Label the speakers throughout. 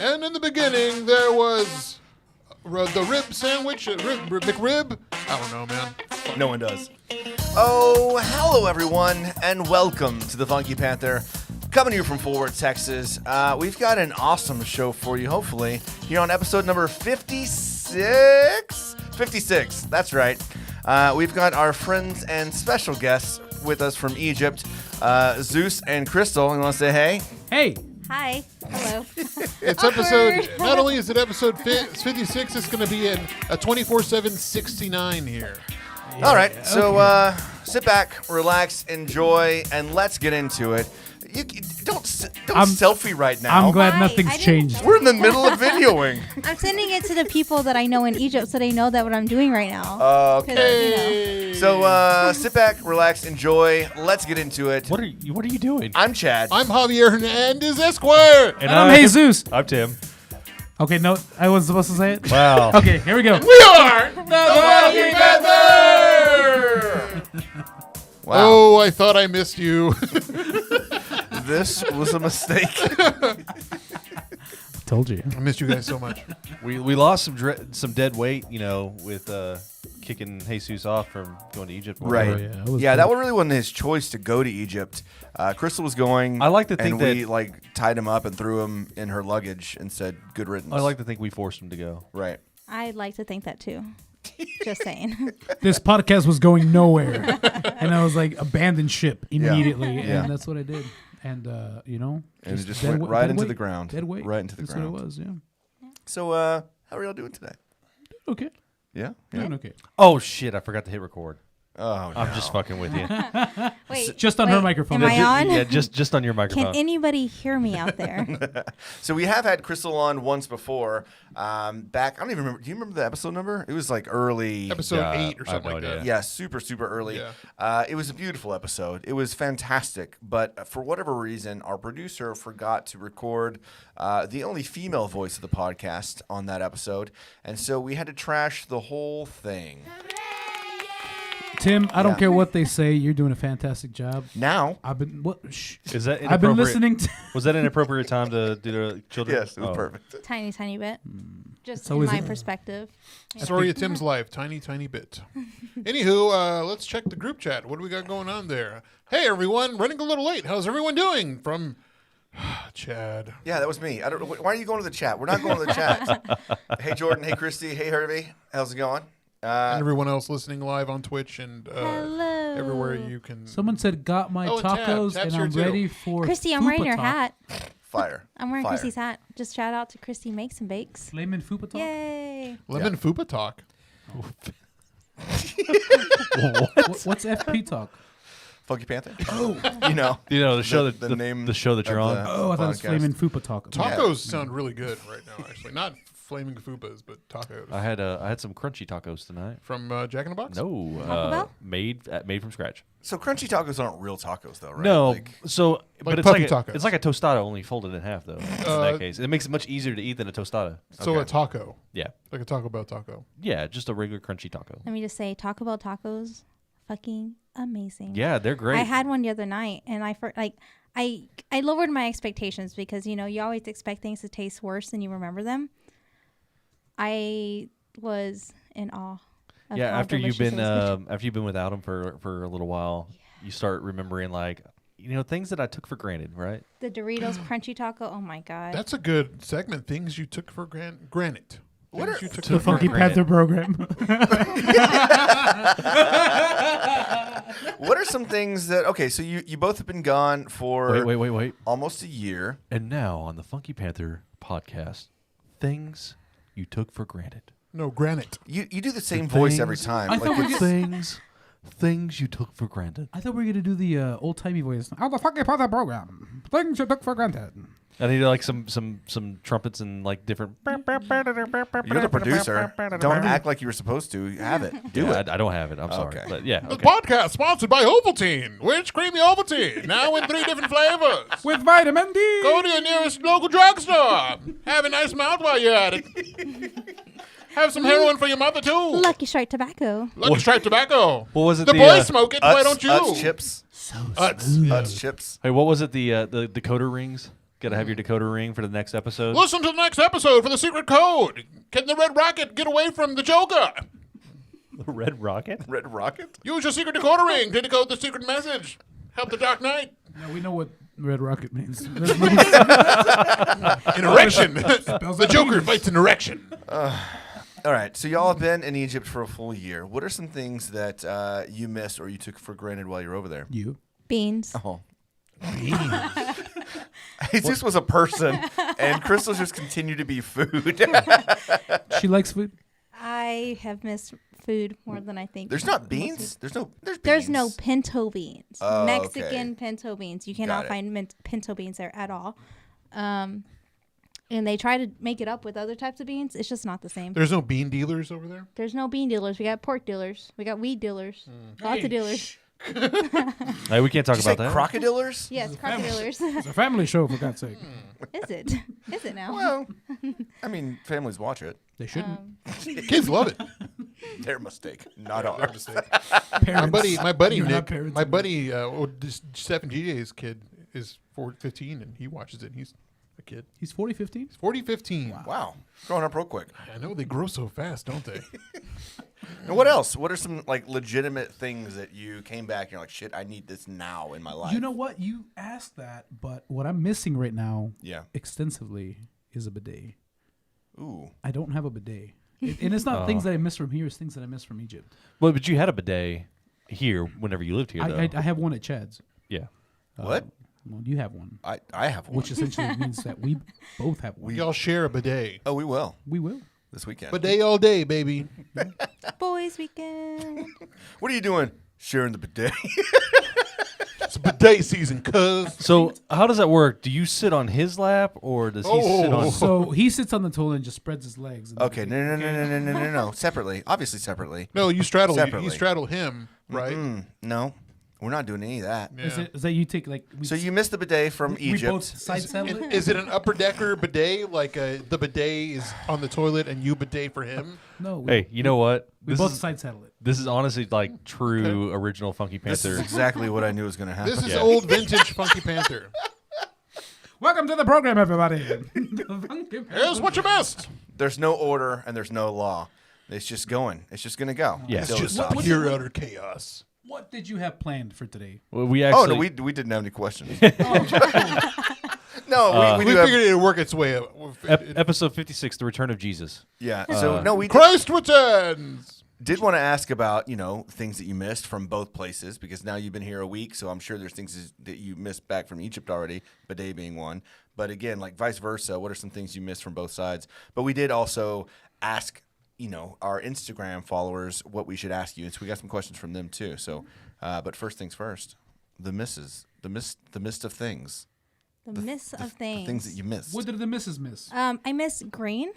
Speaker 1: And in the beginning, there was the rib sandwich, McRib. I don't know, man.
Speaker 2: No one does. Oh, hello, everyone, and welcome to the Funky Panther. Coming to you from Fort Worth, Texas. We've got an awesome show for you, hopefully, here on episode number 56? 56, that's right. We've got our friends and special guests with us from Egypt, Zeus and Crystal. You want to say hey?
Speaker 3: Hey.
Speaker 4: Hi. Hello.
Speaker 1: It's episode, not only is it episode 56, it's going to be a 24/7 69 here.
Speaker 2: Yeah, all right, so sit back, relax, enjoy, and let's get into it. Don't selfie right now.
Speaker 3: I'm glad nothing's changed.
Speaker 2: We're in the middle of videoing.
Speaker 4: I'm sending it to the people that I know in Egypt so they know that what I'm doing right now.
Speaker 2: Okay. So sit back, relax, enjoy. Let's get into it.
Speaker 5: What are you doing?
Speaker 2: I'm Chad.
Speaker 1: I'm Javier Hernandez Esquire.
Speaker 3: And I'm Jesus.
Speaker 5: I'm Tim.
Speaker 3: Okay, no, I wasn't supposed to say it.
Speaker 5: Wow.
Speaker 3: Okay, here we go.
Speaker 1: We are the Funky Panther.
Speaker 2: Wow.
Speaker 1: Oh, I thought I missed you.
Speaker 2: This was a mistake.
Speaker 3: Told you.
Speaker 1: I missed you guys so much.
Speaker 5: We lost some dead weight, with kicking Jesus off from going to Egypt.
Speaker 2: Right.
Speaker 3: Oh, yeah,
Speaker 2: that really wasn't his choice to go to Egypt. Crystal was going.
Speaker 5: I like to think
Speaker 2: and we tied him up and threw him in her luggage and said, "Good riddance."
Speaker 5: I like to think we forced him to go.
Speaker 2: Right.
Speaker 4: I'd like to think that too. Just saying.
Speaker 3: This podcast was going nowhere, and I was like, abandon ship immediately,
Speaker 2: Yeah.
Speaker 3: and that's what I did. And
Speaker 2: and it just
Speaker 3: dead
Speaker 2: went right into
Speaker 3: weight.
Speaker 2: the ground.
Speaker 3: Dead weight.
Speaker 2: Right into the
Speaker 3: that's
Speaker 2: ground.
Speaker 3: What it was. Yeah.
Speaker 2: So how are y'all doing today?
Speaker 3: Okay.
Speaker 2: Yeah.
Speaker 3: Doing okay.
Speaker 5: Oh shit! I forgot to hit record.
Speaker 2: Oh,
Speaker 5: I'm just fucking with you.
Speaker 4: Wait.
Speaker 3: Just on her microphone.
Speaker 4: Am I on?
Speaker 5: Yeah, just on your microphone.
Speaker 4: Can anybody hear me out there?
Speaker 2: So we have had Crystal on once before. Back, I don't even remember. Do you remember the episode number? It was like early.
Speaker 1: Episode 8 or
Speaker 5: I have
Speaker 1: something
Speaker 5: no
Speaker 1: like
Speaker 5: idea.
Speaker 1: that.
Speaker 2: Yeah, super early.
Speaker 1: Yeah.
Speaker 2: It was a beautiful episode. It was fantastic. But for whatever reason, our producer forgot to record the only female voice of the podcast on that episode. And so we had to trash the whole thing.
Speaker 3: Tim, I don't care what they say. You're doing a fantastic job.
Speaker 2: Now.
Speaker 3: I've been what? Shh.
Speaker 5: Is that
Speaker 3: I've been
Speaker 5: inappropriate?
Speaker 3: listening to.
Speaker 5: Was that an appropriate time to do the children?
Speaker 2: Yes, it was perfect.
Speaker 4: Tiny bit. Just
Speaker 3: So
Speaker 4: in
Speaker 3: is
Speaker 4: my
Speaker 3: it-
Speaker 4: perspective.
Speaker 1: Story of Tim's life, tiny bit. Anywho, let's check the group chat. What do we got going on there? Hey, everyone, running a little late. How's everyone doing? From Chad.
Speaker 2: Yeah, that was me. I don't know. Why are you going to the chat? We're not going to the chat. Hey, Jordan. Hey, Christy. Hey, Hervey. How's it going?
Speaker 1: And everyone else listening live on Twitch and
Speaker 4: Hello.
Speaker 1: everywhere you can.
Speaker 3: Someone said, "Got my
Speaker 1: Oh, and Tab.
Speaker 3: tacos,
Speaker 1: Tab's
Speaker 3: and I'm
Speaker 1: here too.
Speaker 3: ready for."
Speaker 4: Christy, I'm wearing
Speaker 3: fupa
Speaker 4: your
Speaker 3: talk."
Speaker 4: hat.
Speaker 2: Fire.
Speaker 4: I'm wearing
Speaker 2: Fire.
Speaker 4: Christy's hat. Just shout out to Christy Makes and Bakes.
Speaker 3: Layman fupa talk.
Speaker 4: Yay.
Speaker 1: Lemon Fupa Talk.
Speaker 3: What's FP talk?
Speaker 2: Funky Panther. Oh, the
Speaker 5: the show that
Speaker 2: the name
Speaker 5: the show that you're
Speaker 2: of
Speaker 5: on.
Speaker 2: the
Speaker 3: Oh, I thought it was
Speaker 2: podcast.
Speaker 3: Flamin' Fupa talk.
Speaker 1: Tacos sound really good right now, actually. Not flaming fupas, but tacos.
Speaker 5: I had some crunchy tacos tonight.
Speaker 1: From Jack in the Box?
Speaker 5: No,
Speaker 4: Bell?
Speaker 5: made from scratch.
Speaker 2: So crunchy tacos aren't real tacos, though, right?
Speaker 5: No, but it's
Speaker 1: puffy
Speaker 5: like
Speaker 1: tacos.
Speaker 5: it's like a tostada only folded in half though. In that case, it makes it much easier to eat than a tostada.
Speaker 1: So a taco.
Speaker 5: Yeah,
Speaker 1: Like a Taco Bell taco.
Speaker 5: yeah, just a regular crunchy taco.
Speaker 4: Let me just say, Taco Bell tacos, fucking amazing.
Speaker 5: Yeah, they're great.
Speaker 4: I had one the other night, and I lowered my expectations because you always expect things to taste worse than you remember them. I was in awe. Of
Speaker 5: Yeah,
Speaker 4: how
Speaker 5: after you've
Speaker 4: delicious
Speaker 5: been
Speaker 4: it was.
Speaker 5: without them for a little while, you start remembering things that I took for granted, right?
Speaker 4: The Doritos crunchy taco. Oh my god.
Speaker 1: That's a good segment. Things you took for granted.
Speaker 2: What
Speaker 1: Things
Speaker 2: are-
Speaker 1: you took
Speaker 3: The
Speaker 1: for
Speaker 3: Funky
Speaker 1: granted.
Speaker 3: Panther program.
Speaker 2: What are some things that? Okay, so you both have been gone for
Speaker 5: Wait.
Speaker 2: almost a year.
Speaker 5: And now on the Funky Panther podcast, things you took for granted.
Speaker 1: No, granite.
Speaker 2: You do the same voice every
Speaker 5: Things-
Speaker 2: time.
Speaker 3: I thought we
Speaker 2: it's-
Speaker 5: things you took for granted.
Speaker 3: I thought we were gonna do the old timey voice. Oh, the Funky Panther program. Things you took for granted.
Speaker 5: I need some trumpets and different.
Speaker 2: You're the producer. Don't act like you were supposed to. Have it. Do it.
Speaker 5: I don't have it. I'm sorry,
Speaker 2: Okay.
Speaker 5: but yeah.
Speaker 1: The
Speaker 5: Okay.
Speaker 1: podcast sponsored by Ovaltine. Which creamy Ovaltine. Now in 3 different flavors.
Speaker 3: With vitamin D.
Speaker 1: Go to your nearest local drugstore. Have a nice mouth while you're at it. Have some heroin for your mother, too.
Speaker 4: Lucky Strike tobacco.
Speaker 1: Lucky Strike tobacco.
Speaker 5: What was it?
Speaker 1: The boys smoke it. Why don't you?
Speaker 2: Utz chips.
Speaker 1: Utz.
Speaker 2: Utz chips.
Speaker 5: Hey, what was it? The decoder rings. Got to have your decoder ring for the next episode.
Speaker 1: Listen to the next episode for the secret code. Can the Red Rocket get away from the Joker?
Speaker 5: The Red Rocket?
Speaker 2: Red Rocket?
Speaker 1: Use your secret decoder ring to decode the secret message. Help the Dark Knight.
Speaker 3: Yeah, we know what Red Rocket means.
Speaker 1: An erection. The Joker fights an erection.
Speaker 2: All right, so y'all have been in Egypt for a full year. What are some things that you missed or you took for granted while you were over there?
Speaker 3: You.
Speaker 4: Beans.
Speaker 2: Oh. Jesus was a person, and Crystal just continued to be food.
Speaker 3: She likes food.
Speaker 4: I have missed food more than I think.
Speaker 2: There's not beans? There's beans.
Speaker 4: There's no pinto beans.
Speaker 2: Oh,
Speaker 4: Mexican
Speaker 2: okay.
Speaker 4: pinto beans. You
Speaker 2: Got
Speaker 4: cannot
Speaker 2: it.
Speaker 4: find pinto beans there at all. And they try to make it up with other types of beans. It's just not the same.
Speaker 1: There's no bean dealers over there?
Speaker 4: There's no bean dealers. We got pork dealers. We got weed dealers. Lots of dealers.
Speaker 5: Hey, we can't talk
Speaker 2: Did you
Speaker 5: about
Speaker 2: say
Speaker 5: that.
Speaker 2: crocodilers?
Speaker 4: Yes, crocodilers.
Speaker 3: It's a family show, for God's sake.
Speaker 4: Is it? Is it now?
Speaker 2: Well, I mean, families watch it.
Speaker 3: They shouldn't.
Speaker 1: Kids love it.
Speaker 2: Their mistake, not ours.
Speaker 3: Parents.
Speaker 1: My buddy
Speaker 3: You're not
Speaker 1: Nick,
Speaker 3: parents
Speaker 1: my
Speaker 3: anymore.
Speaker 1: buddy, Stephen GJ's kid is 15 and he watches it. And he's a kid.
Speaker 3: He's 40, 15?
Speaker 1: 40, 15.
Speaker 2: Wow, growing up real quick.
Speaker 1: I know they grow so fast, don't they?
Speaker 2: And what else? What are some like legitimate things that you came back and you're like, shit, I need this now in my life?
Speaker 3: You know what? You asked that, but what I'm missing right now
Speaker 2: Yeah.
Speaker 3: extensively is a bidet.
Speaker 2: Ooh.
Speaker 3: I don't have a bidet. And it's not things that I miss from here, it's things that I miss from Egypt.
Speaker 5: Well, but you had a bidet here whenever you lived here, though.
Speaker 3: I have one at Chad's.
Speaker 5: Yeah.
Speaker 2: What?
Speaker 3: Well, you have one,
Speaker 2: I have one.
Speaker 3: which essentially means that we both have one.
Speaker 1: We all share a bidet.
Speaker 2: Oh, we will
Speaker 3: We will.
Speaker 2: this weekend.
Speaker 1: Bidet all day, baby.
Speaker 4: Boys weekend.
Speaker 2: What are you doing? Sharing the bidet.
Speaker 1: It's bidet season, cuz.
Speaker 5: So how does that work? Do you sit on his lap, or does he sit on?
Speaker 3: So he sits on the toilet and just spreads his legs. And
Speaker 2: Okay, no. Separately. Obviously separately.
Speaker 1: No, you straddle.
Speaker 2: Separately.
Speaker 1: You straddle him, right?
Speaker 2: No, we're not doing any of that.
Speaker 1: Yeah.
Speaker 3: Is that you take like?
Speaker 2: So you missed the bidet from
Speaker 3: we
Speaker 2: Egypt.
Speaker 3: both side saddle it?
Speaker 1: Is it an upper decker bidet? Like the bidet is on the toilet and you bidet for him?
Speaker 3: No.
Speaker 5: Hey, you know what?
Speaker 3: we both side saddle it.
Speaker 5: This is honestly like true original Funky
Speaker 2: This is
Speaker 5: Panther.
Speaker 2: exactly what I knew was going to happen.
Speaker 1: This is
Speaker 5: Yeah.
Speaker 1: old vintage Funky Panther.
Speaker 3: Welcome to the program, everybody.
Speaker 1: Here's what you missed.
Speaker 2: There's no order and there's no law. It's just going. It's just going to go.
Speaker 5: Yeah.
Speaker 2: Until
Speaker 1: It's
Speaker 2: it
Speaker 1: just
Speaker 2: stops.
Speaker 1: pure utter chaos.
Speaker 3: What did you have planned for today?
Speaker 5: Well, we
Speaker 2: Oh
Speaker 5: actually.
Speaker 2: no, we didn't have any questions. No, we
Speaker 1: We
Speaker 2: do have.
Speaker 1: figured it'd work its way up.
Speaker 5: Episode 56, The Return of Jesus.
Speaker 2: Yeah. So no, we
Speaker 1: Christ returns.
Speaker 2: did want to ask about things that you missed from both places because now you've been here a week, so I'm sure there's things that you missed back from Egypt already. Bidet being one, but again, like vice versa, what are some things you missed from both sides? But we did also ask our Instagram followers what we should ask you, and so we got some questions from them too. So, but first things first, the mist of things.
Speaker 4: The miss of things.
Speaker 2: The things that you missed.
Speaker 3: What did the missus miss?
Speaker 4: I miss green.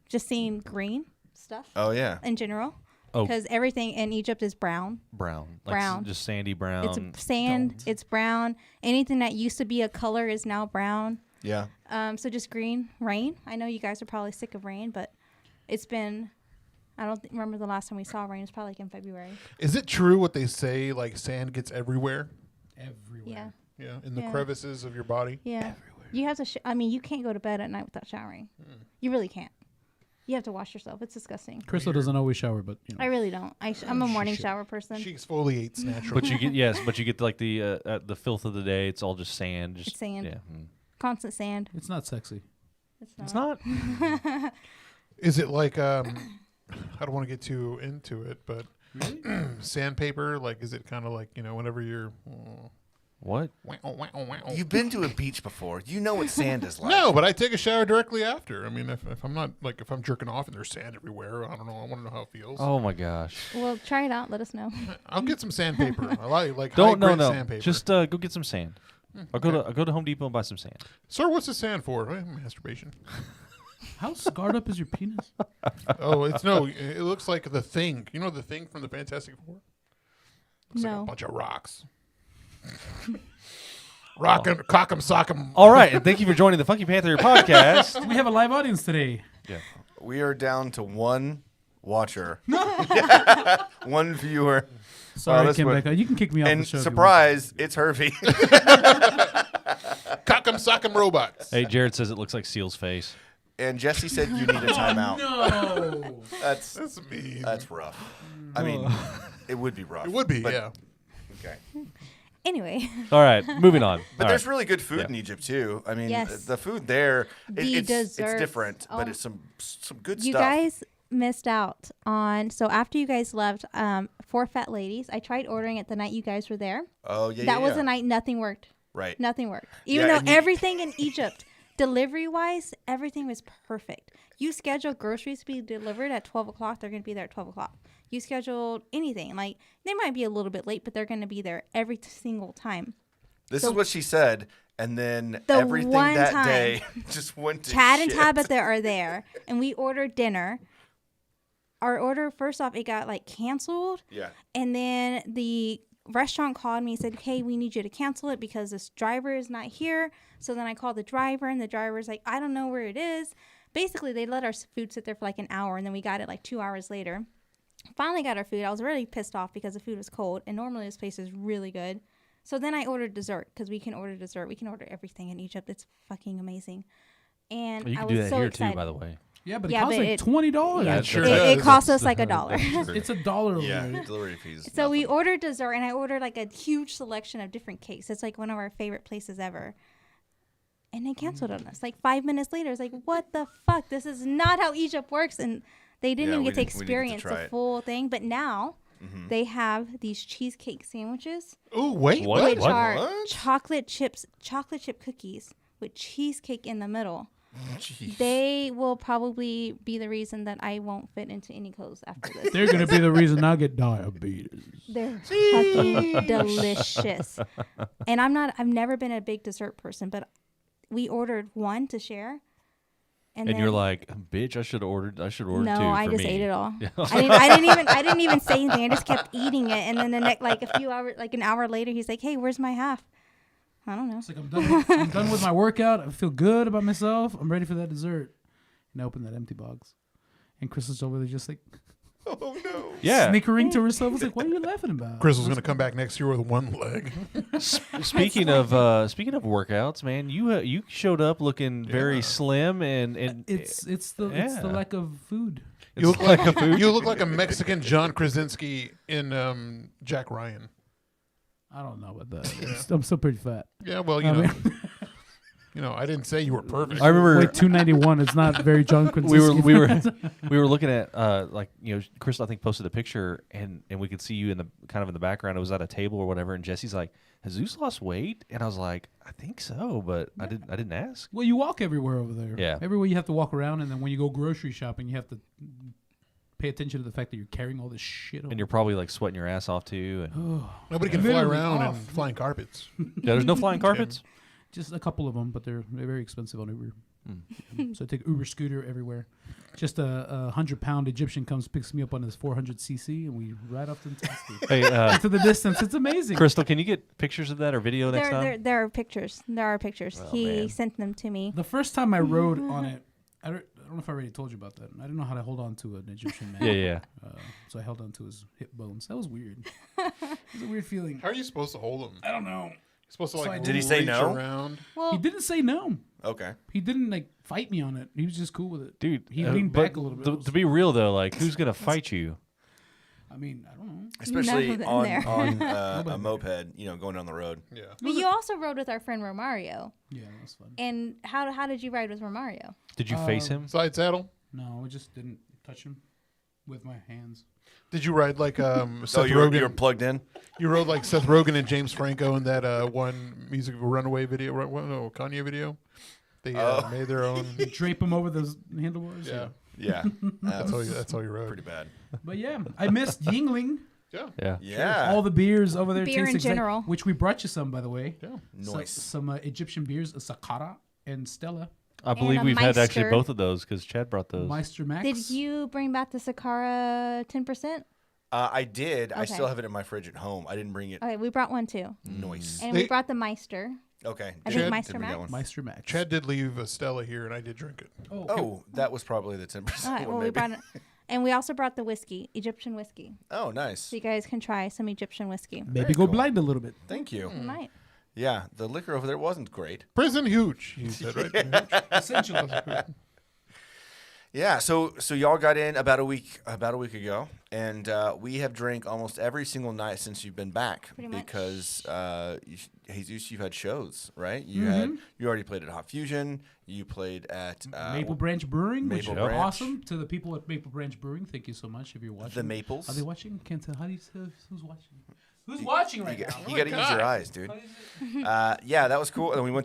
Speaker 4: Just seeing green stuff
Speaker 2: Oh yeah.
Speaker 4: in general.
Speaker 5: Oh.
Speaker 4: Because everything in Egypt is brown.
Speaker 5: Brown.
Speaker 4: Brown.
Speaker 5: Just sandy brown.
Speaker 4: It's sand. It's brown. Anything that used to be a color is now brown.
Speaker 2: Yeah.
Speaker 4: So just green. Rain. I know you guys are probably sick of rain, but it's been. I don't remember the last time we saw rain. It's probably like in February.
Speaker 1: Is it true what they say? Like sand gets everywhere.
Speaker 3: Everywhere.
Speaker 4: Yeah.
Speaker 1: Yeah, in the
Speaker 4: Yeah.
Speaker 1: crevices of your body.
Speaker 4: Yeah. Everywhere. You have to. I mean, you can't go to bed at night without showering. You really can't. You have to wash yourself. It's disgusting.
Speaker 3: Crystal doesn't always shower, but
Speaker 4: I really don't. I'm a morning shower person.
Speaker 1: She exfoliates naturally.
Speaker 5: But you get like the filth of the day. It's all just sand. Just,
Speaker 4: It's sand.
Speaker 5: Yeah.
Speaker 4: Constant sand.
Speaker 3: it's not sexy.
Speaker 4: It's not.
Speaker 5: It's not.
Speaker 1: Is it like I don't want to get too into it, but sandpaper? Like, is it kind of like whenever you're
Speaker 5: What?
Speaker 2: You've been to a beach before. You know what sand is like.
Speaker 1: No, but I take a shower directly after. I mean, if I'm not if I'm jerking off and there's sand everywhere, I don't know. I want to know how it feels.
Speaker 5: Oh my gosh.
Speaker 4: Well, try it out. Let us know.
Speaker 1: I'll get some sandpaper. I like
Speaker 5: Don't
Speaker 1: high-grade
Speaker 5: no.
Speaker 1: sandpaper.
Speaker 5: Just go get some sand. I'll go to Home Depot and buy some sand.
Speaker 1: Sir, what's the sand for? Masturbation.
Speaker 3: How scarred up is your penis?
Speaker 1: Oh, it looks like the Thing. You know the Thing from the Fantastic Four? Looks like a
Speaker 4: No.
Speaker 1: bunch of rocks. Rockin', cock 'em, sock 'em.
Speaker 5: All right, and thank you for joining the Funky Panther podcast.
Speaker 3: We have a live audience today.
Speaker 5: Yeah.
Speaker 2: We are down to one watcher. One viewer.
Speaker 3: Sorry,
Speaker 2: that's
Speaker 3: Kim
Speaker 2: what-
Speaker 3: Becca. You can kick me off the
Speaker 2: And
Speaker 3: show. if you want.
Speaker 2: surprise, it's Hervey.
Speaker 1: Cock Sock'em robots.
Speaker 5: Hey, Jared says it looks like Seal's face.
Speaker 2: And Jesse said you need a timeout.
Speaker 3: No.
Speaker 2: That's
Speaker 1: mean.
Speaker 2: That's rough. I mean, it would be rough.
Speaker 1: It would be,
Speaker 2: but-
Speaker 1: yeah.
Speaker 2: Okay.
Speaker 4: Anyway,
Speaker 5: All right, moving on.
Speaker 2: But
Speaker 5: All
Speaker 2: there's
Speaker 5: right.
Speaker 2: really good food
Speaker 5: Yeah.
Speaker 2: in Egypt too. I mean,
Speaker 4: Yes.
Speaker 2: the food there, it's
Speaker 4: desserts.
Speaker 2: different, but
Speaker 4: Oh.
Speaker 2: it's some good
Speaker 4: you
Speaker 2: stuff.
Speaker 4: guys missed out on. So after you guys left, 4 Fat Ladies, I tried ordering it the night you guys were there.
Speaker 2: Oh yeah,
Speaker 4: That
Speaker 2: yeah,
Speaker 4: was the
Speaker 2: yeah.
Speaker 4: night nothing worked.
Speaker 2: Right.
Speaker 4: Nothing worked. Even
Speaker 2: Yeah,
Speaker 4: though
Speaker 2: and you-
Speaker 4: everything in Egypt, delivery-wise, everything was perfect. You schedule groceries to be delivered at 12 o'clock, they're going to be there at 12 o'clock. You scheduled anything. Like, they might be a little bit late, but they're going to be there every single time.
Speaker 2: This
Speaker 4: So-
Speaker 2: is what she said, and then
Speaker 4: The
Speaker 2: everything
Speaker 4: one
Speaker 2: that
Speaker 4: time
Speaker 2: day just went to
Speaker 4: Chad
Speaker 2: shit.
Speaker 4: and Tabitha are there, and we ordered dinner. Our order, first off, it got, like, canceled.
Speaker 2: Yeah.
Speaker 4: And then the restaurant called me and said, hey, we need you to cancel it because this driver is not here. So then I called the driver, and the driver's like, I don't know where it is. Basically, they let our food sit there for like an hour, and then we got it like 2 hours later. Finally got our food. I was really pissed off because the food was cold, and normally this place is really good. So then I ordered dessert because we can order dessert. We can order everything in Egypt. It's fucking amazing. And
Speaker 5: You
Speaker 4: I
Speaker 5: can
Speaker 4: was
Speaker 5: do that
Speaker 4: so
Speaker 5: here
Speaker 4: excited.
Speaker 5: too, by the way.
Speaker 3: Yeah, but it
Speaker 4: Yeah,
Speaker 3: costs
Speaker 4: but
Speaker 3: like
Speaker 4: it-
Speaker 3: $20.
Speaker 4: Yeah,
Speaker 1: It sure
Speaker 4: it
Speaker 1: does.
Speaker 4: cost us like $1.
Speaker 3: It's $1 over
Speaker 2: Yeah,
Speaker 3: there.
Speaker 2: delivery fees.
Speaker 4: So we
Speaker 2: nothing.
Speaker 4: ordered dessert, and I ordered like a huge selection of different cakes. It's like one of our favorite places ever. And they canceled on us. Like 5 minutes later, it's like, what the fuck? This is not how Egypt works. And they didn't
Speaker 2: Yeah,
Speaker 4: even
Speaker 2: we
Speaker 4: get to
Speaker 2: didn't- we didn't get to
Speaker 4: experience
Speaker 2: try
Speaker 4: the
Speaker 2: it.
Speaker 4: full thing. But now they have these cheesecake sandwiches,
Speaker 1: Ooh, wait.
Speaker 5: What?
Speaker 4: which
Speaker 5: What?
Speaker 4: are
Speaker 2: What?
Speaker 4: chocolate chip cookies with cheesecake in the middle.
Speaker 2: Jeez.
Speaker 4: They will probably be the reason that I won't fit into any clothes after this.
Speaker 3: They're going to be the reason I get diabetes.
Speaker 4: They're fucking delicious. And I've never been a big dessert person, but we ordered one to share.
Speaker 5: And you're like, bitch, I should order
Speaker 4: no,
Speaker 5: two.
Speaker 4: I
Speaker 5: for
Speaker 4: just
Speaker 5: me.
Speaker 4: ate it all. I didn't even say anything. I just kept eating it. And then the next, like a few hours, like an hour later, he's like, hey, where's my half? I don't know.
Speaker 3: It's like I'm done with my workout. I feel good about myself. I'm ready for that dessert. And I open that empty box. And Crystal's over there just like
Speaker 2: Oh no.
Speaker 5: Yeah.
Speaker 3: snickering to herself. I was like, what are you laughing about?
Speaker 1: Crystal's going to come back next year with one leg.
Speaker 5: Speaking of workouts, man, you showed up looking very slim and
Speaker 3: It's the
Speaker 5: Yeah.
Speaker 3: lack of food.
Speaker 1: You look like you look like a Mexican John Krasinski in Jack Ryan.
Speaker 3: I don't know about that. I'm still pretty fat.
Speaker 1: Yeah, well, you
Speaker 3: I
Speaker 1: know,
Speaker 3: mean-
Speaker 1: I didn't say you were perfect.
Speaker 5: I remember
Speaker 3: Wait, 291. It's not very John
Speaker 5: we were
Speaker 3: Krasinski.
Speaker 5: we were looking at Crystal I think posted a picture and we could see you in the kind of in the background. It was at a table or whatever, and Jesse's like, "Has Zeus lost weight?" And I was like, "I think so, but I didn't ask."
Speaker 3: Well, you walk everywhere over there.
Speaker 5: Yeah.
Speaker 3: Everywhere you have to walk around, and then when you go grocery shopping, you have to pay attention to the fact that you're carrying all this shit.
Speaker 5: And you're probably like sweating your ass off too. And
Speaker 1: Nobody can fly
Speaker 3: Literally
Speaker 1: around
Speaker 3: off.
Speaker 1: in flying carpets.
Speaker 5: yeah, there's no flying carpets.
Speaker 3: Just a couple of them, but they're very expensive on Uber.
Speaker 5: Hmm.
Speaker 3: So I take Uber scooter everywhere. Just a 100-pound Egyptian comes, picks me up on his 400cc, and we ride off to the
Speaker 5: Hey,
Speaker 3: into the distance. It's amazing.
Speaker 5: Crystal, can you get pictures of that or video next time?
Speaker 4: There are pictures. There are pictures.
Speaker 5: Oh,
Speaker 4: He
Speaker 5: man.
Speaker 4: sent them to me.
Speaker 3: The first time I rode on it, I don't know if I already told you about that. I didn't know how to hold on to an Egyptian man.
Speaker 5: Yeah.
Speaker 3: So I held on to his hip bones. That was weird. It was a weird feeling.
Speaker 1: How are you supposed to hold them?
Speaker 3: I don't know.
Speaker 1: You're supposed to
Speaker 3: So
Speaker 1: like
Speaker 3: I
Speaker 2: Did he say
Speaker 1: reach
Speaker 2: no?
Speaker 1: around.
Speaker 4: Well,
Speaker 3: He didn't say no.
Speaker 2: Okay.
Speaker 3: He didn't like fight me on it. He was just cool with it.
Speaker 5: Dude,
Speaker 3: He leaned
Speaker 5: but
Speaker 3: back a little bit.
Speaker 5: To be real though, like who's gonna fight you?
Speaker 3: I mean, I don't know.
Speaker 2: Especially
Speaker 4: None of them
Speaker 2: on
Speaker 4: there.
Speaker 2: a moped, going down the road.
Speaker 1: Yeah.
Speaker 4: but you also rode with our friend Romario.
Speaker 3: Yeah, that's fun.
Speaker 4: And how did you ride with Romario?
Speaker 5: Did you face him?
Speaker 1: Side saddle.
Speaker 3: No, I just didn't touch him with my hands.
Speaker 1: Did you ride like
Speaker 2: So
Speaker 1: Seth
Speaker 2: you're
Speaker 1: Rogen?
Speaker 2: plugged in?
Speaker 1: You rode like Seth Rogen and James Franco in that one music runaway video, no Kanye video. They made their own.
Speaker 3: Drape him over those handlebars.
Speaker 1: Yeah,
Speaker 2: Yeah.
Speaker 1: that's how you rode.
Speaker 2: Pretty bad.
Speaker 3: But yeah, I missed Yingling.
Speaker 1: Yeah,
Speaker 5: Yeah.
Speaker 2: Yeah.
Speaker 3: All the beers over there.
Speaker 4: Beer
Speaker 3: taste
Speaker 4: in
Speaker 3: exact-
Speaker 4: general.
Speaker 3: Which we brought you some, by the way.
Speaker 1: yeah.
Speaker 2: Nice.
Speaker 3: Some Egyptian beers, Sakara and Stella.
Speaker 5: I believe
Speaker 4: a
Speaker 5: we've had actually
Speaker 4: Meister.
Speaker 5: both of those because Chad brought those.
Speaker 3: Meister Max.
Speaker 4: Did you bring back the Sakara 10%?
Speaker 2: I did. I
Speaker 4: Okay.
Speaker 2: still have it in my fridge at home. I didn't bring it.
Speaker 4: Okay, we brought one too.
Speaker 2: Nice.
Speaker 4: And
Speaker 1: They-
Speaker 4: we brought the Meister.
Speaker 2: Okay.
Speaker 4: I
Speaker 1: Chad-
Speaker 4: think Meister
Speaker 2: Didn't bring that
Speaker 4: Max.
Speaker 2: one.
Speaker 3: Meister Max?
Speaker 1: Chad did leave a Stella here, and I did drink it.
Speaker 3: Oh, okay.
Speaker 2: Oh, that was probably the 10%.
Speaker 4: All right,
Speaker 2: one,
Speaker 4: well, we
Speaker 2: maybe.
Speaker 4: brought it. And we also brought the whiskey, Egyptian whiskey.
Speaker 2: Oh, nice.
Speaker 4: So you guys can try some Egyptian whiskey.
Speaker 3: Maybe
Speaker 2: Very
Speaker 3: go
Speaker 2: cool.
Speaker 3: blind a little bit.
Speaker 2: Thank you.
Speaker 4: You might.
Speaker 2: Yeah, the liquor over there wasn't great.
Speaker 1: Prison huge. You said right.
Speaker 3: Essentially.
Speaker 2: Yeah, so y'all got in about a week ago, and we have drank almost every single night since you've been back.
Speaker 4: Pretty much.
Speaker 2: Because Jesus, you've had shows, right? You already played at Hot Fusion. You played at
Speaker 3: Maple Branch Brewing, which is
Speaker 2: Maple Branch.
Speaker 3: awesome. To the people at Maple Branch Brewing, thank you so much if you're watching.
Speaker 2: The Maples.
Speaker 3: Are they watching? Can't tell. How do you tell who's watching? Who's watching right now?
Speaker 2: You got to use your eyes, dude. Yeah, that was cool. And then we went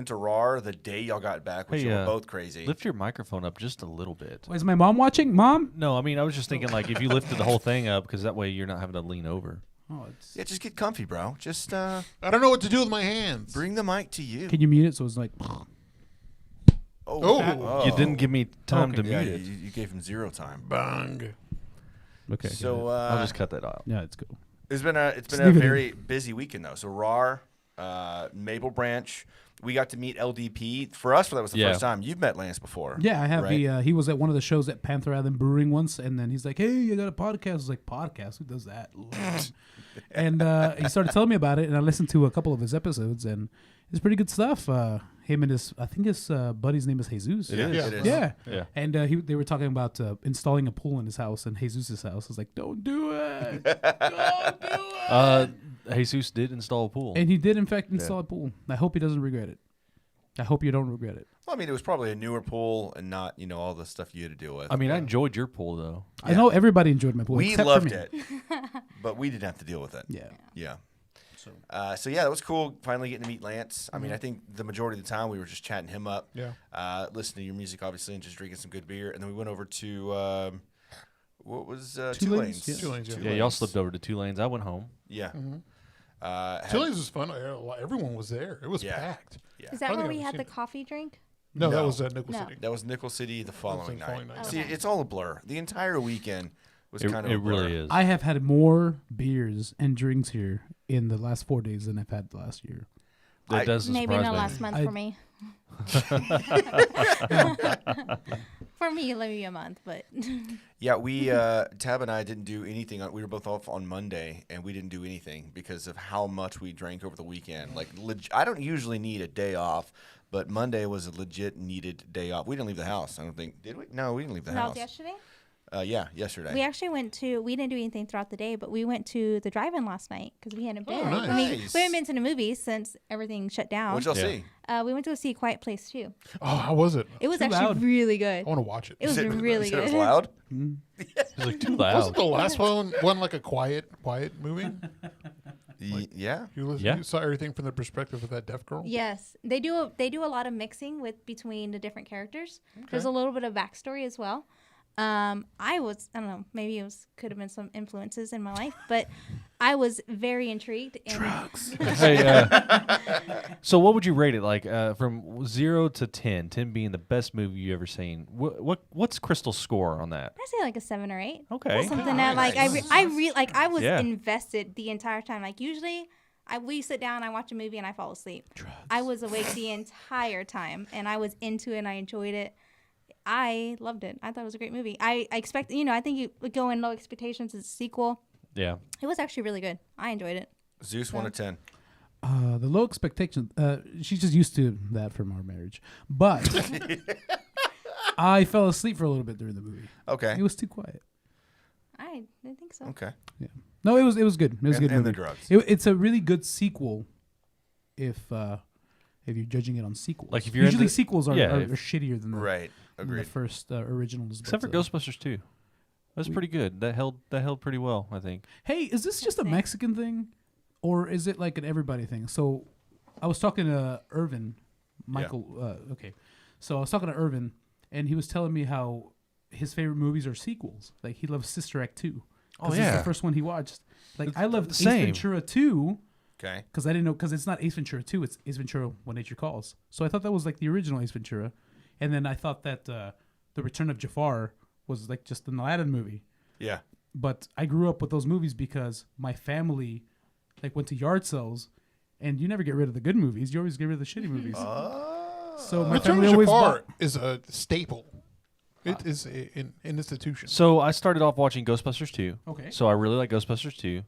Speaker 2: to RAR the day y'all got back, which
Speaker 5: Hey,
Speaker 2: you were both crazy.
Speaker 5: Lift your microphone up just a little bit.
Speaker 3: Is my mom watching? Mom?
Speaker 5: No, I mean I was just thinking like if you lifted the whole thing up, because that way you're not having to lean over.
Speaker 3: Oh, it's.
Speaker 2: Yeah, just get comfy, bro. Just
Speaker 1: I don't know what to do with my hands.
Speaker 2: bring the mic to you.
Speaker 3: Can you mute it so it's like?
Speaker 1: Oh.
Speaker 5: You didn't give me time
Speaker 3: Okay.
Speaker 5: to
Speaker 2: Yeah,
Speaker 5: mute it.
Speaker 2: you gave him 0 time.
Speaker 1: Bang.
Speaker 3: Okay.
Speaker 2: So
Speaker 5: I'll just cut that out.
Speaker 3: yeah, it's cool.
Speaker 2: It's been a
Speaker 3: leave it in.
Speaker 2: very busy weekend though. So RAR, Maple Branch, we got to meet LDP. For us, that was the
Speaker 5: Yeah.
Speaker 2: first time. You've met Lance before.
Speaker 3: Yeah, I have.
Speaker 2: Right?
Speaker 3: He was at one of the shows at Panther Island Brewing once, and then he's like, "Hey, I got a podcast." I was like, "Podcast? Who does that?" And he started telling me about it, and I listened to a couple of his episodes, and it's pretty good stuff. Him and his buddy's name is Jesus.
Speaker 5: It
Speaker 1: Yeah.
Speaker 5: is.
Speaker 2: It is.
Speaker 3: Yeah.
Speaker 5: Yeah.
Speaker 3: And they were talking about installing a pool in his house, in Jesus' house. I was like, "Don't do it! Don't do it!"
Speaker 5: Jesus did install a pool.
Speaker 3: And he did, in fact, install a pool. I hope he doesn't regret it. I hope you don't regret it.
Speaker 2: Well, I mean, it was probably a newer pool and not, all the stuff you had to deal with.
Speaker 5: I mean, I enjoyed your pool though.
Speaker 3: I know everybody enjoyed my pool.
Speaker 2: we
Speaker 3: except
Speaker 2: loved
Speaker 3: for me.
Speaker 2: it, but we didn't have to deal with it.
Speaker 3: Yeah.
Speaker 2: Yeah.
Speaker 3: So
Speaker 2: So yeah, that was cool. Finally getting to meet Lance. I mean, I think the majority of the time we were just chatting him up, listening to your music, obviously, and just drinking some good beer. And then we went over to what was Two Lanes?
Speaker 3: Yeah.
Speaker 1: Two Lanes, yeah.
Speaker 5: Yeah, y'all slipped over to 2 lanes. I went home.
Speaker 2: Yeah.
Speaker 1: Chili's was fun. Everyone was there. It was
Speaker 2: Yeah.
Speaker 1: packed.
Speaker 2: Yeah.
Speaker 4: Is that
Speaker 1: I
Speaker 4: where
Speaker 1: think
Speaker 4: we
Speaker 1: I've
Speaker 4: had the
Speaker 1: seen it.
Speaker 4: coffee drink?
Speaker 1: No, that
Speaker 2: No.
Speaker 1: was Nickel
Speaker 4: No.
Speaker 1: City.
Speaker 2: That was Nickel City the following
Speaker 1: the following
Speaker 2: night.
Speaker 1: night.
Speaker 2: See,
Speaker 4: Okay.
Speaker 2: it's all a blur. The entire weekend was kind of
Speaker 5: It
Speaker 2: a blur.
Speaker 5: really is.
Speaker 3: I have had more beers and drinks here in the last 4 days than I've had last year.
Speaker 5: That doesn't
Speaker 4: Maybe in
Speaker 5: surprise
Speaker 4: the
Speaker 5: me.
Speaker 4: last month
Speaker 3: I-
Speaker 4: for me. For me, maybe a month, but
Speaker 2: Yeah, we Tab and I didn't do anything. We were both off on Monday, and we didn't do anything because of how much we drank over the weekend. Like, I don't usually need a day off, but Monday was a legit needed day off. We didn't leave the house. I don't think. Did we? No, we didn't leave the
Speaker 4: that
Speaker 2: house.
Speaker 4: was yesterday.
Speaker 2: Yeah, yesterday.
Speaker 4: We actually we didn't do anything throughout the day, but we went to the drive-in last night because we hadn't been.
Speaker 1: nice.
Speaker 4: I mean,
Speaker 2: Nice.
Speaker 4: we haven't been to the movies since everything shut down.
Speaker 2: What'd y'all
Speaker 5: Yeah.
Speaker 2: see?
Speaker 4: We went to go see A Quiet Place too.
Speaker 1: Oh, how was it?
Speaker 4: It was
Speaker 3: Too
Speaker 4: actually
Speaker 3: loud.
Speaker 4: really good.
Speaker 1: I want to watch it.
Speaker 4: It was really
Speaker 2: You said It was
Speaker 4: good.
Speaker 2: loud.
Speaker 5: It was like too
Speaker 1: Wasn't
Speaker 5: loud.
Speaker 1: the last one like a quiet movie?
Speaker 2: Yeah.
Speaker 1: You saw everything from the perspective of that deaf girl?
Speaker 4: Yes, they do a lot of mixing between the different characters. There's a little bit of backstory as well. I don't know, maybe could have been some influences in my life, but I was very intrigued. And
Speaker 5: Hey, so what would you rate it like from 0 to 10? 10 being the best movie you ever seen. What's Crystal's score on that?
Speaker 4: I say like a 7 or 8.
Speaker 5: Okay.
Speaker 4: Something that like
Speaker 2: Nice.
Speaker 4: I was
Speaker 5: Yeah.
Speaker 4: invested the entire time. Like usually we sit down, I watch a movie and I fall asleep. I was awake the entire time and I was into it and I enjoyed it. I loved it. I thought it was a great movie. I expect, I think you would go in low expectations as a sequel.
Speaker 5: Yeah.
Speaker 4: It was actually really good. I enjoyed it.
Speaker 2: Zeus 1 to 10.
Speaker 3: The low expectations. She's just used to that from our marriage. But I fell asleep for a little bit during the movie.
Speaker 2: Okay.
Speaker 3: It was too quiet.
Speaker 4: I didn't think so.
Speaker 2: Okay.
Speaker 3: Yeah. No, it was good. It was a good
Speaker 2: And
Speaker 3: movie.
Speaker 2: the drugs.
Speaker 3: It's a really good sequel. If you're judging it on sequels,
Speaker 5: Like if you're
Speaker 3: usually
Speaker 5: into-
Speaker 3: sequels are
Speaker 5: yeah,
Speaker 3: shittier than
Speaker 2: Right.
Speaker 3: than the
Speaker 2: Agreed.
Speaker 3: first originals.
Speaker 5: Except for
Speaker 3: but,
Speaker 5: Ghostbusters 2. That's pretty good. That held pretty well, I think.
Speaker 3: Hey, is this just a Mexican thing, or is it like an everybody thing? So, I was talking to Irvin, Michael. Okay, so I was talking to Irvin, and he was telling me how his favorite movies are sequels. Like he loves Sister Act 2.
Speaker 5: Oh,
Speaker 3: It's
Speaker 5: yeah.
Speaker 3: the first one he watched. Like I loved Ace
Speaker 5: same.
Speaker 3: Ventura 2
Speaker 2: Okay.
Speaker 3: because I didn't know because it's not Ace Ventura 2. It's Ace Ventura When Nature Calls. So I thought that was like the original Ace Ventura, and then I thought that the Return of Jafar was like just an Aladdin movie.
Speaker 2: Yeah.
Speaker 3: But I grew up with those movies because my family like went to yard sales, and you never get rid of the good movies. You always get rid of the shitty movies. So my
Speaker 1: Return
Speaker 3: family
Speaker 1: of
Speaker 3: always
Speaker 1: Jafar
Speaker 3: bought.
Speaker 1: is a staple. It is an institution.
Speaker 5: So I started off watching Ghostbusters 2.
Speaker 3: Okay.
Speaker 5: So I really like Ghostbusters 2.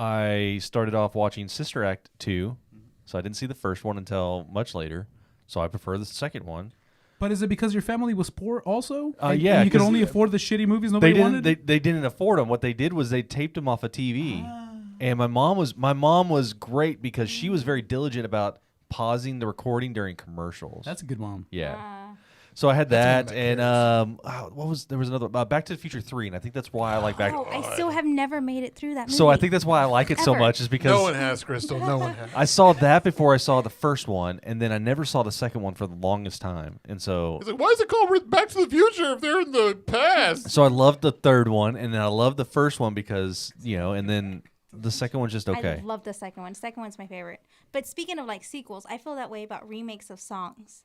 Speaker 5: I started off watching Sister Act 2, so I didn't see the first one until much later. So I prefer the second one.
Speaker 3: But is it because your family was poor also?
Speaker 5: Yeah,
Speaker 3: And you could
Speaker 5: 'cause
Speaker 3: only afford the shitty movies
Speaker 5: They
Speaker 3: nobody
Speaker 5: didn't.
Speaker 3: wanted?
Speaker 5: They didn't afford them. What they did was they taped them off a TV. And my mom was great because she was very diligent about pausing the recording during commercials.
Speaker 3: That's a good mom.
Speaker 5: Yeah. So I had that,
Speaker 1: that
Speaker 5: and there was another Back to the Future 3, and I think that's why I like Back.
Speaker 4: Oh, I still have never made it through that movie.
Speaker 5: So I think that's why I like it so
Speaker 4: Ever.
Speaker 5: much is because
Speaker 1: No one has, Crystal. No one has.
Speaker 5: I saw that before I saw the first one, and then I never saw the second one for the longest time, and so
Speaker 1: It's like, why is it called Back to the Future if they're in the past?
Speaker 5: so I loved the third one, and then I loved the first one because and then the second one's just okay.
Speaker 4: I love the second one. Second one's my favorite. But speaking of like sequels, I feel that way about remakes of songs.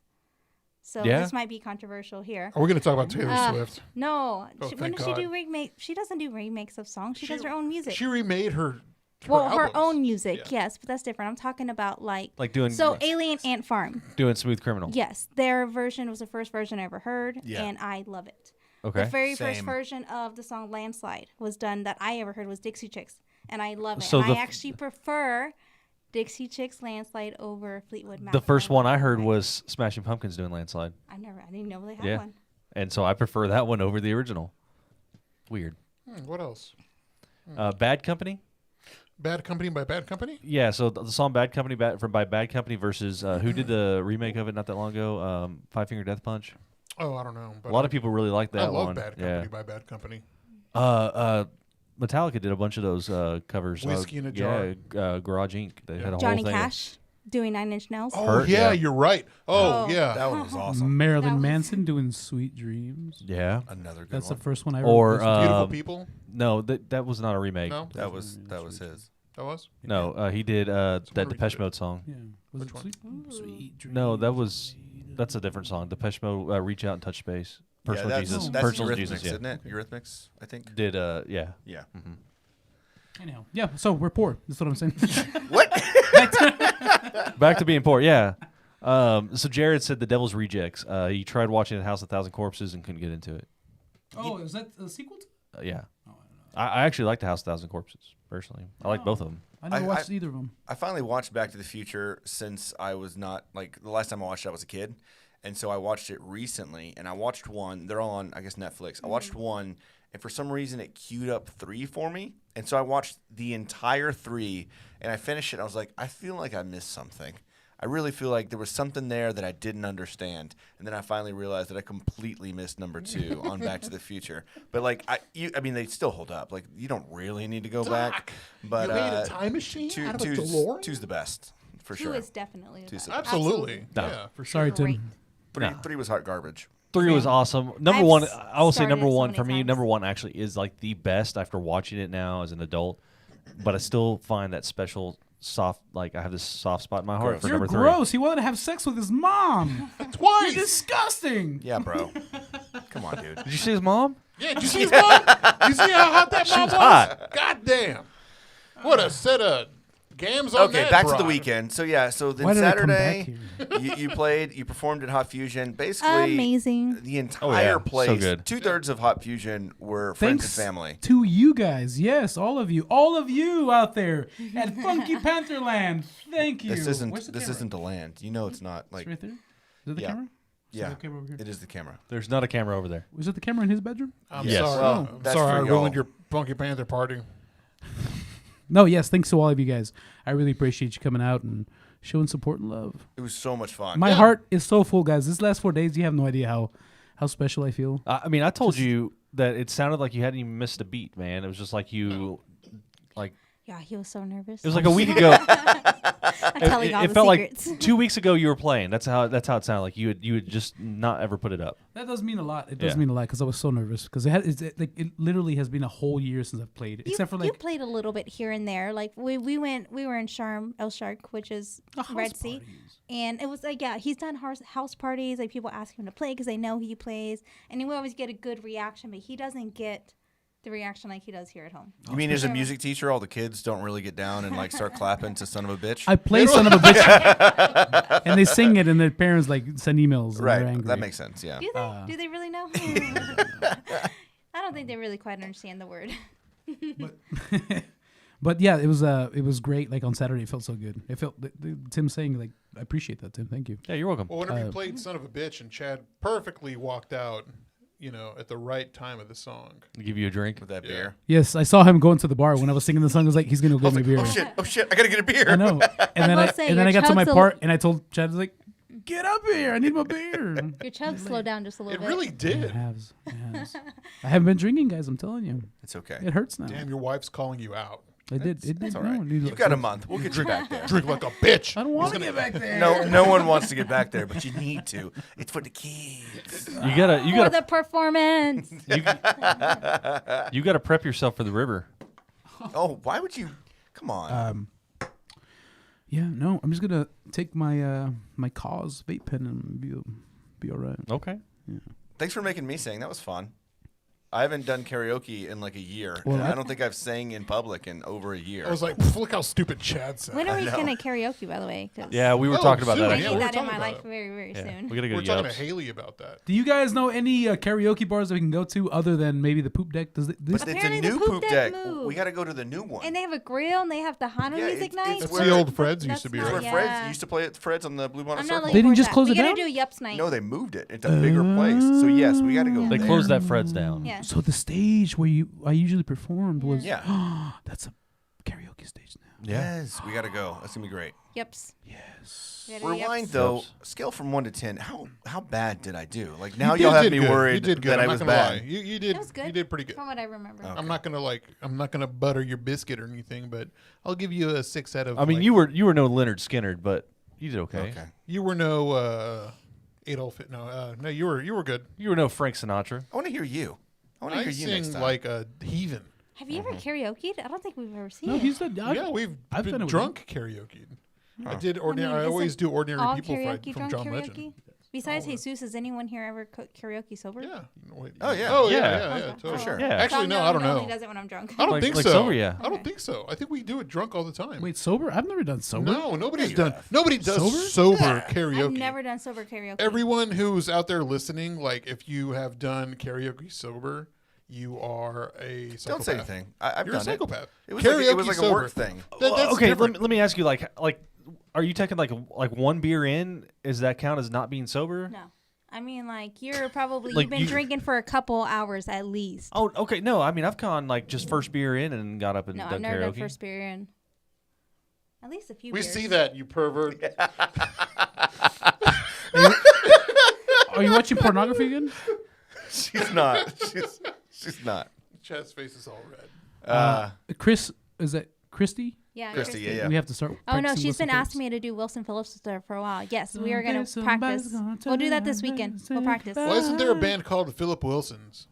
Speaker 4: So
Speaker 5: Yeah?
Speaker 4: this might be controversial here.
Speaker 1: Are we going to talk about Taylor Swift?
Speaker 4: No,
Speaker 1: Oh,
Speaker 4: when
Speaker 1: thank
Speaker 4: does she
Speaker 1: God.
Speaker 4: do remake? She doesn't do remakes of songs. She does her own music.
Speaker 1: She remade her
Speaker 4: well, her
Speaker 1: albums.
Speaker 4: own music,
Speaker 1: Yeah.
Speaker 4: yes, but that's different. I'm talking about like
Speaker 5: doing
Speaker 4: so Alien Ant Farm.
Speaker 5: doing Smooth Criminal.
Speaker 4: Yes, their version was the first version I ever heard,
Speaker 2: Yeah.
Speaker 4: and I love it.
Speaker 5: Okay.
Speaker 4: The very first
Speaker 2: Same.
Speaker 4: version of the song Landslide was done that I ever heard was Dixie Chicks, and I love it.
Speaker 5: So
Speaker 4: and
Speaker 5: the
Speaker 4: I actually prefer Dixie Chicks Landslide over Fleetwood Mac.
Speaker 5: The first one I heard
Speaker 4: Like,
Speaker 5: was Smashing Pumpkins doing Landslide,
Speaker 4: I didn't know they had
Speaker 5: Yeah.
Speaker 4: one.
Speaker 5: and so I prefer that one over the original. Weird.
Speaker 1: What else?
Speaker 5: Bad Company.
Speaker 1: Bad Company by Bad Company?
Speaker 5: Yeah, so the song "Bad Company" by Bad Company versus who did the remake of it not that long ago? Five Finger Death Punch.
Speaker 1: Oh, I don't know. But
Speaker 5: A lot of people really like that
Speaker 1: I love
Speaker 5: one.
Speaker 1: Bad Company by Bad Company.
Speaker 5: Metallica did a bunch of those covers.
Speaker 1: Whiskey in a Jar.
Speaker 5: Yeah, Garage Inc. They had a
Speaker 4: Johnny
Speaker 5: whole thing.
Speaker 4: Cash doing Nine Inch Nails.
Speaker 1: Oh,
Speaker 5: Hurt,
Speaker 1: yeah,
Speaker 5: yeah.
Speaker 1: you're right. Oh,
Speaker 4: Oh.
Speaker 1: yeah.
Speaker 2: That one was awesome.
Speaker 3: Marilyn
Speaker 4: That was-
Speaker 3: Manson doing Sweet Dreams.
Speaker 5: Yeah.
Speaker 2: Another good
Speaker 3: That's
Speaker 2: one.
Speaker 3: the first one I ever
Speaker 5: Or
Speaker 3: listened to.
Speaker 1: Beautiful People?
Speaker 5: no, that was not a remake.
Speaker 1: No?
Speaker 2: That was his.
Speaker 1: That was?
Speaker 5: No, he did that
Speaker 1: Somebody
Speaker 5: Depeche
Speaker 1: did it.
Speaker 5: Mode song.
Speaker 3: Yeah. Was
Speaker 1: Which
Speaker 3: it
Speaker 1: one?
Speaker 3: Sweet Dreams?
Speaker 5: No, that's a different song. Depeche Mode, Reach Out and Touch Space. Personal
Speaker 2: yeah, that's,
Speaker 5: Jesus.
Speaker 2: That's
Speaker 5: Personal
Speaker 2: Eurythmics,
Speaker 5: Jesus, yeah.
Speaker 2: isn't it? Eurythmics, I think.
Speaker 5: Did yeah.
Speaker 2: Yeah.
Speaker 3: Anyhow, yeah. So we're poor. That's what I'm saying.
Speaker 2: What?
Speaker 5: Back to being poor, yeah. So Jared said The Devil's Rejects. He tried watching The House of 1,000 Corpses and couldn't get into it.
Speaker 3: Oh, is that a sequel?
Speaker 5: Yeah. I actually like The House of 1,000 Corpses, personally. I like both of them.
Speaker 3: I never
Speaker 2: I-
Speaker 3: watched either of them.
Speaker 2: I finally watched Back to the Future since I was not like the last time I watched it I was a kid, and so I watched it recently. And I watched one. They're all on I guess Netflix. I watched one, and for some reason it queued up 3 for me, and so I watched the entire 3, and I finished it. And I was like, I feel like I missed something. I really feel like there was something there that I didn't understand, and then I finally realized that I completely missed number 2 on Back to the Future. But like I mean, they still hold up. Like you don't really need to go back. But
Speaker 1: you made a time machine out of a DeLorean?
Speaker 2: two's the best for
Speaker 4: Two
Speaker 2: sure.
Speaker 4: is definitely the
Speaker 2: Two's
Speaker 4: best.
Speaker 2: the best.
Speaker 1: Absolutely.
Speaker 5: No.
Speaker 1: Yeah, for sure.
Speaker 3: Sorry,
Speaker 4: Great.
Speaker 3: Tim.
Speaker 2: Three was hot garbage.
Speaker 5: 3 was awesome. Number
Speaker 4: I've
Speaker 5: one, I will say
Speaker 4: started
Speaker 5: number
Speaker 4: it so
Speaker 5: one
Speaker 4: many
Speaker 5: for me.
Speaker 4: times.
Speaker 5: Number one actually is like the best after watching it now as an adult. But I still find that special soft, like I have this soft spot in my heart
Speaker 2: Gross.
Speaker 5: for
Speaker 3: You're
Speaker 5: number 3.
Speaker 3: gross. He wanted to have sex with his mom. You're
Speaker 1: Twice!
Speaker 3: disgusting.
Speaker 2: Yeah, bro. Come on, dude.
Speaker 5: Did you see his mom?
Speaker 1: Yeah, did you see his mom? You see how hot that mom was?
Speaker 5: hot.
Speaker 1: God damn. What a set of gams on
Speaker 2: Okay,
Speaker 1: that
Speaker 2: back to the
Speaker 1: broad.
Speaker 2: weekend. So yeah, so then
Speaker 3: Why did I come back
Speaker 2: Saturday you performed at Hot Fusion. Basically,
Speaker 4: Amazing.
Speaker 2: the entire
Speaker 5: so
Speaker 2: place,
Speaker 5: good.
Speaker 2: 2/3 of Hot Fusion were friends
Speaker 3: Thanks
Speaker 2: and family.
Speaker 3: to you guys. Yes, all of you out there at Funky Panther Land. Thank you.
Speaker 2: This
Speaker 3: Where's
Speaker 2: isn't
Speaker 3: the
Speaker 2: this
Speaker 3: camera?
Speaker 2: isn't the land. You know it's not like
Speaker 3: It's right there. Is it the
Speaker 2: Yeah.
Speaker 3: camera?
Speaker 2: yeah.
Speaker 3: the camera over here?
Speaker 2: It is the camera.
Speaker 5: There's not a camera over there.
Speaker 3: Was it the camera in his bedroom?
Speaker 1: I'm
Speaker 5: Yes.
Speaker 1: sorry.
Speaker 2: Well,
Speaker 1: I'm
Speaker 2: that's
Speaker 1: sorry I
Speaker 2: for y'all.
Speaker 1: ruined your Funky Panther party.
Speaker 3: No, yes. Thanks to all of you guys. I really appreciate you coming out and showing support and love.
Speaker 2: It was so much fun.
Speaker 3: My
Speaker 1: Yeah.
Speaker 3: heart is so full, guys. This last 4 days, you have no idea how special I feel.
Speaker 5: I mean, I told you that it sounded like you hadn't even missed a beat, man. It was just like you, like
Speaker 4: Yeah, he was so nervous.
Speaker 5: it was like a week ago.
Speaker 4: I'm telling all
Speaker 5: it
Speaker 4: the
Speaker 5: felt
Speaker 4: secrets.
Speaker 5: like 2 weeks ago you were playing. That's how it sounded like you would just not ever put it up.
Speaker 3: That does mean a lot. It does
Speaker 5: Yeah.
Speaker 3: mean a lot because I was so nervous because it literally has been a whole year since I've played, except for
Speaker 4: you
Speaker 3: like
Speaker 4: played a little bit here and there. Like we were in Sharm El Sheikh, which is Red Sea, and it was like he's done house parties. Like people ask him to play because they know he plays, and we always get a good reaction. But he doesn't get the reaction like he does here at home.
Speaker 2: You mean as a music teacher, all the kids don't really get down and like start clapping to "Son of a Bitch"?
Speaker 3: I play Son of a Bitch, and they sing it, and their parents like send emails. And
Speaker 2: right,
Speaker 3: they're angry.
Speaker 2: that makes sense. Yeah.
Speaker 4: Do they? Do they really know? I don't think they really quite understand the word.
Speaker 3: But yeah, it was great. Like on Saturday, it felt so good. It felt Tim saying like, I appreciate that, Tim. Thank you.
Speaker 5: Yeah, you're welcome.
Speaker 1: Well, whenever you played "Son of a Bitch" and Chad perfectly walked out, at the right time of the song.
Speaker 5: Give you a drink.
Speaker 2: With that
Speaker 1: Yeah.
Speaker 2: beer.
Speaker 3: Yes, I saw him go into the bar when I was singing the song. I was like, he's gonna go get me a beer.
Speaker 2: Oh shit! I gotta get a beer.
Speaker 3: I know. And then
Speaker 4: will say,
Speaker 3: I
Speaker 4: your
Speaker 3: got to my
Speaker 4: chug's a-
Speaker 3: part, and I told Chad, I was like, get up here. I need my beer.
Speaker 4: Your chug slowed down just a little
Speaker 1: It
Speaker 4: bit.
Speaker 1: really
Speaker 3: It
Speaker 1: did.
Speaker 3: has. I haven't been drinking, guys. I'm telling you,
Speaker 2: It's okay.
Speaker 3: it hurts now.
Speaker 1: Damn, your wife's calling you out.
Speaker 3: It did. It did.
Speaker 2: It's all
Speaker 3: no,
Speaker 2: right.
Speaker 3: it needed-
Speaker 2: You've got a month. We'll get you back there.
Speaker 1: Drink like a bitch.
Speaker 3: I don't want to get back there.
Speaker 2: No one wants to get back there, but you need to. It's for the kids.
Speaker 5: You gotta
Speaker 4: For the performance.
Speaker 5: you gotta prep yourself for the river.
Speaker 2: Oh, why would you? Come on.
Speaker 3: Yeah, no. I'm just gonna take my my cause vape pen and be all right.
Speaker 5: Okay.
Speaker 2: Thanks for making me sing. That was fun. I haven't done karaoke in like a year.
Speaker 3: Well,
Speaker 2: and I
Speaker 3: I-
Speaker 2: don't think I've sang in public in over a year.
Speaker 1: I was like, look how stupid Chad said.
Speaker 4: When are we
Speaker 2: know.
Speaker 4: gonna karaoke, by the way? 'Cause
Speaker 5: Yeah, we were
Speaker 1: Oh,
Speaker 5: talking about
Speaker 1: soon,
Speaker 5: that.
Speaker 4: I
Speaker 1: yeah,
Speaker 5: Actually.
Speaker 1: we're
Speaker 4: need that in
Speaker 1: talking
Speaker 4: my
Speaker 1: about
Speaker 4: life
Speaker 1: it.
Speaker 4: very, very
Speaker 5: Yeah,
Speaker 4: soon.
Speaker 5: we gotta go
Speaker 1: We're
Speaker 5: to
Speaker 1: talking to
Speaker 5: Yups.
Speaker 1: Haley about that.
Speaker 3: Do you guys know any karaoke bars that we can go to other than maybe the Poop Deck? Does
Speaker 2: but
Speaker 3: this?
Speaker 2: it's a
Speaker 4: Apparently the
Speaker 2: new
Speaker 4: poop
Speaker 2: poop
Speaker 4: deck
Speaker 2: deck.
Speaker 4: moved.
Speaker 2: We got to go to the new one.
Speaker 4: And they have a grill and they have the Hana
Speaker 2: Yeah,
Speaker 4: music
Speaker 2: it's
Speaker 4: night.
Speaker 1: That's
Speaker 2: where-
Speaker 1: the old Fred's used
Speaker 4: That's
Speaker 1: to be,
Speaker 4: not-
Speaker 2: It's
Speaker 1: right?
Speaker 2: where Fred's used to play at Fred's on the Blue Bonnet
Speaker 4: I'm
Speaker 2: Circle.
Speaker 4: not looking
Speaker 3: They didn't
Speaker 4: forward
Speaker 3: just
Speaker 4: to
Speaker 3: close
Speaker 4: that.
Speaker 3: it
Speaker 4: We gotta
Speaker 3: down?
Speaker 4: do Yups night.
Speaker 2: No, they moved it. It's a bigger place. So yes, we got to go
Speaker 5: They
Speaker 2: there.
Speaker 5: closed that Fred's down.
Speaker 4: Yeah.
Speaker 3: So the stage where I usually performed was
Speaker 2: Yeah.
Speaker 3: that's a karaoke stage now.
Speaker 2: Yes, we got to go. That's gonna be great.
Speaker 4: Yups.
Speaker 3: Yes.
Speaker 4: We gotta do
Speaker 2: Rewind
Speaker 4: yups.
Speaker 2: though.
Speaker 5: Yups.
Speaker 2: Scale from 1 to 10. How bad did I do? Like now
Speaker 1: You
Speaker 2: y'all have
Speaker 1: did
Speaker 2: me
Speaker 1: good.
Speaker 2: worried
Speaker 1: You did good.
Speaker 2: that
Speaker 1: I'm
Speaker 2: I
Speaker 1: not
Speaker 2: was
Speaker 1: gonna
Speaker 2: bad.
Speaker 1: lie. You did.
Speaker 4: It was good.
Speaker 1: You did pretty good.
Speaker 4: From what I remember.
Speaker 2: Okay.
Speaker 1: I'm not gonna butter your biscuit or anything, but I'll give you a 6 out of.
Speaker 5: I mean,
Speaker 1: like,
Speaker 5: you were no Leonard Skinner, but you did okay.
Speaker 2: Okay.
Speaker 1: you were no Adolf. No, you were good.
Speaker 5: You were no Frank Sinatra.
Speaker 2: I want to hear you. I want to
Speaker 1: I
Speaker 2: hear you next
Speaker 1: sing
Speaker 2: time.
Speaker 1: like a heathen.
Speaker 4: Have you ever karaokeed? I don't think we've ever seen
Speaker 3: No,
Speaker 4: it.
Speaker 3: he's the.
Speaker 1: Yeah, I've
Speaker 3: done it
Speaker 1: been
Speaker 3: with
Speaker 1: drunk karaoke. I did ordinary. I
Speaker 4: isn't
Speaker 1: always do ordinary
Speaker 4: all
Speaker 1: people
Speaker 4: karaoke
Speaker 1: from
Speaker 4: drunk
Speaker 1: John
Speaker 4: karaoke?
Speaker 1: Legend.
Speaker 4: Besides Jesus, has anyone here ever karaoke sober?
Speaker 1: Yeah. Wait,
Speaker 2: Oh, yeah.
Speaker 1: Oh yeah.
Speaker 5: Yeah.
Speaker 1: Yeah.
Speaker 4: Okay.
Speaker 1: Totally.
Speaker 2: sure.
Speaker 5: Yeah.
Speaker 1: Actually, no. I don't know.
Speaker 4: He does it when I'm drunk.
Speaker 1: I don't
Speaker 5: Like-
Speaker 1: think
Speaker 5: like
Speaker 1: so.
Speaker 5: sober, yeah.
Speaker 1: I don't
Speaker 4: Okay.
Speaker 1: think so. I think we do it drunk all the time.
Speaker 3: Wait, sober? I've never done sober.
Speaker 1: No, nobody's
Speaker 2: you
Speaker 1: done.
Speaker 2: have.
Speaker 1: Nobody does sober karaoke.
Speaker 4: I've never done sober karaoke.
Speaker 1: Everyone who's out there listening, like if you have done karaoke sober, you are a psychopath.
Speaker 2: Don't say anything. I've
Speaker 1: You're
Speaker 2: done
Speaker 1: a psychopath.
Speaker 2: It was like a
Speaker 1: sober.
Speaker 2: work thing.
Speaker 1: That's
Speaker 5: Okay,
Speaker 1: different.
Speaker 5: let me ask you, like, are you taking like one beer in? Is that count as not being sober?
Speaker 4: No. I mean, like, you're probably,
Speaker 5: Like,
Speaker 4: you've been
Speaker 5: you-
Speaker 4: drinking for a couple hours at least.
Speaker 5: Oh, okay. No, I mean I've gone like just first beer in and got up and
Speaker 4: No, I've
Speaker 5: done
Speaker 4: never
Speaker 5: karaoke.
Speaker 4: done first beer in. At least a few
Speaker 1: We
Speaker 4: beers.
Speaker 1: see that, you pervert.
Speaker 3: Are you watching pornography again?
Speaker 2: She's not. She's not.
Speaker 1: Chad's face is all red.
Speaker 3: Chris, is that Christy?
Speaker 4: Yeah,
Speaker 2: Christy, yeah.
Speaker 3: We have to start.
Speaker 4: Oh no,
Speaker 3: practicing
Speaker 4: she's been
Speaker 3: Wilson
Speaker 4: asking me to do Wilson Phillips stuff for a while. Yes, we are
Speaker 3: Someday
Speaker 4: gonna
Speaker 3: somebody's
Speaker 4: practice.
Speaker 3: gonna
Speaker 4: We'll do that this
Speaker 3: turn
Speaker 4: weekend.
Speaker 3: and
Speaker 4: We'll
Speaker 3: say
Speaker 4: practice.
Speaker 3: goodbye.
Speaker 1: Why isn't there a band called the Philip Wilsons?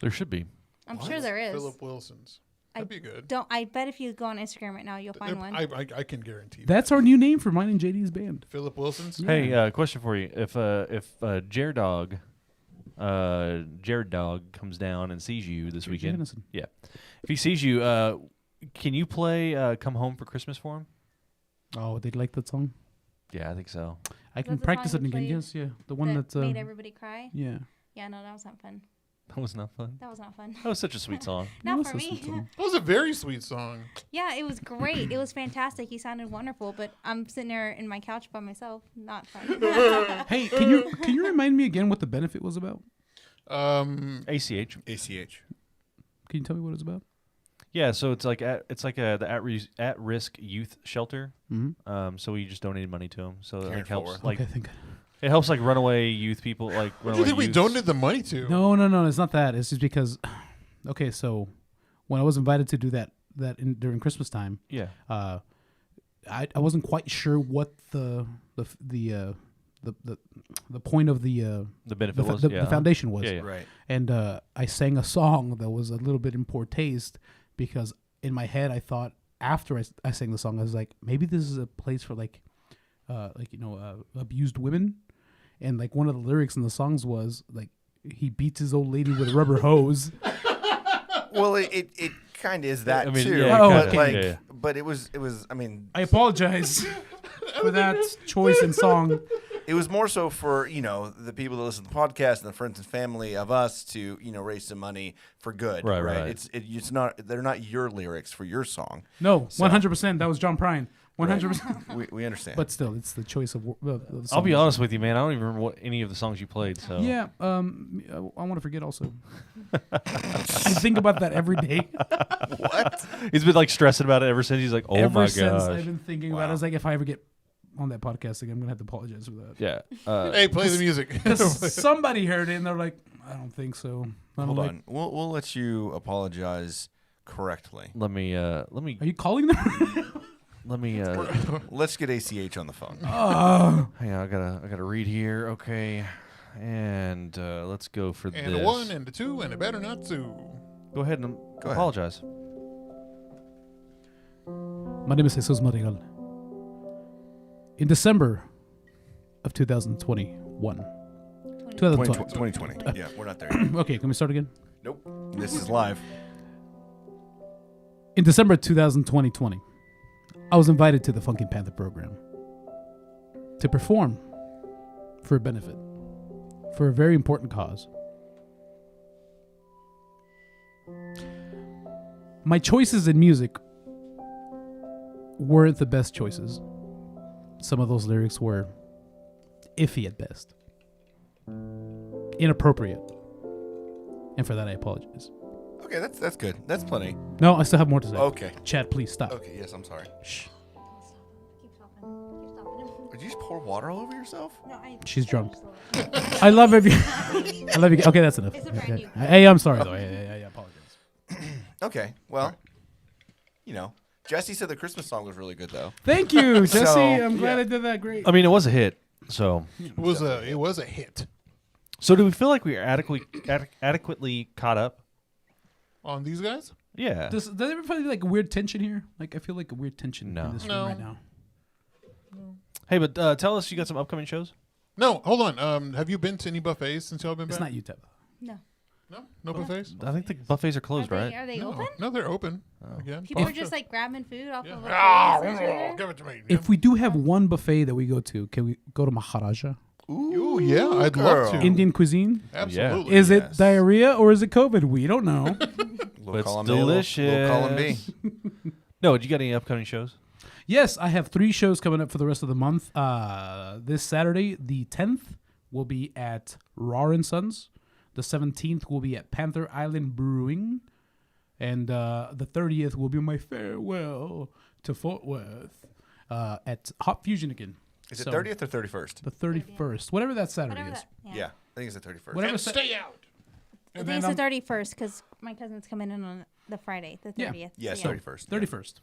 Speaker 5: There should be.
Speaker 4: I'm sure there is.
Speaker 1: Philip Wilsons. That'd be good.
Speaker 4: Don't. I bet if you go on Instagram right now, you'll find one.
Speaker 1: I can guarantee
Speaker 3: That's our new name for mine and JD's band.
Speaker 1: Philip Wilsons.
Speaker 5: Hey, question for you: If Jared Dog comes down and sees you this
Speaker 3: Jared
Speaker 5: weekend,
Speaker 3: Jennison.
Speaker 5: yeah, if he sees you, can you play "Come Home for Christmas" for him?
Speaker 3: Oh, they'd like that song.
Speaker 5: Yeah, I think so.
Speaker 3: I can
Speaker 4: That's the
Speaker 3: practice it
Speaker 4: song you
Speaker 3: again.
Speaker 4: played
Speaker 3: Yes, yeah, the one
Speaker 4: that
Speaker 3: that's
Speaker 4: made everybody cry.
Speaker 3: yeah.
Speaker 4: Yeah, no, that was not fun.
Speaker 5: That was not fun.
Speaker 4: That was not fun.
Speaker 5: That was such a sweet song.
Speaker 4: Not
Speaker 3: What's
Speaker 4: for
Speaker 3: this
Speaker 4: me.
Speaker 3: song?
Speaker 1: That was a very sweet song.
Speaker 4: Yeah, it was great. It was fantastic. He sounded wonderful, but I'm sitting there in my couch by myself. Not fun.
Speaker 3: Hey, can you remind me again what the benefit was about?
Speaker 5: ACH.
Speaker 2: ACH.
Speaker 3: Can you tell me what it's about?
Speaker 5: Yeah, so it's like the at risk youth shelter.
Speaker 3: Mm-hmm.
Speaker 5: So we just donated money to them. So
Speaker 2: Caring
Speaker 5: it helps
Speaker 2: forward.
Speaker 5: like
Speaker 3: Okay, thank God.
Speaker 5: it helps like runaway youth people like
Speaker 1: What do you
Speaker 5: runaway
Speaker 1: think we
Speaker 5: youths.
Speaker 1: donated the money to?
Speaker 3: No, it's not that. It's just because, okay, so when I was invited to do that during Christmas time,
Speaker 5: Yeah.
Speaker 3: I wasn't quite sure what the point of the
Speaker 5: benefit was.
Speaker 3: the foundation was.
Speaker 5: Yeah.
Speaker 2: Right.
Speaker 3: And I sang a song that was a little bit in poor taste because in my head I thought after I sang the song I was like, maybe this is a place for abused women, and like one of the lyrics in the songs was like he beats his old lady with a rubber hose.
Speaker 2: Well, it kind of is that
Speaker 5: I mean,
Speaker 2: too.
Speaker 5: yeah,
Speaker 3: Oh,
Speaker 2: but
Speaker 3: okay.
Speaker 2: like,
Speaker 5: Yeah.
Speaker 2: but it was. I mean,
Speaker 3: I apologize for that choice in song.
Speaker 2: It was more so for, the people that listen to the podcast and the friends and family of us to, raise some money for good.
Speaker 5: Right.
Speaker 2: It's not, they're not your lyrics for your song.
Speaker 3: No,
Speaker 2: So-
Speaker 3: 100%. That was John Prine. 100%.
Speaker 2: We understand.
Speaker 3: But still, it's the choice of the
Speaker 5: I'll be
Speaker 3: songs.
Speaker 5: honest with you, man. I don't even remember what any of the songs you played. So
Speaker 3: Yeah, I want to forget also. I think about that every day.
Speaker 2: What?
Speaker 5: he's been like stressing about it ever since. He's like, oh
Speaker 3: Ever
Speaker 5: my
Speaker 3: since
Speaker 5: gosh.
Speaker 3: I've been thinking about it. I was like, if I ever get on that podcast again, I'm going to have to apologize for that.
Speaker 5: Yeah.
Speaker 1: Hey, play the music.
Speaker 3: Because somebody heard it and they're like, I don't think so. I'm
Speaker 2: Hold
Speaker 3: like,
Speaker 2: on. We'll let you apologize correctly.
Speaker 5: Let me.
Speaker 3: Are you calling them?
Speaker 5: Let me.
Speaker 2: Let's get ACH on the phone.
Speaker 3: Oh.
Speaker 5: Hang on. I gotta read here. Okay. And let's go for
Speaker 1: And
Speaker 5: this.
Speaker 1: a 1 and a 2 and a better not to.
Speaker 5: Go ahead and
Speaker 2: Go ahead.
Speaker 5: apologize.
Speaker 3: My name is Jesus Madrigal. In December of 2021. 2020.
Speaker 2: 2020. Yeah, we're not there yet.
Speaker 3: Okay, can we start again?
Speaker 2: Nope. This is live.
Speaker 3: In December 2020, I was invited to the Funky Panther program to perform for a benefit, for a very important cause. My choices in music weren't the best choices. Some of those lyrics were iffy at best, inappropriate, and for that I apologize.
Speaker 2: Okay, that's good. That's plenty.
Speaker 3: No, I still have more to say.
Speaker 2: Okay.
Speaker 3: Chad, please stop.
Speaker 2: Okay, yes, I'm sorry.
Speaker 3: Shh.
Speaker 4: Keep stopping. Keep stopping.
Speaker 2: Did you just pour water all over yourself?
Speaker 4: No,
Speaker 3: She's drunk. I love every. I love you. Okay, that's enough.
Speaker 4: It's a brand new.
Speaker 3: Hey, I'm sorry though. I apologize.
Speaker 2: Okay, well, Jesse said the Christmas song was really good, though.
Speaker 3: Thank you, Jesse.
Speaker 2: So,
Speaker 3: I'm glad
Speaker 2: yeah.
Speaker 3: I did that. Great.
Speaker 5: I mean, it was a hit. So
Speaker 1: It was a hit
Speaker 5: do we feel like we are adequately caught up?
Speaker 1: on these guys.
Speaker 5: Yeah.
Speaker 3: Does everybody like a weird tension here? Like I feel like a weird tension
Speaker 5: No.
Speaker 3: in this
Speaker 1: No.
Speaker 3: room right now.
Speaker 5: Hey, but tell us, you got some upcoming shows?
Speaker 1: No, hold on. Have you been to any buffets since y'all been
Speaker 3: It's
Speaker 1: back?
Speaker 3: not you, Teb.
Speaker 4: No.
Speaker 1: No buffets.
Speaker 5: I think the buffets are closed, right?
Speaker 4: Are they
Speaker 1: No,
Speaker 4: open?
Speaker 1: no, they're open again.
Speaker 4: People are just like grabbing food off of
Speaker 1: Ah,
Speaker 4: a refrigerator?
Speaker 1: give it to me.
Speaker 3: If we do have one buffet that we go to, can we go to Maharaja?
Speaker 1: Ooh, yeah, I'd love to.
Speaker 3: Indian cuisine?
Speaker 1: Absolutely.
Speaker 3: Is
Speaker 2: Yes.
Speaker 3: it diarrhea or is it COVID? We don't know.
Speaker 2: Little
Speaker 5: It's
Speaker 2: column A, little column B.
Speaker 5: No, did you got any upcoming shows?
Speaker 3: Yes, I have 3 shows coming up for the rest of the month. This Saturday, the 10th, will be at Raw & Sons. The 17th will be at Panther Island Brewing. And the 30th will be my farewell to Fort Worth at Hot Fusion again.
Speaker 2: Is it
Speaker 3: So,
Speaker 2: 30th or 31st?
Speaker 3: The 31st. Whatever that Saturday
Speaker 4: Whatever
Speaker 3: is.
Speaker 4: that,
Speaker 2: Yeah, I think it's the 31st.
Speaker 3: Whatever
Speaker 1: And
Speaker 3: Sa-
Speaker 1: stay out.
Speaker 4: I think it's the 31st because my cousin's coming in on the Friday, the 30th.
Speaker 3: Yeah.
Speaker 2: Yes,
Speaker 4: So,
Speaker 2: 31st.
Speaker 3: 31st.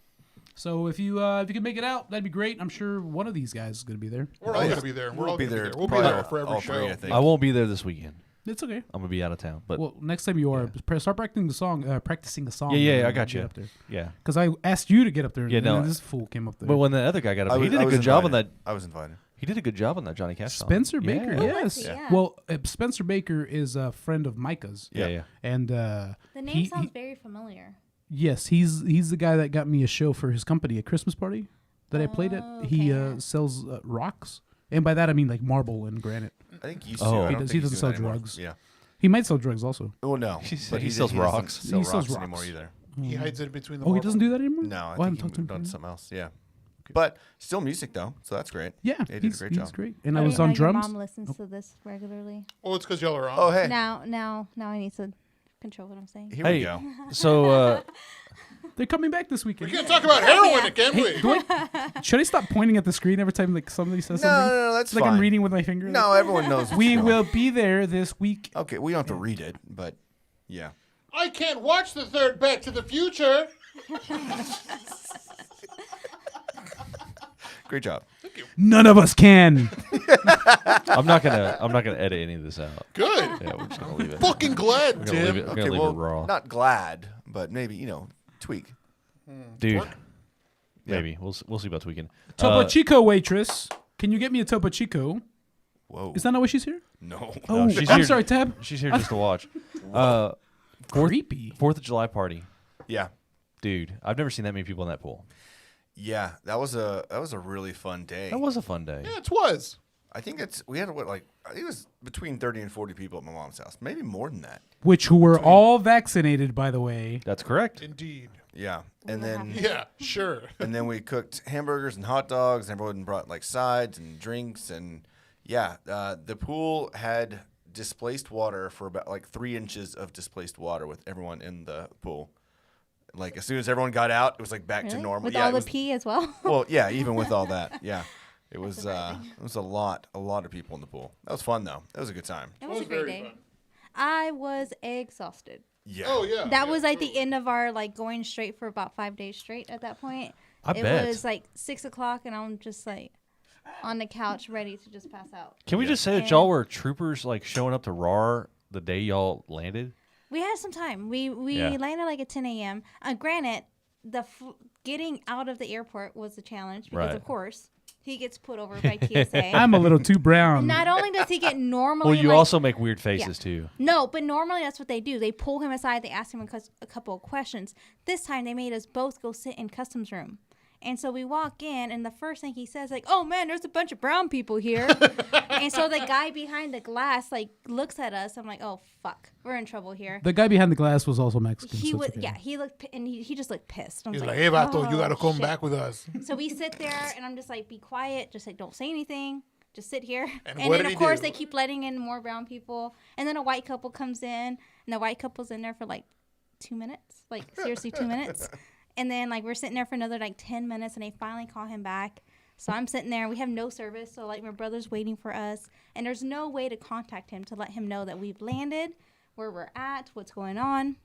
Speaker 3: So if you can make it out, that'd be great. I'm sure one of these guys is going to be there.
Speaker 1: We're all
Speaker 2: yeah.
Speaker 1: going to be there. We're
Speaker 2: We'll
Speaker 1: all
Speaker 2: be
Speaker 1: going to
Speaker 2: there
Speaker 1: be there. We'll be
Speaker 2: probably
Speaker 1: there for every
Speaker 2: all
Speaker 1: show.
Speaker 2: three, I think.
Speaker 5: I won't be there this weekend.
Speaker 3: It's okay.
Speaker 5: I'm gonna be out of town, but
Speaker 3: Well, next time you are, start practicing the song.
Speaker 5: Yeah, I
Speaker 3: and
Speaker 5: got
Speaker 3: get
Speaker 5: you.
Speaker 3: up there.
Speaker 5: yeah.
Speaker 3: Because I asked you to get up there.
Speaker 5: Yeah,
Speaker 3: and
Speaker 5: no,
Speaker 3: then this fool came up there.
Speaker 5: But when the other guy got up,
Speaker 2: I
Speaker 5: he
Speaker 2: was-
Speaker 5: did
Speaker 2: I
Speaker 5: a
Speaker 2: was
Speaker 5: good job on
Speaker 2: invited.
Speaker 5: that.
Speaker 2: I was invited.
Speaker 5: He did a good job on that Johnny Cash song.
Speaker 3: Spencer Baker,
Speaker 5: Yeah.
Speaker 3: yes.
Speaker 4: was he? Yeah.
Speaker 3: Well, Spencer Baker is a friend of Micah's,
Speaker 5: Yeah.
Speaker 3: and
Speaker 4: The name
Speaker 3: he-
Speaker 4: sounds
Speaker 3: he-
Speaker 4: very familiar.
Speaker 3: yes, he's the guy that got me a show for his company, a Christmas party that I played at.
Speaker 4: Oh,
Speaker 3: He
Speaker 4: okay.
Speaker 3: sells rocks, and by that I mean like marble and granite.
Speaker 2: I think he used
Speaker 5: Oh.
Speaker 2: to. I
Speaker 5: He
Speaker 2: don't
Speaker 3: does-
Speaker 2: think
Speaker 3: he
Speaker 2: he's
Speaker 3: doesn't
Speaker 2: doing
Speaker 3: sell
Speaker 2: that anymore.
Speaker 3: drugs.
Speaker 2: Yeah.
Speaker 3: He might sell drugs also.
Speaker 2: Oh no.
Speaker 5: He
Speaker 2: But
Speaker 5: sells
Speaker 2: doesn't
Speaker 5: rocks.
Speaker 2: Sell
Speaker 3: He sells
Speaker 2: rocks anymore
Speaker 3: rocks.
Speaker 2: either.
Speaker 1: He hides it between the
Speaker 3: Oh, he
Speaker 1: marble.
Speaker 3: doesn't do that anymore.
Speaker 2: No, I
Speaker 3: Well,
Speaker 2: think
Speaker 3: haven't
Speaker 2: he
Speaker 3: talked to him
Speaker 2: done
Speaker 3: yet.
Speaker 2: something else. Yeah. But still music though, so that's great.
Speaker 3: Yeah,
Speaker 2: He did a
Speaker 3: he's
Speaker 2: great
Speaker 3: he's
Speaker 2: job.
Speaker 3: great. And I
Speaker 4: didn't
Speaker 3: was
Speaker 4: know
Speaker 3: on
Speaker 4: your
Speaker 3: drums.
Speaker 4: Mom listens to this regularly.
Speaker 1: Oh, it's because y'all are on.
Speaker 2: Oh hey,
Speaker 4: Now I need to control what I'm saying.
Speaker 2: here
Speaker 5: Hey,
Speaker 2: we go.
Speaker 5: So
Speaker 3: They're coming back this
Speaker 1: We
Speaker 3: weekend.
Speaker 1: can't talk about heroin, can we?
Speaker 3: Do I, should I stop pointing at the screen every time like somebody says
Speaker 2: No,
Speaker 3: something?
Speaker 2: no, that's
Speaker 3: It's like
Speaker 2: fine.
Speaker 3: I'm reading with my finger.
Speaker 2: No, everyone knows.
Speaker 3: We
Speaker 2: what's
Speaker 3: will
Speaker 2: going
Speaker 3: be there this week.
Speaker 2: on. Okay, we don't have to read it, but yeah.
Speaker 1: I can't watch the third Back to the Future.
Speaker 2: Great job.
Speaker 3: None of us can.
Speaker 5: I'm not gonna edit any of this out.
Speaker 1: Good.
Speaker 5: Yeah, we're just gonna leave it.
Speaker 1: Fucking glad,
Speaker 5: We're gonna leave it.
Speaker 1: Tim.
Speaker 5: We're
Speaker 2: Okay,
Speaker 5: gonna leave
Speaker 2: well,
Speaker 5: it raw.
Speaker 2: not glad, but maybe tweak.
Speaker 5: Dude,
Speaker 1: Work.
Speaker 5: maybe we'll see about tweaking.
Speaker 3: Topo Chico waitress, can you get me a Topo Chico?
Speaker 2: Whoa.
Speaker 3: Is that not why she's here?
Speaker 2: No.
Speaker 3: Oh,
Speaker 5: she's
Speaker 3: I'm
Speaker 5: here-
Speaker 3: sorry, Tab.
Speaker 5: She's here just to watch.
Speaker 3: Creepy.
Speaker 5: 4th of July party,
Speaker 2: Yeah.
Speaker 5: dude. I've never seen that many people in that pool.
Speaker 2: Yeah. That was a really fun day.
Speaker 5: That was a fun day.
Speaker 1: Yeah, it was.
Speaker 2: I think we had I think it was between 30 and 40 people at my mom's house, maybe more than that.
Speaker 3: Who were all vaccinated, by the way.
Speaker 5: That's correct.
Speaker 1: Indeed.
Speaker 2: Yeah, and then
Speaker 1: Yeah, sure.
Speaker 2: and then we cooked hamburgers and hot dogs. And everyone brought like sides and drinks, and the pool had displaced water for about like 3 inches of displaced water with everyone in the pool. Like as soon as everyone got out, it was like back to
Speaker 4: Really?
Speaker 2: normal.
Speaker 4: With
Speaker 2: Yeah,
Speaker 4: all
Speaker 2: it
Speaker 4: the
Speaker 2: was,
Speaker 4: pee as well.
Speaker 2: well, yeah, even with all that, yeah. It was a lot of people in the pool. That was fun though. That was a good time.
Speaker 4: It was a great
Speaker 1: very
Speaker 4: day.
Speaker 1: fun.
Speaker 4: I was exhausted.
Speaker 2: Yeah.
Speaker 1: Oh yeah.
Speaker 4: That
Speaker 1: yeah,
Speaker 4: was like the
Speaker 1: totally.
Speaker 4: end of our like going straight for about 5 days straight at that point.
Speaker 5: I
Speaker 4: It
Speaker 5: bet.
Speaker 4: was like 6 o'clock and I'm just like on the couch ready to just pass out.
Speaker 5: Can we just say that
Speaker 4: And-
Speaker 5: y'all were troopers, like showing up to RAR the day y'all landed?
Speaker 4: We had some time. We
Speaker 5: Yeah.
Speaker 4: landed like at 10 a.m. Granted, getting out of the airport was a challenge because
Speaker 5: Right.
Speaker 4: of course he gets put over by TSA.
Speaker 3: I'm a little too brown.
Speaker 4: Not only does he get normally
Speaker 5: Well, you
Speaker 4: like,
Speaker 5: also make weird faces too.
Speaker 4: No, but normally that's what they do. They pull him aside. They ask him a couple of questions. This time they made us both go sit in customs room. And so we walk in, and the first thing he says, like, "Oh man, there's a bunch of brown people here." And so the guy behind the glass like looks at us. I'm like, "Oh fuck, we're in trouble here."
Speaker 3: The guy behind the glass was also Mexican.
Speaker 4: He
Speaker 3: so
Speaker 4: was,
Speaker 3: it's okay.
Speaker 4: yeah. He looked, and he just looked pissed. I was
Speaker 1: He's like, "Hey, vato, you
Speaker 4: "Oh,
Speaker 1: gotta come
Speaker 4: shit."
Speaker 1: back with us."
Speaker 4: So we sit there, and I'm just like, "Be quiet. Just like, don't say anything. Just sit here."
Speaker 1: And
Speaker 4: And
Speaker 1: what
Speaker 4: then
Speaker 1: did
Speaker 4: of
Speaker 1: he
Speaker 4: course
Speaker 1: do?
Speaker 4: they keep letting in more brown people, and then a white couple comes in, and the white couple's in there for like 2 minutes, like seriously 2 minutes. And then like we're sitting there for another like 10 minutes, and they finally call him back. So I'm sitting there. We have no service, so like my brother's waiting for us, and there's no way to contact him to let him know that we've landed, where we're at, what's going on.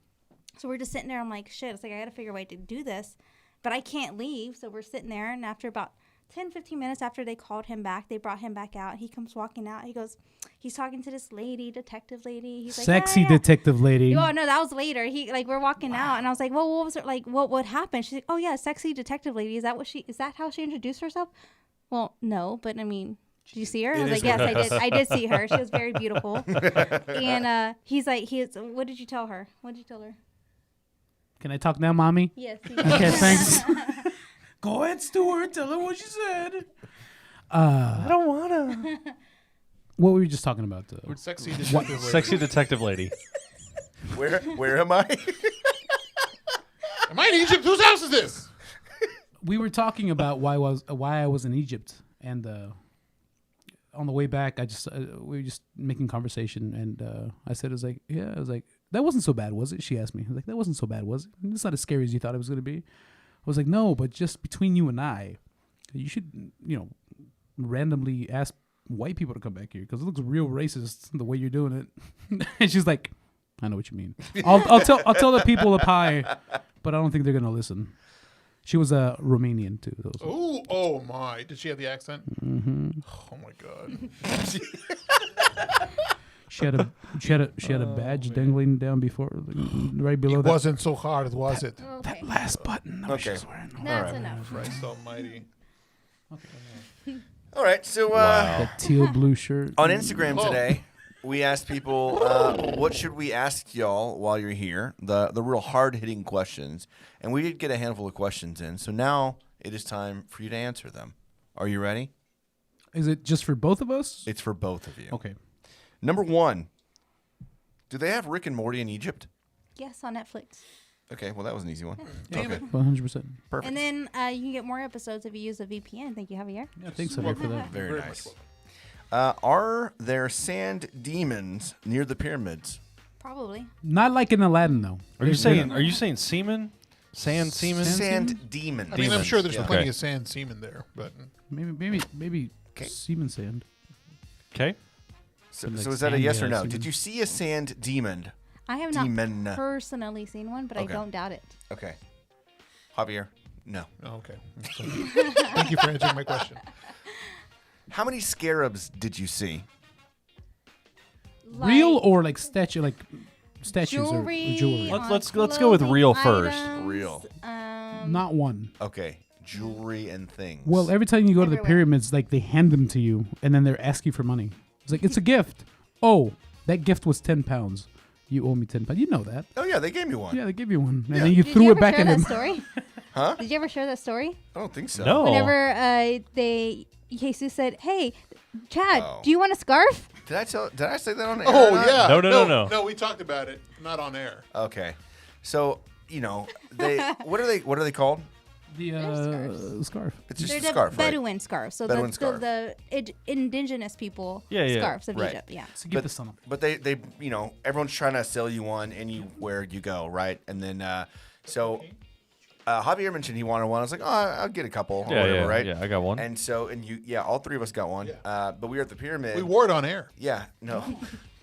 Speaker 4: So we're just sitting there. I'm like, shit. It's like I got to figure a way to do this, but I can't leave. So we're sitting there, and after about 10, 15 minutes after they called him back, they brought him back out. He comes walking out. He goes, he's talking to this lady, detective lady. He's like,
Speaker 3: Sexy
Speaker 4: "Yeah, yeah."
Speaker 3: detective lady.
Speaker 4: Oh no, that was later. We're walking out, and I was like, "Well, what was it like? What happened?" She's like, "Oh yeah, sexy detective lady. Is that how she introduced herself?" Well, no, but I mean, did you see her? I was
Speaker 2: is
Speaker 4: like, "Yes, I did. I did see her. She was very beautiful." And he's like, "What did you tell her? What did you tell her?"
Speaker 3: Can I talk now, mommy?
Speaker 4: Yes.
Speaker 3: Okay, thanks. Go ahead, Stuart. Tell her what she said.
Speaker 5: I don't wanna.
Speaker 3: What were we just talking about?
Speaker 1: Sexy detective lady.
Speaker 5: Sexy detective lady.
Speaker 2: Where am I?
Speaker 1: Am I in Egypt? Whose house is this?
Speaker 3: We were talking about why I was in Egypt, and on the way back, we were just making conversation, and I said, "I was like, yeah, I was like, that wasn't so bad, was it?" She asked me, I was like, "That wasn't so bad, was it? It's not as scary as you thought it was going to be." I was like, "No, but just between you and I, you should, randomly ask white people to come back here because it looks real racist the way you're doing it." And she's like, "I know what you mean. I'll tell the people up high, but I don't think they're gonna listen." She was a Romanian too.
Speaker 1: Oh my! Did she have the accent?
Speaker 3: Mm-hmm.
Speaker 1: Oh my god!
Speaker 3: She had a badge dangling down right below
Speaker 1: It
Speaker 3: that.
Speaker 1: wasn't so hard, was it?
Speaker 4: Okay.
Speaker 3: Last button. No,
Speaker 2: Okay.
Speaker 3: she's wearing.
Speaker 4: That's
Speaker 2: Alright.
Speaker 4: enough.
Speaker 1: Christ Almighty!
Speaker 2: All right, so
Speaker 3: That teal blue shirt.
Speaker 2: on Instagram
Speaker 1: Oh.
Speaker 2: today, we asked people, what should we ask y'all while you're here? The real hard-hitting questions. And we did get a handful of questions in, so now it is time for you to answer them. Are you ready?
Speaker 3: Is it just for both of us?
Speaker 2: It's for both of you.
Speaker 3: Okay.
Speaker 2: Number 1, do they have Rick and Morty in Egypt?
Speaker 4: Yes, on Netflix.
Speaker 2: Okay, well, that was an easy one.
Speaker 1: Damn
Speaker 2: Okay,
Speaker 3: 100%.
Speaker 2: perfect.
Speaker 4: And then you can get more episodes if you use a VPN. Thank you, Javier.
Speaker 3: Yeah, thanks Javier, for that.
Speaker 2: Very
Speaker 1: Very
Speaker 2: nice.
Speaker 1: much
Speaker 2: Are there sand demons near the pyramids?
Speaker 4: Probably.
Speaker 3: Not like in Aladdin though.
Speaker 5: Are you saying semen? Sand semen?
Speaker 2: Sand demons.
Speaker 1: I mean, I'm sure there's
Speaker 2: Yeah.
Speaker 1: plenty
Speaker 5: Okay.
Speaker 1: of sand semen there, but
Speaker 3: maybe
Speaker 2: Okay.
Speaker 3: semen sand?
Speaker 5: Okay.
Speaker 2: So,
Speaker 3: Like
Speaker 2: so is that a
Speaker 3: sand,
Speaker 2: yes or
Speaker 3: yeah,
Speaker 2: no?
Speaker 3: semen.
Speaker 2: Did you see a sand demon?
Speaker 4: I have
Speaker 2: Demon.
Speaker 4: not personally seen one, but
Speaker 2: Okay.
Speaker 4: I don't doubt it.
Speaker 2: Okay. Javier? No.
Speaker 1: oh, okay. Thank you for answering my question.
Speaker 2: How many scarabs did you see?
Speaker 3: Real
Speaker 4: Like
Speaker 3: or like statues
Speaker 4: jewelry.
Speaker 3: or jewelry?
Speaker 5: Let's go with real first.
Speaker 4: items,
Speaker 2: Real.
Speaker 3: Not one.
Speaker 2: Okay. Jewelry and things.
Speaker 3: Well, every time you go to the
Speaker 4: Everywhere.
Speaker 3: pyramids, like they hand them to you, and then they're asking for money. It's like it's a gift. Oh, that gift was £10. You owe me £10. You know that?
Speaker 2: Oh, yeah, they gave me one.
Speaker 3: Yeah, they give you one, and
Speaker 2: Yeah.
Speaker 3: then you
Speaker 4: Did
Speaker 3: threw
Speaker 4: you
Speaker 3: it
Speaker 4: ever
Speaker 3: back
Speaker 4: share
Speaker 3: at
Speaker 4: that
Speaker 3: him.
Speaker 4: story?
Speaker 2: Huh?
Speaker 4: Did you ever share that story?
Speaker 2: I don't think so.
Speaker 5: No.
Speaker 4: Whenever Jesus said, "Hey, Chad,
Speaker 2: Oh.
Speaker 4: do you want a scarf?"
Speaker 2: Did I say that on air?
Speaker 1: Oh
Speaker 2: or not?
Speaker 1: yeah.
Speaker 5: No.
Speaker 1: No, we talked about it. Not on air.
Speaker 2: Okay. So, they what are they called?
Speaker 3: The scarf.
Speaker 2: It's just
Speaker 4: They're
Speaker 2: a
Speaker 4: the
Speaker 2: scarf, right?
Speaker 4: Bedouin scarves. So
Speaker 2: Bedouin scarf.
Speaker 4: the indigenous people
Speaker 5: Yeah.
Speaker 4: scarves of
Speaker 2: Right.
Speaker 4: Egypt. Yeah.
Speaker 3: To keep the sun up.
Speaker 2: But they everyone's trying to sell you one anywhere you go, right? And then Javier mentioned he wanted one. I was like, oh, I'll get a couple or whatever, right?
Speaker 5: Yeah, I got one.
Speaker 2: And so all three of us got one. But we were at the pyramid.
Speaker 1: We wore it on air.
Speaker 2: Yeah, no,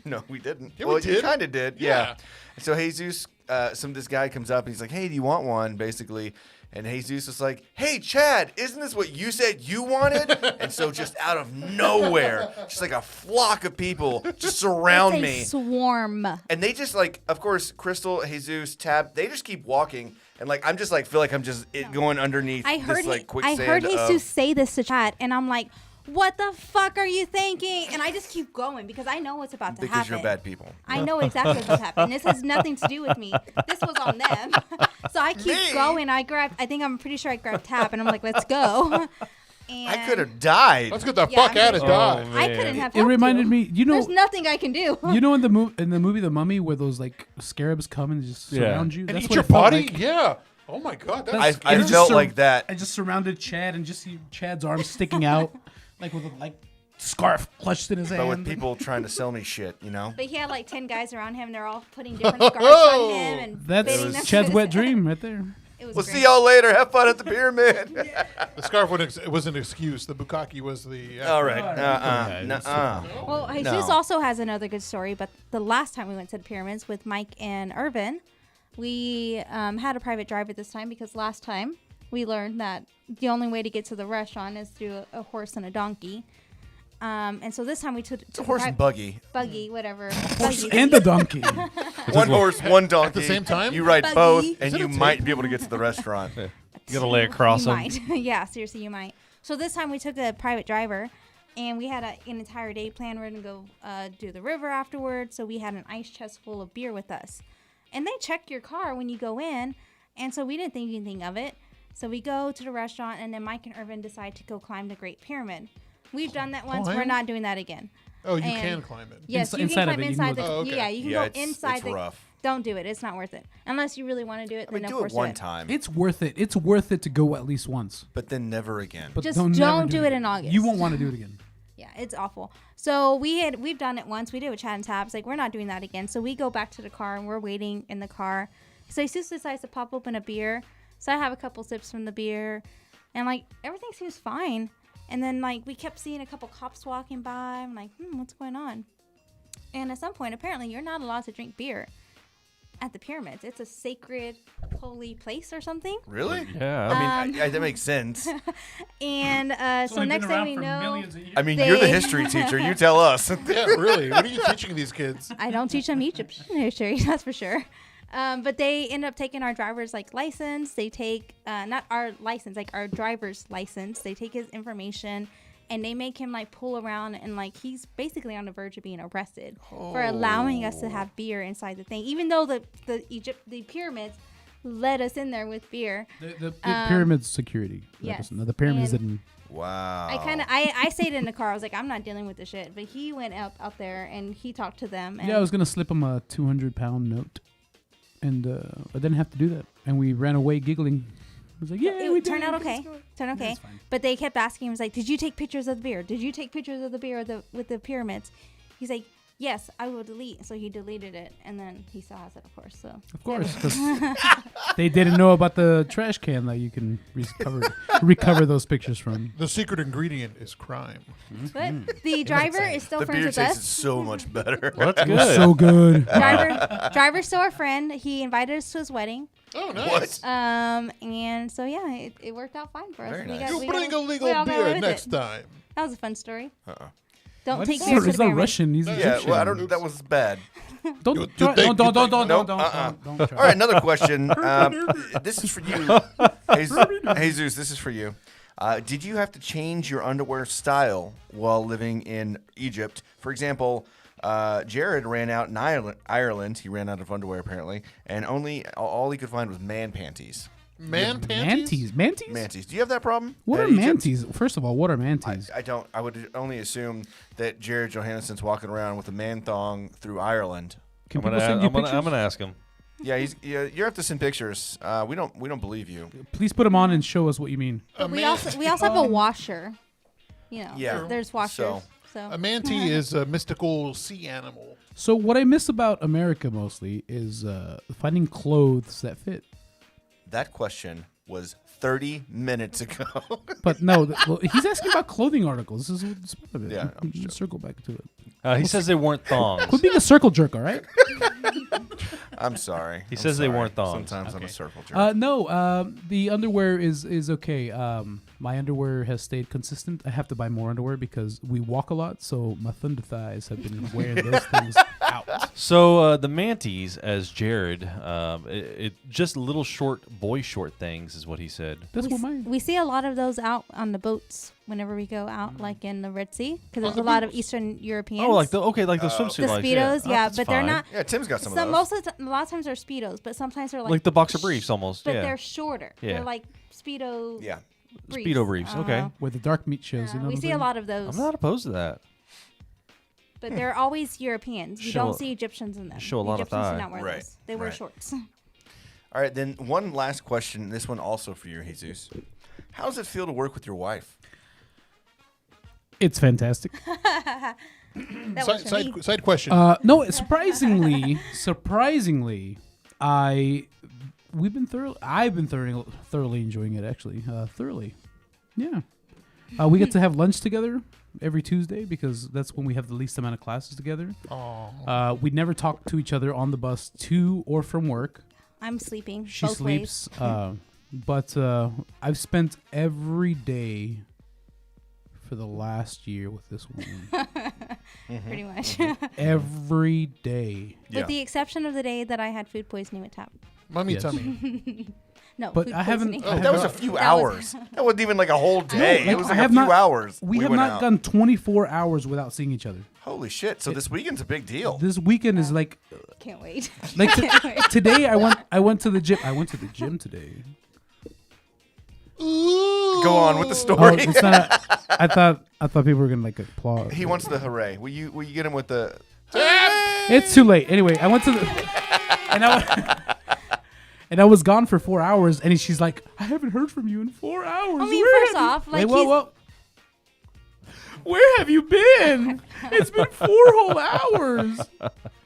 Speaker 2: no, we didn't.
Speaker 1: Yeah, we
Speaker 2: You
Speaker 1: did.
Speaker 2: kind of did.
Speaker 1: Yeah.
Speaker 2: And so Jesus, this guy comes up and he's like, "Hey, do you want one?" Basically. And Jesus was like, "Hey, Chad, isn't this what you said you wanted?" And so just out of nowhere, just like a flock of people just surround
Speaker 4: It's a
Speaker 2: me.
Speaker 4: swarm.
Speaker 2: And they just like, of course, Crystal, Jesus, Tab, they just keep walking. And like, I'm just like, feel like I'm just going underneath
Speaker 4: I heard
Speaker 2: this like quicksand
Speaker 4: I heard
Speaker 2: of-
Speaker 4: Jesus say this to Chad, and I'm like, "What the fuck are you thinking?" And I just keep going because I know what's about to
Speaker 2: because
Speaker 4: happen.
Speaker 2: you're bad people.
Speaker 4: I know exactly what's about to happen. This has nothing to do with me. This was on them. So I keep
Speaker 2: Me?
Speaker 4: going. I'm pretty sure I grabbed Tab, and I'm like, "Let's go." And
Speaker 2: I could have died.
Speaker 1: Let's get the
Speaker 4: Yeah,
Speaker 1: fuck out of
Speaker 5: Oh,
Speaker 1: Dodge.
Speaker 5: man.
Speaker 4: I couldn't have.
Speaker 3: It
Speaker 4: helped
Speaker 3: reminded
Speaker 4: you.
Speaker 3: me.
Speaker 4: There's nothing I can do.
Speaker 3: In the movie The Mummy, where those like scarabs come and just
Speaker 5: Yeah.
Speaker 3: surround you.
Speaker 1: And
Speaker 3: That's
Speaker 1: eat
Speaker 3: what
Speaker 1: your
Speaker 3: it felt
Speaker 1: body?
Speaker 3: like.
Speaker 1: Yeah. Oh my god. That's
Speaker 2: I
Speaker 3: It just
Speaker 2: felt
Speaker 3: sur-
Speaker 2: like that.
Speaker 3: I just surrounded Chad and just see Chad's arms sticking out, like with a scarf clutched in his
Speaker 2: But
Speaker 3: hand.
Speaker 2: with people trying to sell me shit, you know?
Speaker 4: But he had like 10 guys around him. They're all putting different scarves on him and
Speaker 3: That's
Speaker 4: fitting them to
Speaker 3: Chad's
Speaker 4: his
Speaker 3: wet
Speaker 4: head.
Speaker 3: dream right there.
Speaker 4: It was
Speaker 2: We'll
Speaker 4: great.
Speaker 2: see y'all later. Have fun at the pyramid.
Speaker 1: the scarf was an excuse. The bukkake was the.
Speaker 2: All right.
Speaker 3: Yeah,
Speaker 2: Nuh-uh.
Speaker 4: Well,
Speaker 2: No.
Speaker 4: Jesus also has another good story, but the last time we went to the pyramids with Mike and Irvin, we had a private driver this time because last time we learned that the only way to get to the restaurant is through a horse and a donkey. And so this time we took
Speaker 2: It's a horse and buggy.
Speaker 4: buggy, whatever.
Speaker 3: Horse
Speaker 4: Buggy.
Speaker 3: and the donkey.
Speaker 2: One horse, one donkey.
Speaker 1: At the same time?
Speaker 2: You ride
Speaker 4: Buggy.
Speaker 2: both,
Speaker 4: Is
Speaker 2: and
Speaker 1: it
Speaker 2: you
Speaker 1: a
Speaker 2: might be able to get to the restaurant.
Speaker 5: You gotta lay across
Speaker 4: You
Speaker 5: them.
Speaker 4: might. Yeah, seriously, you might. So this time we took a private driver, and we had an entire day planned. We're going to go do the river afterwards, so we had an ice chest full of beer with us. And they check your car when you go in, and so we didn't think anything of it. So we go to the restaurant, and then Mike and Irvin decide to go climb the Great Pyramid. We've done that once.
Speaker 1: Climb?
Speaker 4: We're not doing that again.
Speaker 1: Oh, you
Speaker 4: And-
Speaker 1: can climb it.
Speaker 4: Yes, you
Speaker 3: Inside
Speaker 4: can
Speaker 3: of
Speaker 4: climb
Speaker 3: it, you can
Speaker 4: inside
Speaker 3: go
Speaker 4: the.
Speaker 1: Oh, okay.
Speaker 4: Yeah, you can
Speaker 2: Yeah,
Speaker 4: go
Speaker 2: it's
Speaker 4: inside the.
Speaker 2: rough.
Speaker 4: Don't do it. It's not worth it unless you really want to do it.
Speaker 2: I mean,
Speaker 4: then of
Speaker 2: do
Speaker 4: course
Speaker 2: it one
Speaker 4: do
Speaker 2: time,
Speaker 3: It's worth it. It's worth it to go at least once.
Speaker 2: but then never again.
Speaker 3: But
Speaker 4: Just
Speaker 3: never
Speaker 4: don't do it
Speaker 3: again.
Speaker 4: in August.
Speaker 3: You won't want to do it again.
Speaker 4: Yeah, it's awful. So we've done it once. We did with Chad and Tabs. Like, we're not doing that again. So we go back to the car and we're waiting in the car. So Jesus decides to pop open a beer. So I have a couple sips from the beer, and like everything seems fine. And then like we kept seeing a couple cops walking by. I'm like, what's going on? And at some point, apparently, you're not allowed to drink beer at the pyramids. It's a sacred, holy place or something.
Speaker 2: Really?
Speaker 5: Yeah.
Speaker 2: I mean, that makes sense.
Speaker 4: And so next thing we know,
Speaker 2: I mean, you're the
Speaker 4: They-
Speaker 2: history teacher. You tell us.
Speaker 1: Yeah, really. What are you teaching these kids?
Speaker 4: I don't teach them Egyptian history, that's for sure. But they end up taking our driver's license. They take not our license, like our driver's license. They take his information, and they make him like pull around, and like he's basically on the verge of being arrested for allowing us to have beer inside the thing, even though the pyramids let us in there with beer.
Speaker 3: The pyramid's security.
Speaker 4: yes.
Speaker 3: No, the pyramids
Speaker 4: And-
Speaker 3: didn't.
Speaker 2: Wow.
Speaker 4: I stayed in the car. I was like, I'm not dealing with this shit. But he went out there and he talked to them. And
Speaker 3: Yeah, I was gonna slip him a 200-pound note, and I didn't have to do that. And we ran away giggling. I was like, "Yeah,
Speaker 4: it
Speaker 3: we
Speaker 4: turned
Speaker 3: did.
Speaker 4: out okay. Turned okay.
Speaker 3: That's fine.
Speaker 4: But they kept asking him, was like, did you take pictures of the beer? Did you take pictures of the beer with the pyramids? He's like, yes, I will delete. So he deleted it, and then he still has it, of course. So
Speaker 3: Of course, 'cause they didn't know about the trash can that you can recover those pictures from.
Speaker 1: The secret ingredient is crime.
Speaker 4: But the driver is still
Speaker 2: the
Speaker 4: friends
Speaker 2: beer
Speaker 4: with
Speaker 2: tastes
Speaker 4: us.
Speaker 2: so much better.
Speaker 5: well, that's
Speaker 3: It was
Speaker 5: good.
Speaker 3: so good.
Speaker 4: Driver's still our friend. He invited us to his wedding.
Speaker 1: Oh, nice.
Speaker 4: And so yeah, it worked out fine for us.
Speaker 2: Very
Speaker 4: We
Speaker 2: nice.
Speaker 1: You
Speaker 4: we
Speaker 1: bring
Speaker 4: got-
Speaker 1: a
Speaker 4: we
Speaker 1: legal
Speaker 4: all got away
Speaker 1: beer
Speaker 4: with
Speaker 1: next
Speaker 4: it.
Speaker 1: time.
Speaker 4: That was a fun story.
Speaker 2: Uh-uh.
Speaker 4: Don't
Speaker 3: What?
Speaker 4: take
Speaker 3: He's
Speaker 4: beer to the
Speaker 3: not
Speaker 4: pyramid.
Speaker 3: Russian. He's
Speaker 2: Yeah,
Speaker 3: Egyptian.
Speaker 2: well, I don't. That was bad.
Speaker 3: Don't
Speaker 1: You
Speaker 3: try-
Speaker 1: think-
Speaker 3: don't
Speaker 1: you think-
Speaker 3: don't
Speaker 2: Nope,
Speaker 3: try.
Speaker 2: All right, another question. This is for you, Jesus. This is for you. Did you have to change your underwear style while living in Egypt? For example, Jared ran out in Ireland. He ran out of underwear apparently, and all he could find was man panties.
Speaker 1: Man panties?
Speaker 3: Manties?
Speaker 2: Do you have that problem?
Speaker 3: What
Speaker 2: at
Speaker 3: are
Speaker 2: Egypt?
Speaker 3: manties? First of all, what are manties?
Speaker 2: I don't. I would only assume that Jared Johanneson's walking around with a man thong through Ireland.
Speaker 3: Can
Speaker 5: I'm
Speaker 3: people
Speaker 5: gonna,
Speaker 3: send you
Speaker 5: I'm
Speaker 3: pictures?
Speaker 5: gonna ask him.
Speaker 2: Yeah, you have to send pictures. We don't believe you.
Speaker 3: Please put them on and show us what you mean.
Speaker 4: But we also have a washer. You know,
Speaker 2: Yeah.
Speaker 4: there's washers. So
Speaker 1: A manatee is a mystical sea animal.
Speaker 3: So what I miss about America mostly is finding clothes that fit.
Speaker 2: That question was 30 minutes ago.
Speaker 3: But no, well, he's asking about clothing articles. This is part of it.
Speaker 2: Yeah, I'm
Speaker 3: Let's circle back to it.
Speaker 5: He says they weren't thongs.
Speaker 3: Quit being a circle jerk, all right?
Speaker 2: I'm sorry.
Speaker 5: He
Speaker 2: I'm
Speaker 5: says they
Speaker 2: sorry.
Speaker 5: weren't thongs.
Speaker 2: Sometimes I'm
Speaker 5: Okay.
Speaker 2: a circle jerk.
Speaker 3: No, the underwear is okay. My underwear has stayed consistent. I have to buy more underwear because we walk a lot, so my thunder thighs have been wearing those things out.
Speaker 5: So the manties, as Jared, it just little short boy short things is what he said.
Speaker 3: That's what my
Speaker 4: we see a lot of those out on the boats whenever we go out, like in the Red Sea, because there's a lot of Eastern Europeans.
Speaker 5: Oh, like the swimsuit
Speaker 4: the
Speaker 5: lights,
Speaker 4: speedos, yeah,
Speaker 5: that's
Speaker 4: but they're
Speaker 5: fine.
Speaker 4: not.
Speaker 2: Yeah, Tim's got some of
Speaker 4: So
Speaker 2: those.
Speaker 4: most of a lot of times they're speedos, but sometimes they're
Speaker 5: like the boxer briefs almost.
Speaker 4: But
Speaker 5: yeah,
Speaker 4: they're shorter.
Speaker 5: Yeah.
Speaker 4: They're like speedo.
Speaker 2: Yeah.
Speaker 4: Briefs.
Speaker 5: Speedo briefs.
Speaker 4: I don't
Speaker 5: Okay,
Speaker 4: know.
Speaker 3: where the dark meat shows. You know
Speaker 4: We
Speaker 3: what I'm
Speaker 4: see a
Speaker 3: saying?
Speaker 4: lot of those,
Speaker 5: I'm not opposed to that.
Speaker 4: but they're always Europeans. You
Speaker 5: Show
Speaker 4: don't
Speaker 5: a-
Speaker 4: see Egyptians in them.
Speaker 5: show a lot of
Speaker 4: Egyptians do
Speaker 5: thigh.
Speaker 4: not wear
Speaker 2: Right,
Speaker 4: those. They wear
Speaker 2: right.
Speaker 4: shorts.
Speaker 2: All right, then one last question. This one also for you, Jesus. How does it feel to work with your wife?
Speaker 3: It's fantastic.
Speaker 4: That was for me.
Speaker 1: Side question.
Speaker 3: No, surprisingly, I've been thoroughly enjoying it actually. Thoroughly, yeah. We get to have lunch together every Tuesday because that's when we have the least amount of classes together.
Speaker 1: Aw.
Speaker 3: We never talk to each other on the bus to or from work.
Speaker 4: I'm sleeping.
Speaker 3: She
Speaker 4: both
Speaker 3: sleeps,
Speaker 4: Ways.
Speaker 3: but I've spent every day for the last year with this woman.
Speaker 4: Pretty much.
Speaker 3: Every day.
Speaker 4: With the exception of the day that I had food poisoning with TAP.
Speaker 1: Mummy
Speaker 3: Yes.
Speaker 1: tummy.
Speaker 4: No,
Speaker 3: But
Speaker 4: food
Speaker 3: I haven't-
Speaker 4: poisoning.
Speaker 3: I
Speaker 2: That was a
Speaker 3: not-
Speaker 2: few
Speaker 4: That was-
Speaker 2: hours. That wasn't even like a whole day.
Speaker 3: like,
Speaker 2: It was
Speaker 3: I
Speaker 2: like a
Speaker 3: have
Speaker 2: few
Speaker 3: not-
Speaker 2: hours.
Speaker 3: We have
Speaker 2: went
Speaker 3: not
Speaker 2: out.
Speaker 3: gone 24 hours without seeing each other.
Speaker 2: Holy shit! So this weekend's a big deal.
Speaker 3: This weekend is like
Speaker 4: Can't wait.
Speaker 3: today. I went to the gym. I went to the gym today.
Speaker 2: Go on with the
Speaker 3: Oh,
Speaker 2: story.
Speaker 3: it's not. I thought people were gonna like applaud.
Speaker 2: He wants the hooray. Will you get him with the?
Speaker 3: It's too late. Anyway, I went to the and I was gone for 4 hours, and she's like, "I haven't heard from you in 4 hours."
Speaker 4: I mean,
Speaker 3: Where
Speaker 4: first
Speaker 3: have you-"
Speaker 4: off, like,
Speaker 3: Wait, whoa. Where have you been? It's been 4 whole hours.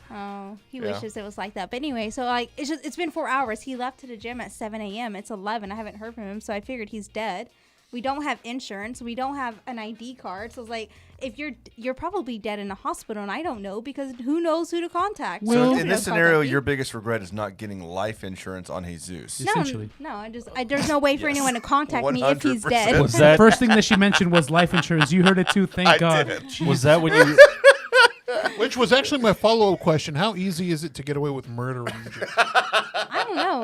Speaker 4: Oh, he
Speaker 2: Yeah.
Speaker 4: wishes it was like that. But anyway, so like it's been 4 hours. He left to the gym at 7 a.m. It's 11. I haven't heard from him, so I figured he's dead. We don't have insurance. We don't have an ID card. So it's like, if you're probably dead in a hospital, and I don't know because who knows who to contact.
Speaker 2: So
Speaker 3: Well-
Speaker 2: in
Speaker 4: Nobody
Speaker 2: this
Speaker 4: knows
Speaker 2: scenario,
Speaker 4: contact me.
Speaker 2: your biggest regret is not getting life insurance on Jesus.
Speaker 3: Yeah. Essentially.
Speaker 4: No, there's no way for anyone to contact me if he's
Speaker 2: 100%.
Speaker 4: dead.
Speaker 5: Was that
Speaker 3: First thing that she mentioned was life insurance. You heard it too. Thank
Speaker 2: I
Speaker 3: God.
Speaker 2: didn't.
Speaker 5: was that when you?
Speaker 1: Which was actually my follow-up question. How easy is it to get away with murder in Egypt?
Speaker 4: I don't know.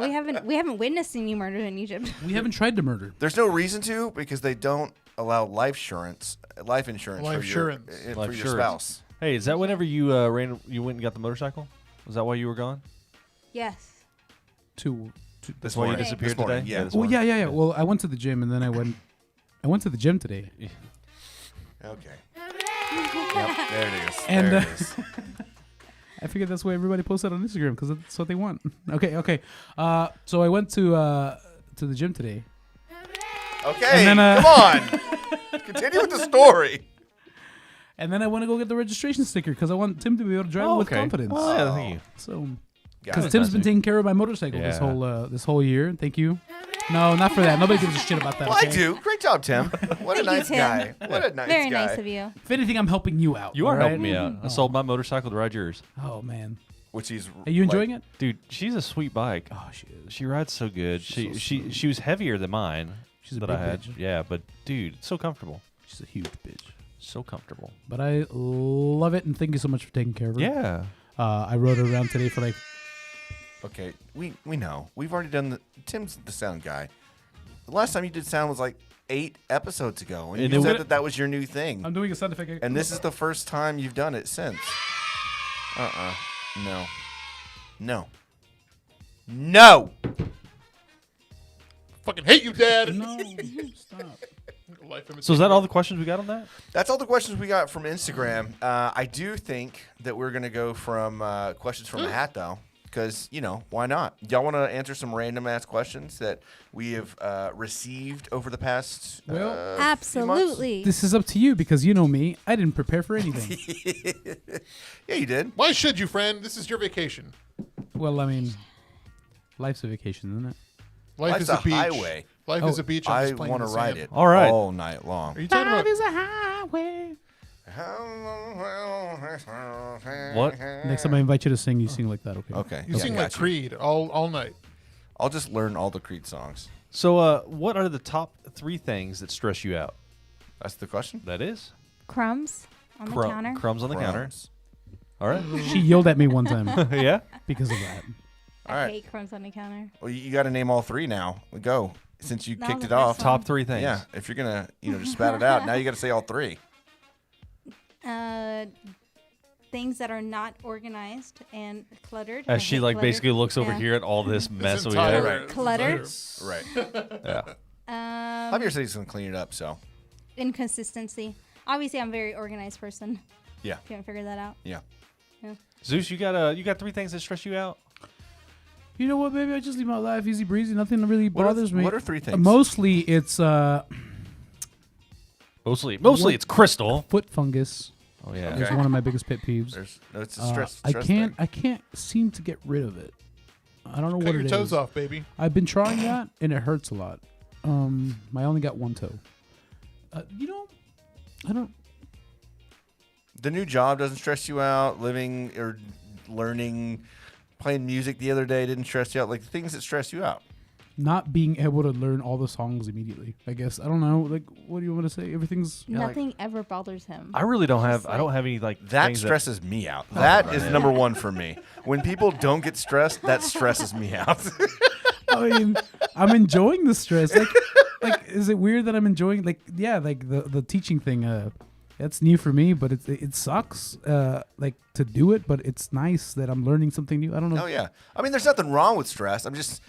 Speaker 4: We haven't witnessed any murder in Egypt.
Speaker 3: We haven't tried to murder.
Speaker 2: There's no reason to because they don't allow life insurance
Speaker 1: Life
Speaker 2: for your,
Speaker 1: insurance.
Speaker 2: for
Speaker 5: Life
Speaker 2: your
Speaker 5: insurance.
Speaker 2: spouse.
Speaker 5: Hey, is that whenever you you went and got the motorcycle? Was that why you were gone?
Speaker 4: Yes.
Speaker 3: To
Speaker 2: This
Speaker 5: why you
Speaker 2: morning.
Speaker 5: disappeared
Speaker 2: This morning,
Speaker 5: today?
Speaker 2: Yeah.
Speaker 5: This
Speaker 3: well,
Speaker 5: morning.
Speaker 3: yeah. Well, I went to the gym, and then I went to the gym today.
Speaker 2: Okay. Yep, there it is.
Speaker 3: And,
Speaker 2: there it is.
Speaker 3: I figured that's why everybody posted on Instagram because that's what they want. Okay. So I went to the gym today.
Speaker 2: Okay,
Speaker 3: and then,
Speaker 2: come on. Continue with the story.
Speaker 3: And then I want to go get the registration sticker because I want Tim to be able to drive with confidence.
Speaker 5: Oh, yeah, thank you.
Speaker 3: So,
Speaker 2: Got
Speaker 3: because
Speaker 2: it.
Speaker 3: Tim's been taking care of my motorcycle
Speaker 5: Yeah.
Speaker 3: this whole year. Thank you. No, not for that. Nobody gives a shit about that.
Speaker 2: Well, I
Speaker 3: okay?
Speaker 2: do. Great job, Tim. What a
Speaker 4: Thank you,
Speaker 2: nice
Speaker 4: Tim.
Speaker 2: guy. What a nice
Speaker 4: Very
Speaker 2: guy.
Speaker 4: nice of you.
Speaker 3: If anything, I'm helping you out.
Speaker 5: You are
Speaker 3: all right?
Speaker 5: helping me out. I sold my motorcycle to ride yours.
Speaker 3: Oh man,
Speaker 2: Which he's.
Speaker 3: are you enjoying it?
Speaker 5: Dude, she's a sweet bike.
Speaker 3: Oh, she is.
Speaker 5: She rides so good.
Speaker 3: She's so
Speaker 5: She was heavier than mine.
Speaker 3: She's a
Speaker 5: that
Speaker 3: big
Speaker 5: I had.
Speaker 3: bitch.
Speaker 5: Yeah, but dude, it's so comfortable.
Speaker 3: She's a huge bitch.
Speaker 5: So comfortable.
Speaker 3: But I love it, and thank you so much for taking care of her.
Speaker 5: Yeah.
Speaker 3: I rode her around today for like.
Speaker 2: Okay, we know. We've already done Tim's the sound guy. The last time you did sound was like 8 episodes ago, and
Speaker 5: And
Speaker 2: you
Speaker 5: it
Speaker 2: said
Speaker 5: was-
Speaker 2: that was your new thing.
Speaker 3: I'm doing a sound effect.
Speaker 2: And this is the first time you've done it since. No. No. No.
Speaker 1: fucking hate you, Dad.
Speaker 3: No, stop.
Speaker 1: Life
Speaker 5: So is that all the questions we got on that?
Speaker 2: That's all the questions we got from Instagram. I do think that we're going to go from questions from a hat, though, because, why not? Y'all want to answer some random-ass questions that we have received over the past few months?
Speaker 4: Absolutely.
Speaker 3: This is up to you because you know me. I didn't prepare for anything.
Speaker 2: Yeah, you did.
Speaker 1: Why should you, friend? This is your vacation.
Speaker 3: Well, I mean, life's a vacation, isn't it?
Speaker 1: Life
Speaker 2: Life's
Speaker 1: is a beach.
Speaker 2: highway.
Speaker 1: Life is a beach. I'm
Speaker 2: I
Speaker 1: just playing
Speaker 2: want to
Speaker 1: in the
Speaker 2: ride
Speaker 1: sand.
Speaker 2: it
Speaker 5: All right.
Speaker 2: all night long.
Speaker 1: Are you talking about?
Speaker 3: is a highway.
Speaker 5: What?
Speaker 3: Next time I invite you to sing, you sing like that, okay?
Speaker 2: Okay.
Speaker 1: You
Speaker 2: yeah,
Speaker 1: sing like
Speaker 2: got you.
Speaker 1: Creed all night.
Speaker 2: I'll just learn all the Creed songs.
Speaker 5: So, what are the top 3 things that stress you out?
Speaker 2: That's the question?
Speaker 5: That is
Speaker 4: Crumbs on the counter.
Speaker 5: Crumbs on the counter.
Speaker 2: Crumbs.
Speaker 5: All right.
Speaker 3: She yelled at me one time
Speaker 5: Yeah.
Speaker 3: because of that.
Speaker 2: All
Speaker 4: I
Speaker 2: right.
Speaker 4: hate crumbs on the counter.
Speaker 2: Well, you got to name all 3 now. Go. Since you
Speaker 4: No,
Speaker 2: kicked
Speaker 4: the
Speaker 2: it
Speaker 4: first
Speaker 2: off.
Speaker 4: one.
Speaker 5: Top 3 things.
Speaker 2: Yeah. If you're going to, just spat it out, now you got to say all 3.
Speaker 4: Things that are not organized and cluttered.
Speaker 5: As
Speaker 4: I
Speaker 5: she
Speaker 4: hate
Speaker 5: like
Speaker 4: clutter.
Speaker 5: basically looks over
Speaker 4: Yeah.
Speaker 5: here at all this mess we
Speaker 1: entire-
Speaker 5: have.
Speaker 2: Right.
Speaker 4: Clutter.
Speaker 2: Right.
Speaker 5: Yeah.
Speaker 2: Javier said he's going to clean it up, so.
Speaker 4: Inconsistency. Obviously, I'm a very organized person.
Speaker 2: Yeah.
Speaker 4: If you haven't figured that out.
Speaker 2: Yeah.
Speaker 5: Zeus, you got 3 things that stress you out?
Speaker 3: You know what, baby? I just leave my life easy breezy. Nothing really bothers me.
Speaker 2: What are 3 things?
Speaker 3: Mostly it's
Speaker 5: Mostly
Speaker 3: What-
Speaker 5: it's Crystal.
Speaker 3: foot fungus.
Speaker 5: Oh yeah.
Speaker 3: It's
Speaker 2: Okay.
Speaker 3: one of my biggest pet peeves.
Speaker 2: It's a stress,
Speaker 3: I
Speaker 2: stress
Speaker 3: can't.
Speaker 2: thing.
Speaker 3: I can't seem to get rid of it. I don't know
Speaker 1: Cut
Speaker 3: what
Speaker 1: your
Speaker 3: it
Speaker 1: toes
Speaker 3: is.
Speaker 1: off, baby.
Speaker 3: I've been trying that, and it hurts a lot. I only got one toe. I don't.
Speaker 2: The new job doesn't stress you out. Living or learning, playing music the other day didn't stress you out. Like the things that stress you out.
Speaker 3: Not being able to learn all the songs immediately. I guess I don't know. Like, what do you want to say? Everything's.
Speaker 5: Yeah, like-
Speaker 4: Nothing ever bothers him.
Speaker 5: I really don't have.
Speaker 4: Just
Speaker 5: I don't have any like
Speaker 2: That
Speaker 5: things
Speaker 2: stresses me out. That is number 1 for me. When people don't get stressed, that stresses me out.
Speaker 3: I mean, I'm enjoying the stress. Like, is it weird that I'm enjoying? Like, yeah, like the teaching thing. That's new for me, but it sucks. Like to do it, but it's nice that I'm learning something new. I don't know.
Speaker 2: Oh yeah. I mean, there's nothing wrong with stress. I'm just,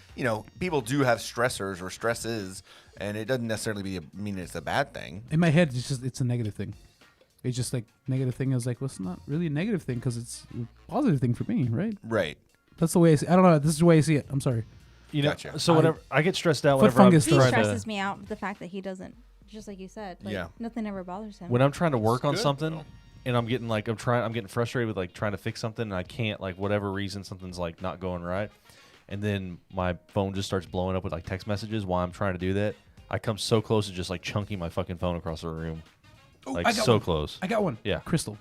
Speaker 2: people do have stressors or stresses, and it doesn't necessarily mean it's a bad thing.
Speaker 3: In my head, it's a negative thing. It's just like negative thing. I was like, well, it's not really a negative thing because it's a positive thing for me, right?
Speaker 2: Right.
Speaker 3: That's the way I see. I don't know. This is the way I see it. I'm sorry.
Speaker 2: Gotcha.
Speaker 5: So whenever I get stressed out,
Speaker 3: Foot
Speaker 5: whenever I'm
Speaker 3: fungus
Speaker 4: He
Speaker 5: trying
Speaker 4: stresses
Speaker 5: to,
Speaker 4: me out with the fact that he doesn't, just like you said. Like,
Speaker 2: Yeah.
Speaker 4: Nothing ever bothers him.
Speaker 5: when I'm trying to work on
Speaker 1: good,
Speaker 5: something,
Speaker 1: though.
Speaker 5: and I'm getting like I'm getting frustrated with like trying to fix something, and I can't, like, whatever reason something's like not going right, and then my phone just starts blowing up with like text messages while I'm trying to do that. I come so close to just like chunking my fucking phone across the room,
Speaker 3: Oh,
Speaker 5: like
Speaker 3: I got
Speaker 5: so
Speaker 3: one.
Speaker 5: close.
Speaker 3: I got one.
Speaker 5: Yeah.
Speaker 3: Crystal.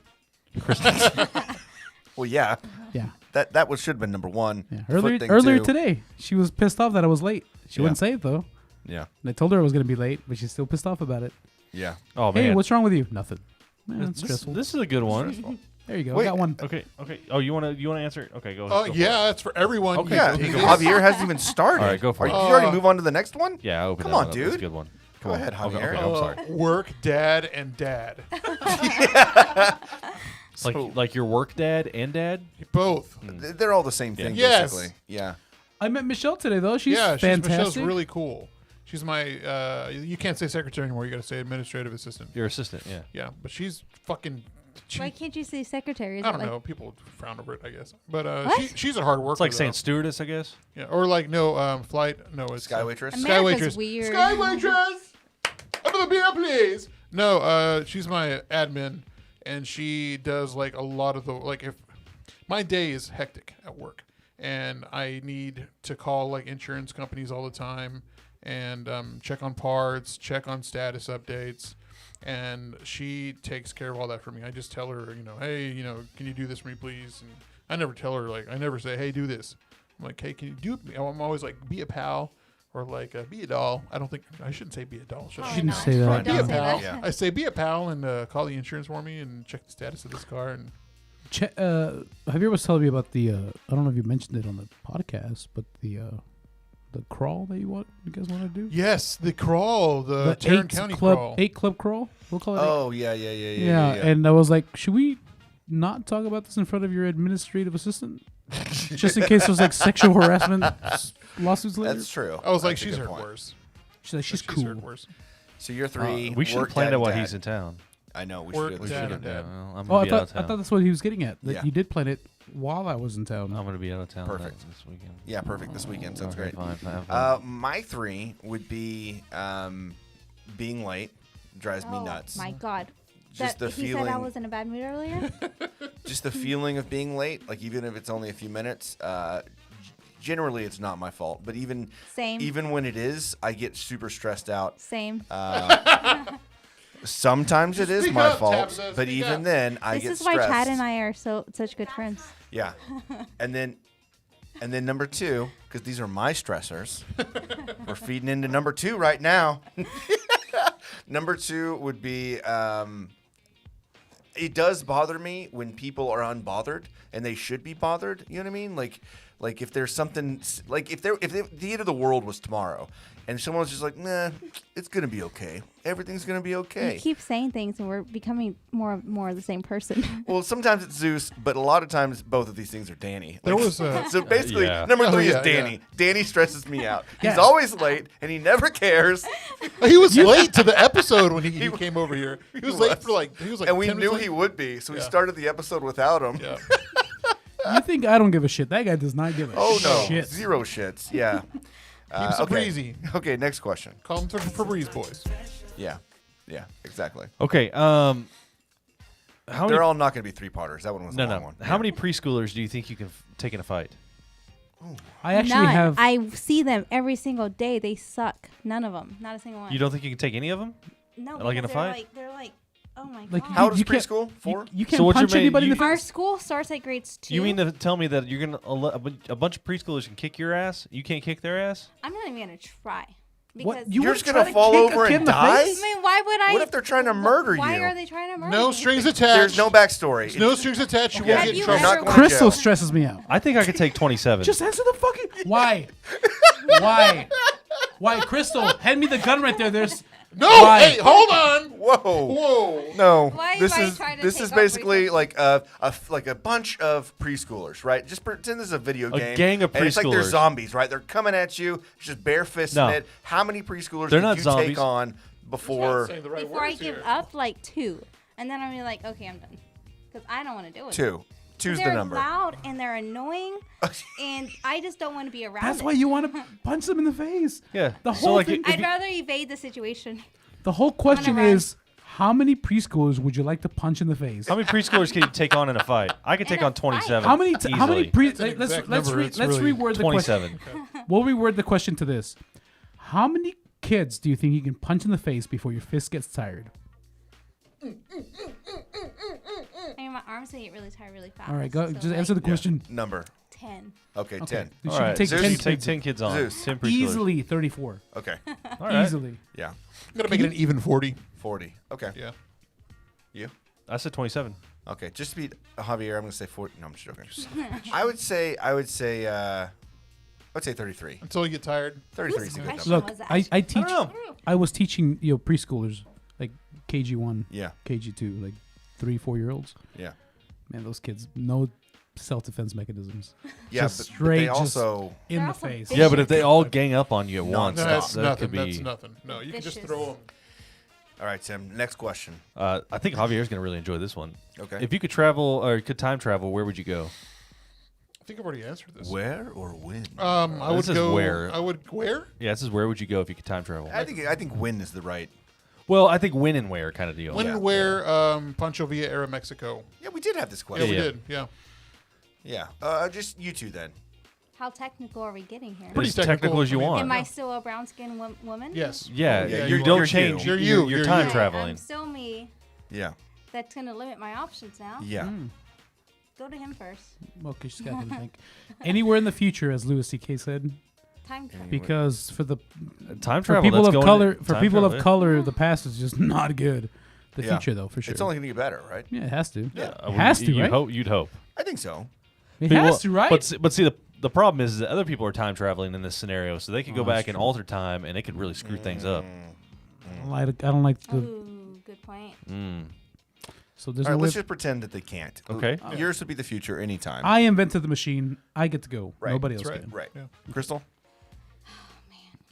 Speaker 2: Well, yeah.
Speaker 3: Yeah.
Speaker 2: That should have been number 1.
Speaker 3: Yeah.
Speaker 2: The foot thing,
Speaker 3: Earlier
Speaker 2: too.
Speaker 3: today, she was pissed off that I was late. She
Speaker 2: Yeah.
Speaker 3: wouldn't say it though.
Speaker 2: Yeah.
Speaker 3: And I told her I was gonna be late, but she's still pissed off about it.
Speaker 2: Yeah.
Speaker 5: Oh
Speaker 3: Hey,
Speaker 5: man,
Speaker 3: what's wrong with you? Nothing. Man, it's
Speaker 5: this,
Speaker 3: stressful.
Speaker 5: this is a good one.
Speaker 3: There you go.
Speaker 2: Wait,
Speaker 3: I got one.
Speaker 5: Okay. Oh, you wanna answer? Okay, go.
Speaker 1: Oh
Speaker 5: go for
Speaker 1: yeah,
Speaker 5: it.
Speaker 1: that's for everyone.
Speaker 5: Okay,
Speaker 2: Yeah.
Speaker 5: go.
Speaker 2: Javier hasn't even started.
Speaker 5: All right, go for it.
Speaker 2: Did you already move on to the next one?
Speaker 5: Yeah, I opened
Speaker 2: Come
Speaker 5: that
Speaker 2: on,
Speaker 5: one up. That's a
Speaker 2: dude.
Speaker 5: good one.
Speaker 2: Go
Speaker 5: Come on.
Speaker 2: ahead,
Speaker 5: Okay,
Speaker 2: Javier.
Speaker 5: I'm sorry.
Speaker 1: Work, dad, and dad.
Speaker 5: Like your work dad and dad.
Speaker 1: Both.
Speaker 2: They're all the same thing,
Speaker 1: Yes.
Speaker 2: basically. Yeah.
Speaker 3: I met Michelle today though. She's
Speaker 1: Michelle's
Speaker 3: fantastic.
Speaker 1: really cool. She's my. You can't say secretary anymore. You got to say administrative assistant.
Speaker 5: Your assistant. Yeah.
Speaker 1: Yeah, but she's fucking.
Speaker 4: Why can't you say secretary? Is
Speaker 1: I
Speaker 4: it
Speaker 1: don't
Speaker 4: like,
Speaker 1: know. People frown over it, I guess. But
Speaker 4: What?
Speaker 1: she's a hard worker.
Speaker 5: It's like saying
Speaker 1: though.
Speaker 5: stewardess, I guess.
Speaker 1: Yeah, or like flight. No, it's
Speaker 2: Sky waitress.
Speaker 1: Sky
Speaker 4: America's
Speaker 1: waitress.
Speaker 4: weird.
Speaker 1: Sky waitress. Another beer, please. No, she's my admin, and she does like a lot of the if my day is hectic at work, and I need to call like insurance companies all the time, and check on parts, check on status updates. And she takes care of all that for me. I just tell her, hey, can you do this for me, please? And I never tell her, I never say, hey, do this. I'm like, hey, can you do it? I'm always like, be a pal or be a doll. I shouldn't say be a doll. Should I?
Speaker 3: Shouldn't
Speaker 4: no.
Speaker 3: say that.
Speaker 1: Be a
Speaker 4: Don't say
Speaker 1: pal.
Speaker 4: that.
Speaker 2: Yeah.
Speaker 1: I say be a pal and call the insurance for me and check the status of this car. And
Speaker 3: Javier was telling me about the. I don't know if you mentioned it on the podcast, but the crawl that you guys want to do.
Speaker 1: yes, the crawl, the Tarrant County crawl.
Speaker 3: 8 club crawl. We'll call it.
Speaker 2: Oh, yeah.
Speaker 3: yeah. And I was like, should we not talk about this in front of your administrative assistant, just in case there's sexual harassment lawsuits later?
Speaker 2: That's true.
Speaker 1: I was like,
Speaker 2: That's a
Speaker 1: she's
Speaker 2: good
Speaker 1: heard
Speaker 2: point.
Speaker 1: worse.
Speaker 3: She's like, she's
Speaker 1: She's heard
Speaker 3: cool.
Speaker 1: worse.
Speaker 2: So you're 3.
Speaker 5: We should have
Speaker 2: work,
Speaker 5: planned
Speaker 2: dad,
Speaker 5: out while
Speaker 2: dad.
Speaker 5: he's in town.
Speaker 2: I know. We
Speaker 1: Work,
Speaker 2: should. We
Speaker 1: dad,
Speaker 2: should.
Speaker 1: and dad.
Speaker 5: Well, I'm
Speaker 3: Oh,
Speaker 5: gonna be out of
Speaker 3: I
Speaker 5: town.
Speaker 3: thought that's what he was getting at. That
Speaker 2: Yeah.
Speaker 3: You did plan it while I was in town.
Speaker 5: I'm gonna be out of town
Speaker 2: Perfect.
Speaker 5: this weekend.
Speaker 2: Yeah, perfect. This weekend sounds
Speaker 5: Okay,
Speaker 2: great.
Speaker 5: Fine.
Speaker 2: My 3 would be being late. Drives me nuts.
Speaker 4: My God.
Speaker 2: Just the
Speaker 4: he
Speaker 2: feeling.
Speaker 4: said I was in a bad mood earlier.
Speaker 2: Just the feeling of being late. Like even if it's only a few minutes. Generally, it's not my fault. But
Speaker 4: Same.
Speaker 2: even when it is, I get super stressed out.
Speaker 4: Same.
Speaker 2: Sometimes it is
Speaker 1: Speak
Speaker 2: my
Speaker 1: up,
Speaker 2: fault,
Speaker 1: Tabitha,
Speaker 2: but
Speaker 1: speak
Speaker 2: even
Speaker 1: up.
Speaker 2: then, I
Speaker 4: This
Speaker 2: get
Speaker 4: is
Speaker 2: stressed.
Speaker 4: why Chad and I are such good friends.
Speaker 2: Yeah, and then number 2, because these are my stressors. We're feeding into number 2 right now. Number 2 would be. It does bother me when people are unbothered, and they should be bothered. You know what I mean? Like if there's something, like if the end of the world was tomorrow, and someone's just like, nah, it's gonna be okay. Everything's gonna be okay.
Speaker 4: You keep saying things, and we're becoming more of the same person.
Speaker 2: Well, sometimes it's Zeus, but a lot of times both of these things are Danny.
Speaker 1: There was a
Speaker 2: So basically,
Speaker 5: Yeah.
Speaker 2: number 3
Speaker 1: yeah,
Speaker 2: is Danny.
Speaker 1: yeah.
Speaker 2: Danny stresses me out. He's
Speaker 3: Yeah.
Speaker 2: always late, and he never cares.
Speaker 1: he was late to the episode when he came over here. He was late for like
Speaker 2: And we
Speaker 1: 10
Speaker 2: knew
Speaker 1: minutes
Speaker 2: he
Speaker 1: late.
Speaker 2: would be, so we
Speaker 1: Yeah.
Speaker 2: started the episode without him.
Speaker 1: Yeah.
Speaker 3: You think I don't give a shit? That guy does not give a
Speaker 2: Oh no,
Speaker 3: shit.
Speaker 2: 0 shits. Yeah.
Speaker 1: Keeps it breezy.
Speaker 2: Okay, next question.
Speaker 1: Call them Febreze boys.
Speaker 2: Yeah, exactly.
Speaker 5: Okay. How many?
Speaker 2: They're all not going to be 3-parters. That one was a long
Speaker 5: no.
Speaker 2: one.
Speaker 5: How many preschoolers do you think you can take in a fight?
Speaker 3: I actually
Speaker 4: None.
Speaker 3: have.
Speaker 4: I see them every single day. They suck. None of them. Not a single one.
Speaker 5: You don't think you can take any of them?
Speaker 4: No.
Speaker 5: like in a
Speaker 4: because
Speaker 5: fight?
Speaker 4: They're like, oh my
Speaker 3: Like,
Speaker 4: God.
Speaker 2: How old is
Speaker 3: You can't-
Speaker 2: preschool? 4?
Speaker 3: You can't
Speaker 5: So what's your
Speaker 3: punch
Speaker 5: main-
Speaker 3: anybody in the
Speaker 4: Our
Speaker 3: face.
Speaker 4: school starts at grades 2.
Speaker 5: You mean to tell me that you're gonna a bunch of preschoolers can kick your ass? You can't kick their ass?
Speaker 4: I'm not even gonna try.
Speaker 3: What?
Speaker 4: Because
Speaker 3: You
Speaker 2: You're
Speaker 3: wouldn't
Speaker 2: just going
Speaker 3: try
Speaker 2: to fall
Speaker 3: kick a
Speaker 2: over
Speaker 3: kid in
Speaker 2: and
Speaker 3: the
Speaker 2: die?
Speaker 3: face?
Speaker 4: I mean, why would I?
Speaker 2: What if they're trying to murder
Speaker 4: Why
Speaker 2: you?
Speaker 4: are they trying to murder
Speaker 1: No
Speaker 4: me?
Speaker 1: strings attached.
Speaker 2: There's no backstory.
Speaker 1: There's no strings attached. You
Speaker 2: Okay.
Speaker 1: won't
Speaker 4: Have
Speaker 1: get in
Speaker 4: you
Speaker 1: trouble.
Speaker 2: Not
Speaker 4: ever
Speaker 2: going to
Speaker 3: Crystal
Speaker 2: jail.
Speaker 3: stresses me out.
Speaker 5: I think I could take 27.
Speaker 3: Just answer the fucking. Why? Why, Crystal? Hand me the gun right there. There's.
Speaker 1: No,
Speaker 3: Why?
Speaker 1: hey, hold on.
Speaker 2: Whoa.
Speaker 1: Whoa.
Speaker 2: No,
Speaker 4: Why
Speaker 2: this
Speaker 4: am I
Speaker 2: is
Speaker 4: trying to
Speaker 2: this
Speaker 4: take
Speaker 2: is
Speaker 4: over
Speaker 2: basically
Speaker 4: your-
Speaker 2: like a bunch of preschoolers, right? Just pretend this is a video
Speaker 5: A
Speaker 2: game.
Speaker 5: gang of
Speaker 2: and it's like they're
Speaker 5: preschoolers.
Speaker 2: zombies, right? They're coming at you, just bare fisting
Speaker 5: No.
Speaker 2: it. How many preschoolers
Speaker 5: They're
Speaker 2: did
Speaker 5: not
Speaker 2: you
Speaker 5: zombies.
Speaker 2: take on before
Speaker 1: Saying the right
Speaker 4: Before I
Speaker 1: words
Speaker 4: give
Speaker 1: here.
Speaker 4: up, like 2, and then I'm like, okay, I'm done, because I don't want to deal with it.
Speaker 2: 2? Two's
Speaker 4: They're
Speaker 2: the number.
Speaker 4: loud and they're annoying, and I just don't want to be around.
Speaker 3: That's
Speaker 4: it.
Speaker 3: why you want to punch them in the face.
Speaker 5: Yeah.
Speaker 3: The
Speaker 5: So,
Speaker 3: whole
Speaker 5: like,
Speaker 3: thing.
Speaker 5: if
Speaker 4: I'd
Speaker 5: you-
Speaker 4: rather evade the situation.
Speaker 3: The whole question
Speaker 4: run.
Speaker 3: is, how many preschoolers would you like to punch in the face?
Speaker 5: How many preschoolers can you take on in a fight? I could
Speaker 4: In
Speaker 5: take
Speaker 4: a
Speaker 5: on
Speaker 4: fight?
Speaker 5: 27.
Speaker 3: How many? How many?
Speaker 5: easily.
Speaker 1: That's an
Speaker 3: Let's
Speaker 1: exact
Speaker 3: let's
Speaker 1: number.
Speaker 3: re-
Speaker 1: It's
Speaker 3: let's
Speaker 1: really
Speaker 3: reword the question.
Speaker 5: 27.
Speaker 3: We'll reword the question to this: how many kids do you think you can punch in the face before your fist gets tired?
Speaker 4: I mean, my arms gonna get really tired really fast.
Speaker 3: All right, go.
Speaker 4: so,
Speaker 3: Just
Speaker 4: like,
Speaker 3: answer the question.
Speaker 2: Number.
Speaker 4: 10.
Speaker 2: Okay,
Speaker 3: Okay.
Speaker 2: 10.
Speaker 3: You
Speaker 5: All
Speaker 3: should
Speaker 5: right.
Speaker 3: take
Speaker 2: Zeus,
Speaker 3: 10
Speaker 5: you take
Speaker 3: kids.
Speaker 5: 10 kids on.
Speaker 2: Zeus.
Speaker 5: 10 preschoolers.
Speaker 3: Easily 34.
Speaker 2: Okay.
Speaker 5: All right.
Speaker 3: Easily.
Speaker 2: Yeah.
Speaker 1: I'm gonna make it an even 40.
Speaker 2: 40. Okay.
Speaker 1: Yeah.
Speaker 2: You?
Speaker 5: I said 27.
Speaker 2: Okay. Just to be Javier, I'm gonna say 40. No, I'm just joking. I would say 33.
Speaker 1: Until you get tired.
Speaker 2: 33
Speaker 4: Whose
Speaker 2: is a good
Speaker 4: question
Speaker 2: number.
Speaker 3: Look,
Speaker 4: was that?
Speaker 3: I teach.
Speaker 2: know.
Speaker 3: I was teaching preschoolers, like KG1,
Speaker 2: Yeah.
Speaker 3: KG2, like 3-4-year-olds.
Speaker 2: Yeah.
Speaker 3: Man, those kids no self-defense mechanisms.
Speaker 2: Yeah,
Speaker 3: Just
Speaker 2: but they
Speaker 3: straight, just
Speaker 2: also
Speaker 3: in
Speaker 4: They're
Speaker 3: the
Speaker 4: also
Speaker 3: face.
Speaker 4: big.
Speaker 5: Yeah, but if they all gang up on you at
Speaker 2: No,
Speaker 5: once,
Speaker 1: No,
Speaker 2: Stop.
Speaker 1: that's
Speaker 5: that
Speaker 1: nothing.
Speaker 5: could be.
Speaker 1: That's nothing. No, you can just
Speaker 4: Vicious.
Speaker 1: throw them.
Speaker 2: All right, Tim. Next question.
Speaker 5: I think Javier's going to really enjoy this one.
Speaker 2: Okay.
Speaker 5: If you could travel or could time travel, where would you go?
Speaker 1: I think I've already answered this.
Speaker 2: Where or when?
Speaker 1: I would
Speaker 5: This is
Speaker 1: go.
Speaker 5: where.
Speaker 1: I would where?
Speaker 5: Yeah, this is where would you go if you could time travel?
Speaker 2: I think when is the right.
Speaker 5: Well, I think when and where kind of deal.
Speaker 1: When
Speaker 2: Yeah.
Speaker 1: and where? Pancho Villa era Mexico.
Speaker 2: Yeah, we did have this
Speaker 1: Yeah,
Speaker 2: question.
Speaker 1: we
Speaker 5: Yeah.
Speaker 1: did. Yeah.
Speaker 2: Yeah. Just you two then.
Speaker 4: How technical are we getting here?
Speaker 1: Pretty
Speaker 5: as technical as you
Speaker 1: technical. I
Speaker 5: want.
Speaker 4: Am I still a brown skinned woman?
Speaker 1: Yes.
Speaker 5: Yeah,
Speaker 2: Yeah,
Speaker 5: you
Speaker 2: you're
Speaker 5: don't
Speaker 2: you.
Speaker 5: change.
Speaker 1: You're you.
Speaker 5: You're
Speaker 1: You're
Speaker 5: time
Speaker 1: you.
Speaker 5: traveling.
Speaker 4: I'm still me.
Speaker 2: Yeah.
Speaker 4: That's gonna limit my options now.
Speaker 2: Yeah.
Speaker 4: Go to him first.
Speaker 3: Okay, she's got to think. Anywhere in the future, as Louis C.K. said,
Speaker 4: Time travel.
Speaker 3: because for
Speaker 5: Time travel.
Speaker 3: people
Speaker 5: that's
Speaker 3: of
Speaker 5: going
Speaker 3: color,
Speaker 5: to-
Speaker 3: for
Speaker 5: time
Speaker 3: people
Speaker 5: travel,
Speaker 3: of color, the past is just not good. The
Speaker 2: Yeah.
Speaker 3: future, though, for sure.
Speaker 2: It's only going to get better, right?
Speaker 3: yeah, it has to.
Speaker 2: Yeah.
Speaker 5: Well,
Speaker 3: has to,
Speaker 5: you
Speaker 3: right?
Speaker 5: Hope, you'd hope.
Speaker 2: I think so.
Speaker 3: It
Speaker 5: People-
Speaker 3: has to, right?
Speaker 5: But see, the problem is that other people are time traveling in this scenario, so they could go
Speaker 3: Oh, that's
Speaker 5: back and
Speaker 3: true.
Speaker 5: alter time, and it could really screw things up.
Speaker 3: I don't like the.
Speaker 4: Ooh, good point.
Speaker 5: Mm.
Speaker 3: So there's
Speaker 2: All
Speaker 3: no
Speaker 2: right,
Speaker 3: way.
Speaker 2: let's just pretend that they can't.
Speaker 5: Okay.
Speaker 2: Yours would be the future anytime.
Speaker 3: I invented the machine. I get to go.
Speaker 2: Right,
Speaker 3: Nobody
Speaker 1: That's
Speaker 3: else
Speaker 1: right.
Speaker 3: can.
Speaker 2: right.
Speaker 1: Yeah.
Speaker 2: Crystal?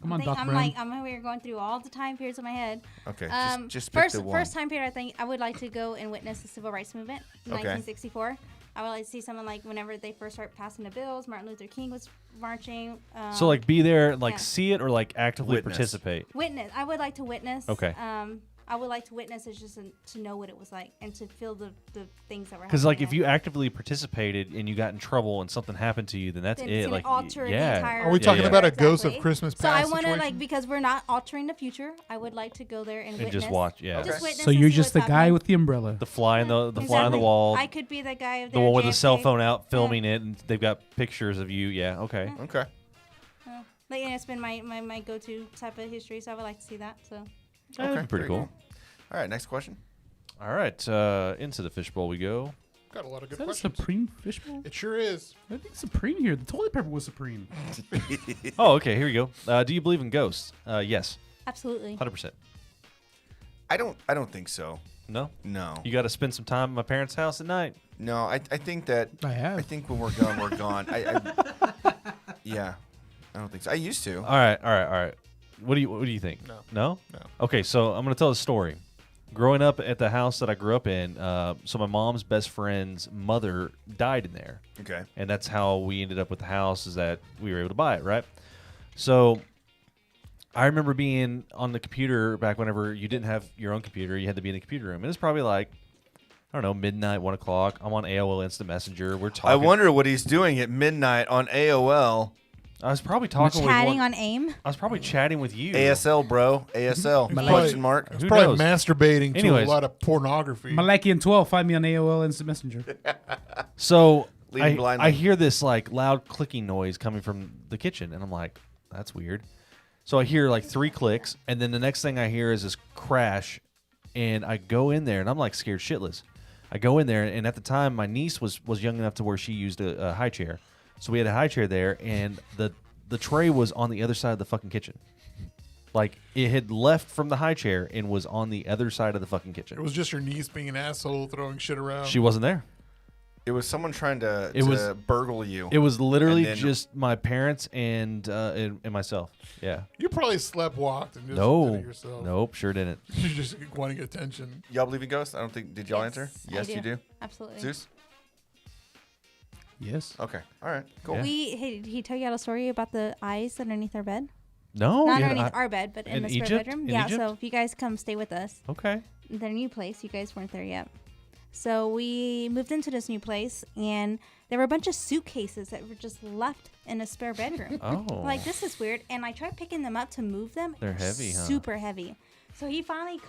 Speaker 3: Come on, Doc
Speaker 4: I'm
Speaker 3: Brown.
Speaker 4: I'm over here going through all the time periods in my head.
Speaker 2: Okay, just pick
Speaker 4: first
Speaker 2: the one.
Speaker 4: first time period, I think I would like to go and witness the civil rights movement in
Speaker 2: Okay.
Speaker 4: 1964. I would like to see someone like whenever they first start passing the bills. Martin Luther King was marching.
Speaker 5: So like be there, like
Speaker 4: yeah.
Speaker 5: see it, or like actively
Speaker 2: Witness.
Speaker 5: participate.
Speaker 4: Witness. I would like to witness.
Speaker 5: Okay.
Speaker 4: I would like to witness is just to know what it was like and to feel the things that were happening.
Speaker 5: Because like if
Speaker 4: there.
Speaker 5: you actively participated and you got in trouble and something happened to you, then that's
Speaker 4: Then
Speaker 5: it.
Speaker 4: it's gonna
Speaker 5: Like
Speaker 4: alter the
Speaker 5: yeah.
Speaker 4: entire-
Speaker 1: Are we talking about a Ghost of
Speaker 4: Exactly.
Speaker 1: Christmas
Speaker 4: So I
Speaker 1: Past
Speaker 4: want to
Speaker 1: situation?
Speaker 4: because we're not altering the future. I would like to go there and witness.
Speaker 5: just watch, yeah.
Speaker 4: Just
Speaker 2: Okay.
Speaker 4: witness
Speaker 3: So
Speaker 4: and
Speaker 3: you're
Speaker 4: see
Speaker 3: just the
Speaker 4: what's
Speaker 3: guy
Speaker 4: happening.
Speaker 3: with the umbrella.
Speaker 5: The fly on the fly on the
Speaker 4: Exactly.
Speaker 5: wall.
Speaker 4: I could be that guy of
Speaker 5: The one with the cell phone out filming it, and they've got pictures of you. Yeah, okay.
Speaker 2: Okay.
Speaker 4: Like, and it's been my go-to type of history, so I would like to see that. So
Speaker 5: That'd be pretty
Speaker 2: very
Speaker 5: cool.
Speaker 2: good. All right, next question.
Speaker 5: All right, into the fishbowl we go.
Speaker 1: Got a lot of
Speaker 3: Is
Speaker 1: good
Speaker 3: that a
Speaker 1: questions.
Speaker 3: Supreme fishbowl?
Speaker 1: It sure is.
Speaker 3: I think Supreme here. The toilet paper was Supreme.
Speaker 5: Oh, okay. Here we go. Do you believe in ghosts? Yes,
Speaker 4: absolutely.
Speaker 5: 100%.
Speaker 2: I don't think so.
Speaker 5: No,
Speaker 2: No.
Speaker 5: you got to spend some time at my parents' house at night.
Speaker 2: No, I think that
Speaker 3: I have.
Speaker 2: I think when we're gone, we're gone. Yeah. I don't think so. I used to.
Speaker 5: All right. What do you think?
Speaker 1: No.
Speaker 5: No?
Speaker 1: No.
Speaker 5: Okay, so I'm gonna tell a story. Growing up at the house that I grew up in, so my mom's best friend's mother died in there,
Speaker 2: Okay.
Speaker 5: and that's how we ended up with the house. Is that we were able to buy it, right? So I remember being on the computer back whenever you didn't have your own computer, you had to be in the computer room. And it's probably like, I don't know, midnight, 1 o'clock. I'm on AOL Instant Messenger. We're talking.
Speaker 2: I wonder what he's doing at midnight on AOL.
Speaker 5: I was probably talking with
Speaker 4: Chatting
Speaker 5: one,
Speaker 4: on AIM.
Speaker 5: I was probably chatting with you.
Speaker 2: ASL, bro. ASL. Question mark.
Speaker 1: It's
Speaker 5: Who
Speaker 1: probably
Speaker 5: knows?
Speaker 1: masturbating to
Speaker 5: Anyways.
Speaker 1: a lot of pornography.
Speaker 3: Malaki and 12. Find me on AOL Instant Messenger.
Speaker 5: So
Speaker 2: Leading blindly.
Speaker 5: I hear this like loud clicking noise coming from the kitchen, and I'm like, that's weird. So I hear like 3 clicks, and then the next thing I hear is this crash, and I go in there, and I'm like scared shitless. I go in there, and at the time, my niece was young enough to where she used a high chair, so we had a high chair there, and the tray was on the other side of the fucking kitchen. Like it had left from the high chair and was on the other side of the fucking kitchen.
Speaker 1: It was just your niece being an asshole throwing shit around.
Speaker 5: She wasn't there.
Speaker 2: It was someone trying to
Speaker 5: It was-
Speaker 2: burgle you.
Speaker 5: It was literally
Speaker 2: And then-
Speaker 5: just my parents and myself. Yeah.
Speaker 1: You probably sleepwalked and just did
Speaker 5: No.
Speaker 1: it yourself.
Speaker 5: Nope. Sure didn't.
Speaker 1: You're just wanting attention.
Speaker 2: Y'all believe in ghosts? I don't think. Did y'all
Speaker 4: Yes,
Speaker 2: answer?
Speaker 4: I
Speaker 2: Yes,
Speaker 4: do.
Speaker 2: you do.
Speaker 4: Absolutely.
Speaker 2: Zeus.
Speaker 3: Yes.
Speaker 2: Okay. All right. Cool.
Speaker 5: Yeah.
Speaker 4: He told you a story about the eyes underneath our bed.
Speaker 5: No.
Speaker 4: Not
Speaker 5: yeah,
Speaker 4: underneath our bed, but in
Speaker 5: in
Speaker 4: the spare
Speaker 5: Egypt?
Speaker 4: bedroom.
Speaker 5: In
Speaker 4: Yeah.
Speaker 5: Egypt?
Speaker 4: So if you guys come stay with us,
Speaker 5: Okay.
Speaker 4: their new place. You guys weren't there yet. So we moved into this new place, and there were a bunch of suitcases that were just left in a spare bedroom.
Speaker 5: Oh.
Speaker 4: Like, this is weird. And I tried picking them up to move them.
Speaker 5: They're heavy, huh?
Speaker 4: Super heavy. So he finally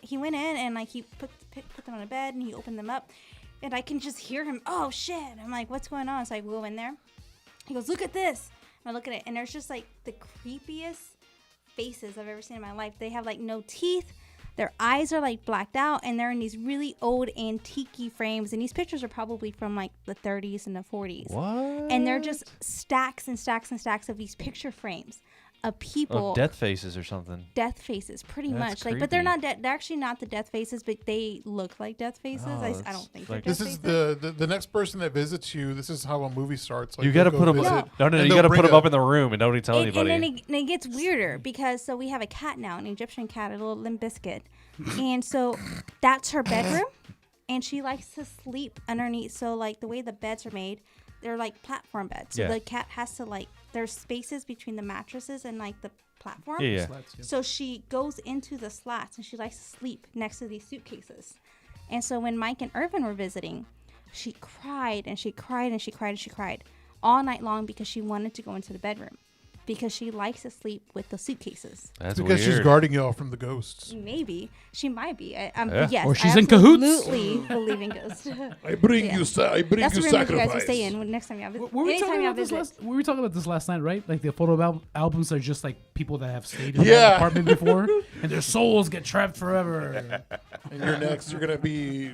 Speaker 4: he went in, and like he put them on the bed, and he opened them up. And I can just hear him, oh shit. I'm like, what's going on? So I go in there. He goes, look at this. And I look at it, and there's just like the creepiest faces I've ever seen in my life. They have like no teeth. Their eyes are like blacked out, and they're in these really old antique frames. And these pictures are probably from like the 30s and the 40s.
Speaker 5: What?
Speaker 4: And they're just stacks and stacks and stacks of these picture frames of people.
Speaker 5: Of death faces or something.
Speaker 4: Death faces, pretty
Speaker 5: That's
Speaker 4: much. Like, but they're
Speaker 5: creepy.
Speaker 4: not dead. They're actually not the death faces, but they look like death faces.
Speaker 5: Oh,
Speaker 4: I
Speaker 5: that's
Speaker 4: don't think
Speaker 5: like-
Speaker 4: they're
Speaker 1: This
Speaker 4: death
Speaker 1: is
Speaker 4: faces.
Speaker 1: the next person that visits you. This is how a movie starts. Like
Speaker 5: You got to
Speaker 1: they'll
Speaker 5: put
Speaker 1: go
Speaker 5: them.
Speaker 1: visit,
Speaker 5: No,
Speaker 1: and
Speaker 5: you
Speaker 1: they'll
Speaker 5: got to
Speaker 1: bring
Speaker 5: put them up in the room and nobody tell anybody.
Speaker 4: And then it gets weirder because so we have a cat now, an Egyptian cat, a little Limp Bizkit. And so that's her bedroom, and she likes to sleep underneath. So like the way the beds are made, they're like platform beds. So
Speaker 5: Yeah.
Speaker 4: the cat has to like there's spaces between the mattresses and like the platform.
Speaker 5: yeah.
Speaker 4: So she goes into the slats and she likes to sleep next to these suitcases. And so when Mike and Irvin were visiting, she cried and she cried and she cried and she cried all night long because she wanted to go into the bedroom because she likes to sleep with the suitcases.
Speaker 5: That's
Speaker 1: because she's
Speaker 5: weird.
Speaker 1: guarding y'all from the ghosts.
Speaker 4: Maybe she might be.
Speaker 5: Yeah.
Speaker 4: Yes,
Speaker 3: Or she's
Speaker 4: I
Speaker 3: in cahoots.
Speaker 4: absolutely believe in ghosts.
Speaker 1: I bring
Speaker 4: Yeah.
Speaker 1: you. I bring
Speaker 4: That's
Speaker 1: you
Speaker 4: the room that you guys
Speaker 1: sacrifice.
Speaker 4: will stay in when next time y'all visit.
Speaker 3: Were we
Speaker 4: Anytime
Speaker 3: talking
Speaker 4: y'all
Speaker 3: about this
Speaker 4: visit.
Speaker 3: we were talking about this last night, right? Like the photo albums are just like people that have stayed in
Speaker 1: Yeah.
Speaker 3: that apartment before, and their souls get trapped forever.
Speaker 1: And you're next. You're gonna be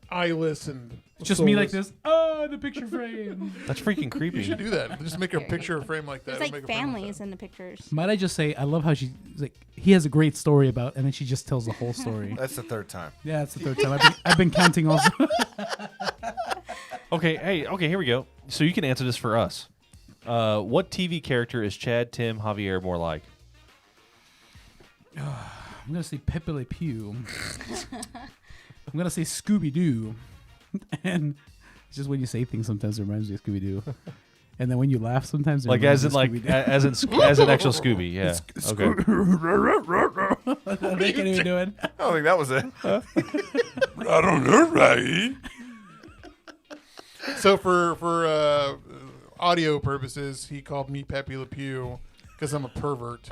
Speaker 1: eyeless and
Speaker 3: It's just me like
Speaker 1: soulless.
Speaker 3: this. Oh, the picture frame.
Speaker 5: That's freaking
Speaker 1: You
Speaker 5: creepy.
Speaker 1: should do that. Just make a picture frame like that.
Speaker 4: There's
Speaker 1: or
Speaker 4: like
Speaker 1: make a frame like
Speaker 4: families
Speaker 1: that.
Speaker 4: in the pictures.
Speaker 3: Might I just say, I love how she's like, he has a great story about, and then she just tells the whole story.
Speaker 2: That's the third time.
Speaker 3: Yeah, that's the third time. I've been counting also.
Speaker 5: Okay, here we go. So you can answer this for us. What TV character is Chad, Tim, Javier more like?
Speaker 3: I'm gonna say Pepe Le Pew. I'm gonna say Scooby Doo, and it's just when you say things, sometimes it reminds me of Scooby Doo, and then when you laugh, sometimes it
Speaker 5: Like
Speaker 3: reminds
Speaker 5: as
Speaker 3: me
Speaker 5: in
Speaker 3: of
Speaker 5: like
Speaker 3: Scooby-Doo.
Speaker 5: as an actual Scooby. Yeah. Okay.
Speaker 3: They can't even do it.
Speaker 2: I don't think that was it.
Speaker 1: I don't know, right? So for audio purposes, he called me Pepe Le Pew because I'm a pervert.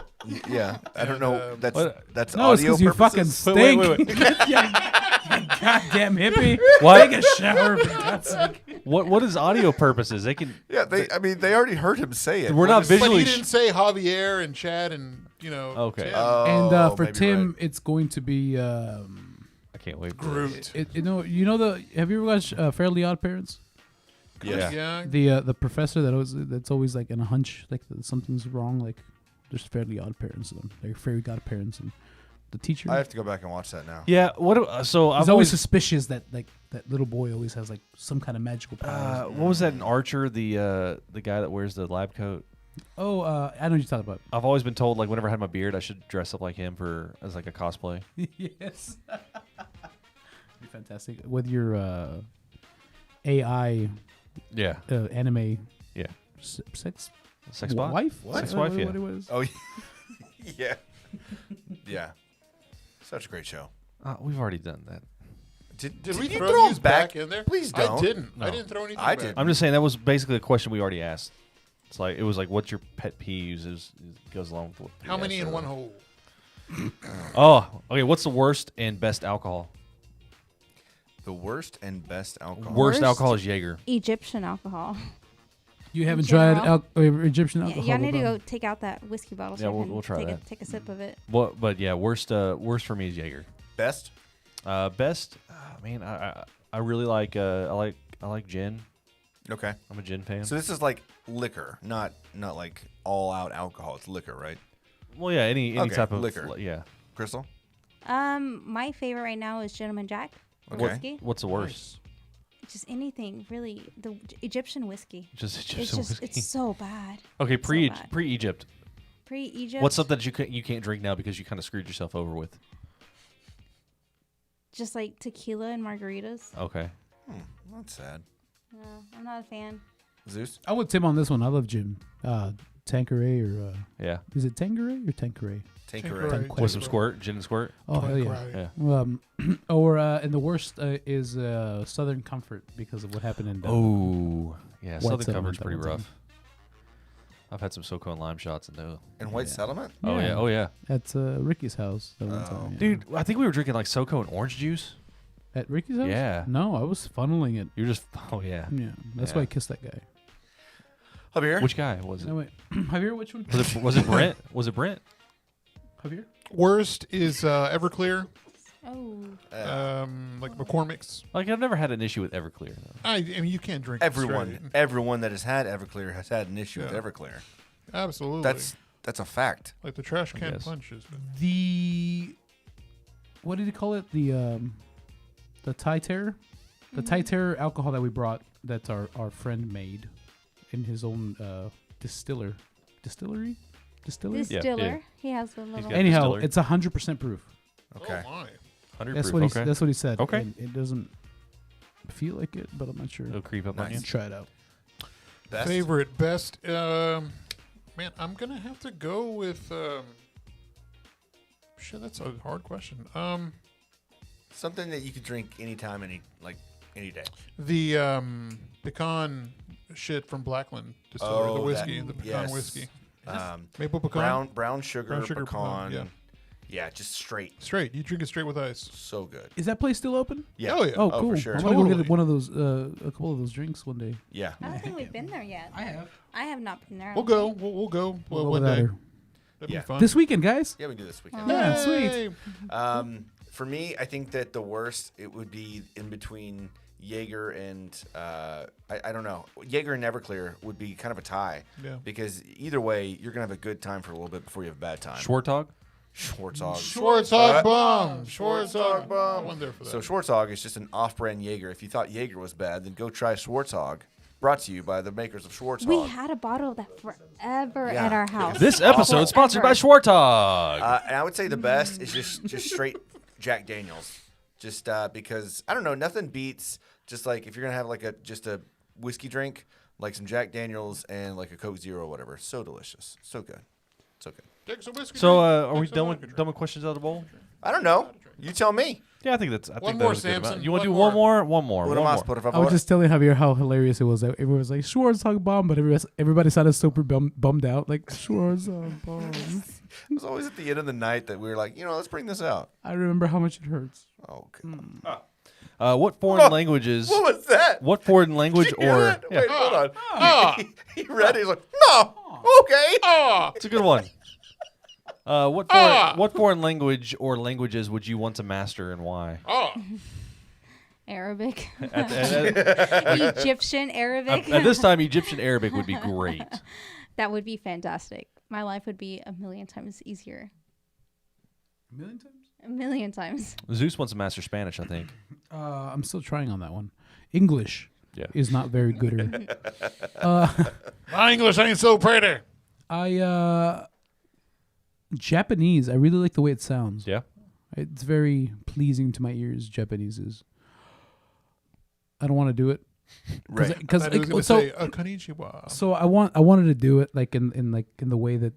Speaker 2: Yeah, I don't know. That's
Speaker 5: What?
Speaker 2: that's
Speaker 3: No, it's
Speaker 2: audio
Speaker 3: because you fucking
Speaker 2: purposes.
Speaker 3: stink.
Speaker 5: Wait.
Speaker 3: You goddamn hippie.
Speaker 5: What?
Speaker 3: Take a shower for God's sake.
Speaker 5: What is audio purposes? They can.
Speaker 2: Yeah, they already heard him say it.
Speaker 5: We're not
Speaker 1: But
Speaker 5: visually.
Speaker 1: he didn't say Javier and Chad and
Speaker 5: Okay.
Speaker 1: Tim.
Speaker 3: And for
Speaker 2: maybe
Speaker 3: Tim,
Speaker 2: right.
Speaker 3: it's going to be
Speaker 5: I can't wait. For
Speaker 1: Groot.
Speaker 3: you know the. Have you ever watched Fairly Odd Parents?
Speaker 5: Yeah.
Speaker 1: Yeah.
Speaker 3: The professor that's always like in a hunch, like something's wrong. Like there's Fairly Odd Parents. They're fairy godparents, and the teacher.
Speaker 2: I have to go back and watch that now.
Speaker 5: Yeah. So
Speaker 3: He's
Speaker 5: I've
Speaker 3: always
Speaker 5: always.
Speaker 3: suspicious that that little boy always has like some kind of magical powers.
Speaker 5: What was that in Archer? The guy that wears the lab coat.
Speaker 3: I know what you're talking about.
Speaker 5: I've always been told like whenever I had my beard, I should dress up like him as like a cosplay.
Speaker 3: Yes. Be fantastic with your AI
Speaker 5: Yeah.
Speaker 3: anime.
Speaker 5: Yeah.
Speaker 3: Sex
Speaker 5: Sex bot.
Speaker 3: wife.
Speaker 5: Sex wife. Yeah.
Speaker 3: What it was?
Speaker 2: Oh, yeah, yeah. Such a great show.
Speaker 5: We've already done that.
Speaker 2: Did
Speaker 1: we
Speaker 2: you
Speaker 1: throw
Speaker 2: throw
Speaker 1: these
Speaker 2: him back
Speaker 1: in there?
Speaker 2: Please
Speaker 1: I
Speaker 2: don't.
Speaker 1: didn't.
Speaker 5: No.
Speaker 1: I didn't throw anything
Speaker 2: I
Speaker 1: back.
Speaker 2: did.
Speaker 5: I'm just saying that was basically a question we already asked. It's like it was like, what's your pet peeves? It goes along with what we
Speaker 1: How many
Speaker 5: asked
Speaker 1: in one
Speaker 5: earlier.
Speaker 1: hole?
Speaker 5: Oh, okay. What's the worst and best alcohol?
Speaker 2: The worst and best alcohol.
Speaker 5: Worst
Speaker 4: Worst?
Speaker 5: alcohol is Jaeger.
Speaker 4: Egyptian alcohol.
Speaker 3: You haven't
Speaker 4: general?
Speaker 3: tried Egyptian
Speaker 4: Yeah,
Speaker 3: alcohol?
Speaker 4: y'all need to
Speaker 3: before?
Speaker 4: go take out that whiskey bottle. So
Speaker 5: Yeah,
Speaker 4: I
Speaker 5: we'll-
Speaker 4: can
Speaker 5: we'll try
Speaker 4: take
Speaker 5: that.
Speaker 4: take a sip of it.
Speaker 5: What? But yeah, worst for me is Jaeger.
Speaker 2: Best?
Speaker 5: Best, man. I really like I like gin.
Speaker 2: Okay.
Speaker 5: I'm a gin fan.
Speaker 2: So this is like liquor, not like all out alcohol. It's liquor, right?
Speaker 5: Well, yeah, any
Speaker 2: Okay,
Speaker 5: type of
Speaker 2: liquor.
Speaker 5: Yeah.
Speaker 2: Crystal?
Speaker 4: My favorite right now is Gentleman Jack
Speaker 2: Okay.
Speaker 4: whiskey.
Speaker 5: What's the worst?
Speaker 4: Just anything really. The Egyptian whiskey.
Speaker 5: Just
Speaker 4: It's
Speaker 5: Egyptian
Speaker 4: just
Speaker 5: whiskey.
Speaker 4: it's so bad.
Speaker 5: Okay, pre
Speaker 4: bad.
Speaker 5: Egypt.
Speaker 4: Pre-Egypt.
Speaker 5: What's something that you can't drink now because you kind of screwed yourself over with?
Speaker 4: Just like tequila and margaritas.
Speaker 5: Okay.
Speaker 2: That's sad.
Speaker 4: No, I'm not a fan.
Speaker 2: Zeus?
Speaker 3: I would Tim on this one. I love Jim. Tanqueray or
Speaker 5: Yeah.
Speaker 3: is it Tanqueray or Tanqueray?
Speaker 2: Tanqueray.
Speaker 1: Tanqueray.
Speaker 5: With some squirt, gin and squirt.
Speaker 3: Oh hell yeah.
Speaker 1: Right.
Speaker 5: Yeah.
Speaker 3: And the worst is Southern Comfort because of what happened in
Speaker 5: Oh, yeah.
Speaker 3: White
Speaker 5: Southern
Speaker 3: Settlement
Speaker 5: Comfort's
Speaker 3: that
Speaker 5: pretty
Speaker 3: one time.
Speaker 5: rough. I've had some SoCo and lime shots and no.
Speaker 2: And White
Speaker 3: Yeah.
Speaker 2: Settlement?
Speaker 5: Oh yeah. Oh yeah.
Speaker 3: at Ricky's house that one
Speaker 2: Oh.
Speaker 3: time. Yeah.
Speaker 5: Dude, I think we were drinking like SoCo and orange juice.
Speaker 3: At Ricky's house?
Speaker 5: Yeah.
Speaker 3: No, I was funneling it.
Speaker 5: You're just. Oh yeah.
Speaker 3: Yeah, that's
Speaker 5: Yeah.
Speaker 3: why I kissed that guy.
Speaker 2: Javier?
Speaker 5: Which guy was it?
Speaker 3: No wait, Javier, which one?
Speaker 5: Was it Brent? Was it Brent?
Speaker 3: Javier.
Speaker 1: Worst is Everclear,
Speaker 4: Oh,
Speaker 1: like McCormick's.
Speaker 5: Like I've never had an issue with Everclear. Though.
Speaker 1: I mean, you can't drink it
Speaker 2: Everyone
Speaker 1: straight.
Speaker 2: that has had Everclear has had an issue with
Speaker 1: Yeah.
Speaker 2: Everclear.
Speaker 1: Absolutely.
Speaker 2: That's a fact.
Speaker 1: like the trash can
Speaker 5: guess.
Speaker 1: punches.
Speaker 3: The what did he call it? The Thai Terror, the Thai Terror alcohol that we brought. That's our friend made in his own distillery.
Speaker 4: distiller.
Speaker 5: yeah.
Speaker 4: He has a little.
Speaker 5: got-
Speaker 3: Anyhow,
Speaker 5: distillery.
Speaker 3: it's 100% proof.
Speaker 2: Okay.
Speaker 1: Oh my.
Speaker 5: 100
Speaker 3: That's
Speaker 5: proof.
Speaker 3: what he.
Speaker 5: Okay.
Speaker 3: That's what he said.
Speaker 5: Okay.
Speaker 3: And it doesn't feel like it, but I'm not sure.
Speaker 5: It'll creep up on you.
Speaker 2: Nice.
Speaker 3: Try it out.
Speaker 2: Best?
Speaker 1: Favorite, best. Man, I'm gonna have to go with. Shit, that's a hard question.
Speaker 2: Something that you could drink anytime, any day.
Speaker 1: The pecan shit from Blackland Distillery, the whiskey,
Speaker 2: that-
Speaker 1: the pecan
Speaker 2: yes.
Speaker 1: whiskey,
Speaker 2: Um,
Speaker 1: maple pecan,
Speaker 2: brown sugar,
Speaker 1: Brown sugar
Speaker 2: pecan.
Speaker 1: pecan,
Speaker 2: Yeah, just straight.
Speaker 1: straight. You drink it straight with ice.
Speaker 2: So good.
Speaker 3: Is that place still open?
Speaker 2: Yeah.
Speaker 1: Oh yeah.
Speaker 3: Oh,
Speaker 2: Oh,
Speaker 3: cool.
Speaker 2: for sure.
Speaker 3: I'm gonna go
Speaker 1: Totally.
Speaker 3: get one of those, a couple of those drinks one day.
Speaker 2: Yeah.
Speaker 4: I don't think we've been there yet. I have not been there. I
Speaker 1: We'll
Speaker 4: don't
Speaker 1: go. We'll go.
Speaker 3: We'll go
Speaker 1: one
Speaker 3: without
Speaker 1: day.
Speaker 3: her.
Speaker 1: That'd
Speaker 2: Yeah.
Speaker 1: be fun.
Speaker 3: This weekend, guys.
Speaker 2: Yeah, we do this weekend.
Speaker 3: Yeah, sweet.
Speaker 1: Yay.
Speaker 2: For me, I think that the worst it would be in between Jaeger and I don't know. Jaeger and Everclear would be kind of a tie.
Speaker 1: Yeah.
Speaker 2: Because either way, you're gonna have a good time for a little bit before you have a bad time.
Speaker 5: Schwartog.
Speaker 2: Schwarzog.
Speaker 1: Schwarzog bomb. Schwarzog bomb. One there for that.
Speaker 2: So Schwarzog is just an off-brand Jaeger. If you thought Jaeger was bad, then go try Schwarzog. brought to you by the makers of Schwartz
Speaker 4: We
Speaker 2: Hog.
Speaker 4: had a bottle of that forever
Speaker 2: Yeah.
Speaker 4: at our house.
Speaker 5: This episode sponsored by Schwartog.
Speaker 2: And I would say the best is just straight Jack Daniels. Just because, I don't know, nothing beats just like if you're going to have like just a whiskey drink, like some Jack Daniels and like a Coke Zero or whatever. So delicious. So good. So good.
Speaker 1: Take some whiskey.
Speaker 5: So,
Speaker 1: drink,
Speaker 5: are we
Speaker 1: take some
Speaker 5: done
Speaker 1: vodka
Speaker 5: with
Speaker 1: drink.
Speaker 5: questions out of the bowl?
Speaker 2: I don't know. You tell me.
Speaker 5: Yeah, I think that's. I
Speaker 1: One
Speaker 5: think that
Speaker 1: more,
Speaker 5: was a good amount.
Speaker 1: Samson.
Speaker 5: You want to do
Speaker 1: One
Speaker 5: one more? One more.
Speaker 2: Uno
Speaker 5: One
Speaker 2: más,
Speaker 5: more.
Speaker 2: por favor.
Speaker 3: I was just telling Javier how hilarious it was. That everyone was like, Schwartz Hog bomb, but everybody sounded super bummed out. Like, Schwartz Hog bomb.
Speaker 2: It was always at the end of the night that we were like, let's bring this out.
Speaker 3: I remember how much it hurts.
Speaker 2: Oh,
Speaker 5: What foreign languages?
Speaker 2: What was that?
Speaker 5: What foreign language
Speaker 2: Did you hear
Speaker 5: or?
Speaker 2: that?
Speaker 5: Yeah,
Speaker 2: Wait, hold on.
Speaker 1: Ah.
Speaker 2: He read it. He's like, no. Okay.
Speaker 1: Ah.
Speaker 5: it's a good one. What foreign language or languages would you want to master and why?
Speaker 1: Oh.
Speaker 4: Arabic.
Speaker 5: At
Speaker 4: Egyptian Arabic.
Speaker 5: this time, Egyptian Arabic would be great.
Speaker 4: That would be fantastic. My life would be a million times easier.
Speaker 3: A million times?
Speaker 4: A million times.
Speaker 5: Zeus wants to master Spanish, I think.
Speaker 3: I'm still trying on that one. English
Speaker 5: Yeah.
Speaker 3: is not very good.
Speaker 1: My English ain't so pretty.
Speaker 3: Japanese, I really like the way it sounds.
Speaker 5: Yeah.
Speaker 3: It's very pleasing to my ears. Japanese is. I don't want to do it.
Speaker 2: Right.
Speaker 3: Because
Speaker 1: I was going to say, konnichiwa.
Speaker 3: so I wanted to do it like in the way that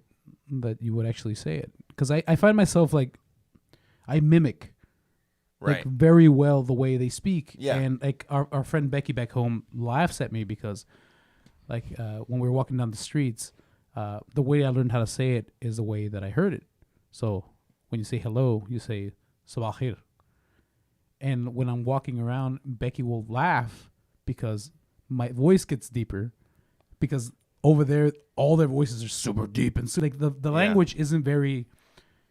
Speaker 3: you would actually say it, because I find myself like I mimic
Speaker 2: Right.
Speaker 3: like very well the way they speak.
Speaker 2: Yeah.
Speaker 3: And like our friend Becky back home laughs at me because like when we were walking down the streets, the way I learned how to say it is the way that I heard it. So when you say hello, you say sabah khair. And when I'm walking around, Becky will laugh because my voice gets deeper, because over there all their voices are super deep, and so like the language isn't very,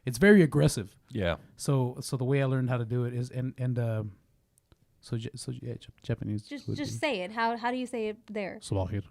Speaker 3: it's very aggressive.
Speaker 5: Yeah.
Speaker 3: So the way I learned how to do it is Japanese.
Speaker 4: Just say it. How do you say it there?
Speaker 3: sabah khair.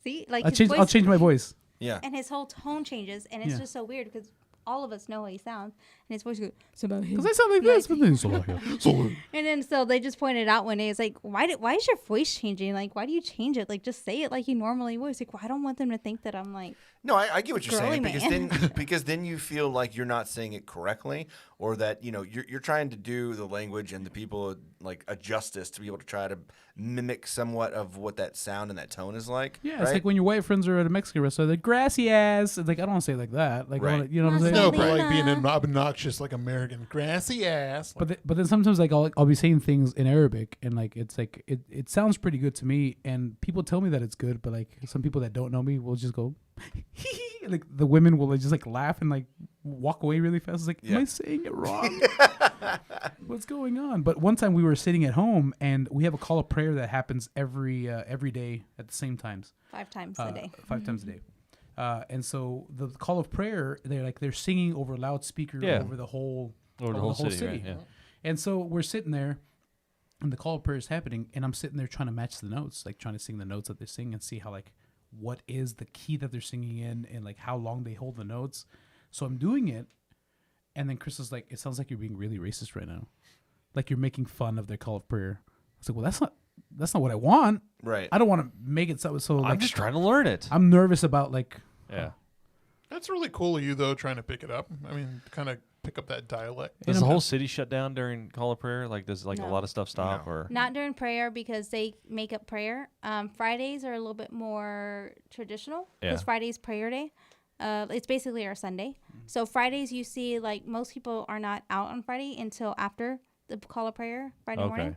Speaker 4: See, like
Speaker 3: I'll change my voice.
Speaker 2: Yeah.
Speaker 4: and his whole tone changes, and it's
Speaker 3: Yeah.
Speaker 4: just so weird because all of us know how he sounds, and his voice goes.
Speaker 3: Because I sound like this. But then sabah khair.
Speaker 4: And then so they just pointed out one day, it's like, why is your voice changing? Like, why do you change it? Like, just say it like you normally would. It's like, well, I don't want them to think that I'm like.
Speaker 2: No, I get what you're
Speaker 4: Girly
Speaker 2: saying
Speaker 4: man.
Speaker 2: because then you feel like you're not saying it correctly, or that you're trying to do the language and the people like a justice to be able to try to mimic somewhat of what that sound and that tone is like.
Speaker 3: Yeah,
Speaker 2: right?
Speaker 3: it's like when your white friends are at a Mexican restaurant, they're grassy ass. It's like I don't want to say it like that. Like I
Speaker 2: Right.
Speaker 3: wanna, you know what I'm saying?
Speaker 1: No,
Speaker 4: Lima.
Speaker 1: but like being an obnoxious, like American grassy ass. Like,
Speaker 3: But then sometimes like I'll be saying things in Arabic and like it's like it sounds pretty good to me, and people tell me that it's good, but like some people that don't know me will just go like the women will just like laugh and like walk away really fast. It's like, am I saying it wrong? What's going on? But one time we were sitting at home and we have a call of prayer that happens every day at the same times.
Speaker 4: 5 times a day.
Speaker 3: 5 times a day. And so the call of prayer, they're singing over loudspeaker over the whole city.
Speaker 5: right, yeah.
Speaker 3: And so we're sitting there, and the call of prayer is happening, and I'm sitting there trying to match the notes, like trying to sing the notes that they sing and see how like what is the key that they're singing in and like how long they hold the notes. So I'm doing it, and then Chris is like, "It sounds like you're being really racist right now, like you're making fun of their call of prayer." I was like, "Well, that's not what I want.
Speaker 2: Right.
Speaker 3: I don't want to make it so
Speaker 5: I'm
Speaker 3: like
Speaker 5: just trying to learn it.
Speaker 3: I'm nervous about like."
Speaker 5: Yeah.
Speaker 1: that's really cool of you, though, trying to pick it up. I mean, kind of pick up that dialect.
Speaker 5: Does
Speaker 3: And
Speaker 5: the
Speaker 3: I'm-
Speaker 5: whole city shut down during call of prayer? Like, does like a
Speaker 4: No.
Speaker 5: lot of stuff stop
Speaker 2: No.
Speaker 5: or?
Speaker 4: Not during prayer because they make up prayer. Fridays are a little bit more traditional because
Speaker 5: Yeah.
Speaker 4: Friday's prayer day. It's basically our Sunday. So Fridays, you see, like most people are not out on Friday until after the call of prayer Friday morning.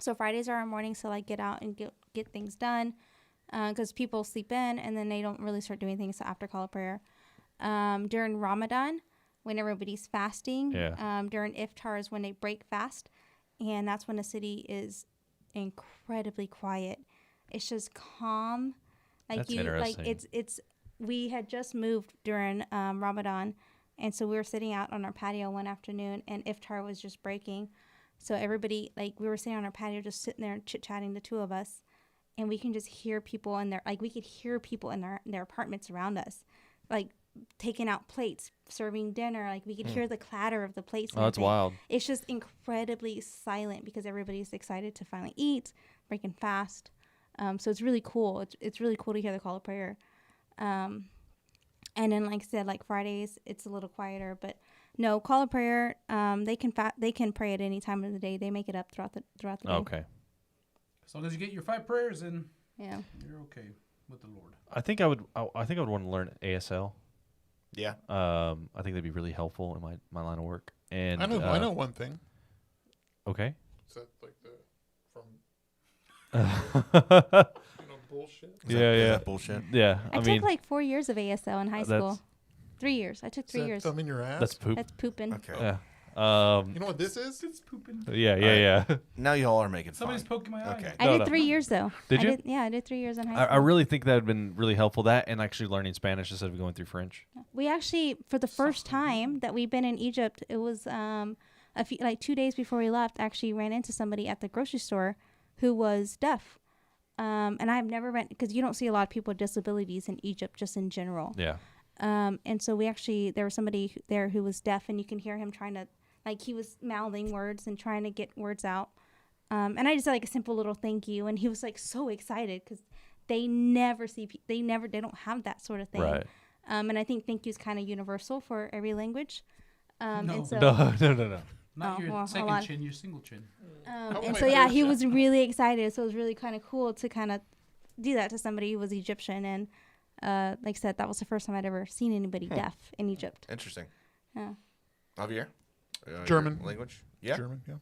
Speaker 4: So Fridays are our mornings to like get out and get things done because people sleep in and then they don't really start doing things till after call of prayer. During Ramadan, when everybody's fasting, during Iftar is when they break fast, and that's when the city is incredibly quiet. It's just calm. Like
Speaker 5: That's
Speaker 4: you, like
Speaker 5: interesting.
Speaker 4: it's. We had just moved during Ramadan, and so we were sitting out on our patio one afternoon, and Iftar was just breaking. So everybody, like, we were sitting on our patio, just sitting there chit chatting, the two of us, and we can just hear people in their, like, we could hear people in their apartments around us, like, taking out plates, serving dinner. Like, we could hear the clatter of the plates. And
Speaker 5: Oh, that's
Speaker 4: everything.
Speaker 5: wild.
Speaker 4: It's just incredibly silent because everybody's excited to finally eat, breaking fast. So it's really cool. It's really cool to hear the call of prayer. And then, like I said, like Fridays, it's a little quieter. But no, call of prayer. They can pray at any time of the day. They make it up throughout the day.
Speaker 5: Okay.
Speaker 3: As long as you get your 5 prayers in,
Speaker 4: Yeah.
Speaker 3: you're okay with the Lord.
Speaker 5: I think I would want to learn ASL.
Speaker 2: Yeah.
Speaker 5: I think that'd be really helpful in my line of work. And
Speaker 1: I know one thing.
Speaker 5: Okay.
Speaker 1: Is that like the bullshit?
Speaker 2: Is that bullshit?
Speaker 5: Yeah.
Speaker 4: I took like 4 years of ASL in high school. 3 years. I took 3
Speaker 1: Is that
Speaker 4: years.
Speaker 1: thumb in your ass?
Speaker 5: that's poop.
Speaker 4: That's pooping.
Speaker 2: Okay.
Speaker 5: Yeah.
Speaker 1: You know what this is?
Speaker 3: It's pooping.
Speaker 5: Yeah.
Speaker 2: Now y'all are making
Speaker 3: Somebody's
Speaker 2: fun.
Speaker 3: poking my eye.
Speaker 2: Okay.
Speaker 4: I
Speaker 5: No,
Speaker 4: did
Speaker 5: no.
Speaker 4: 3 years though.
Speaker 5: Did you?
Speaker 4: I did 3 years in high
Speaker 5: I
Speaker 4: school.
Speaker 5: really think that would have been really helpful. That and actually learning Spanish instead of going through French.
Speaker 4: We actually, for the first time that we've been in Egypt, it was a few, like 2 days before we left. Actually, ran into somebody at the grocery store who was deaf. And I've never because you don't see a lot of people with disabilities in Egypt, just in general.
Speaker 5: Yeah.
Speaker 4: And so there was somebody there who was deaf, and you can hear him trying to, like, he was mouthing words and trying to get words out. And I just said like a simple little thank you, and he was like so excited because they don't have that sort of thing.
Speaker 5: Right.
Speaker 4: And I think thank you is kind of universal for every language.
Speaker 3: No.
Speaker 4: And so,
Speaker 5: No.
Speaker 3: Not
Speaker 4: Oh,
Speaker 3: your
Speaker 4: well,
Speaker 3: second
Speaker 4: hold on.
Speaker 3: chin, your single chin.
Speaker 1: about
Speaker 4: and
Speaker 1: my
Speaker 4: so yeah,
Speaker 1: first
Speaker 4: he
Speaker 1: chin?
Speaker 4: was really excited. So it was really kind of cool to kind of do that to somebody who was Egyptian. And like I said, that was the first time I'd ever seen anybody deaf in Egypt.
Speaker 2: Interesting.
Speaker 4: Yeah.
Speaker 2: Javier?
Speaker 1: German.
Speaker 2: your language? Yeah.
Speaker 1: German, yeah.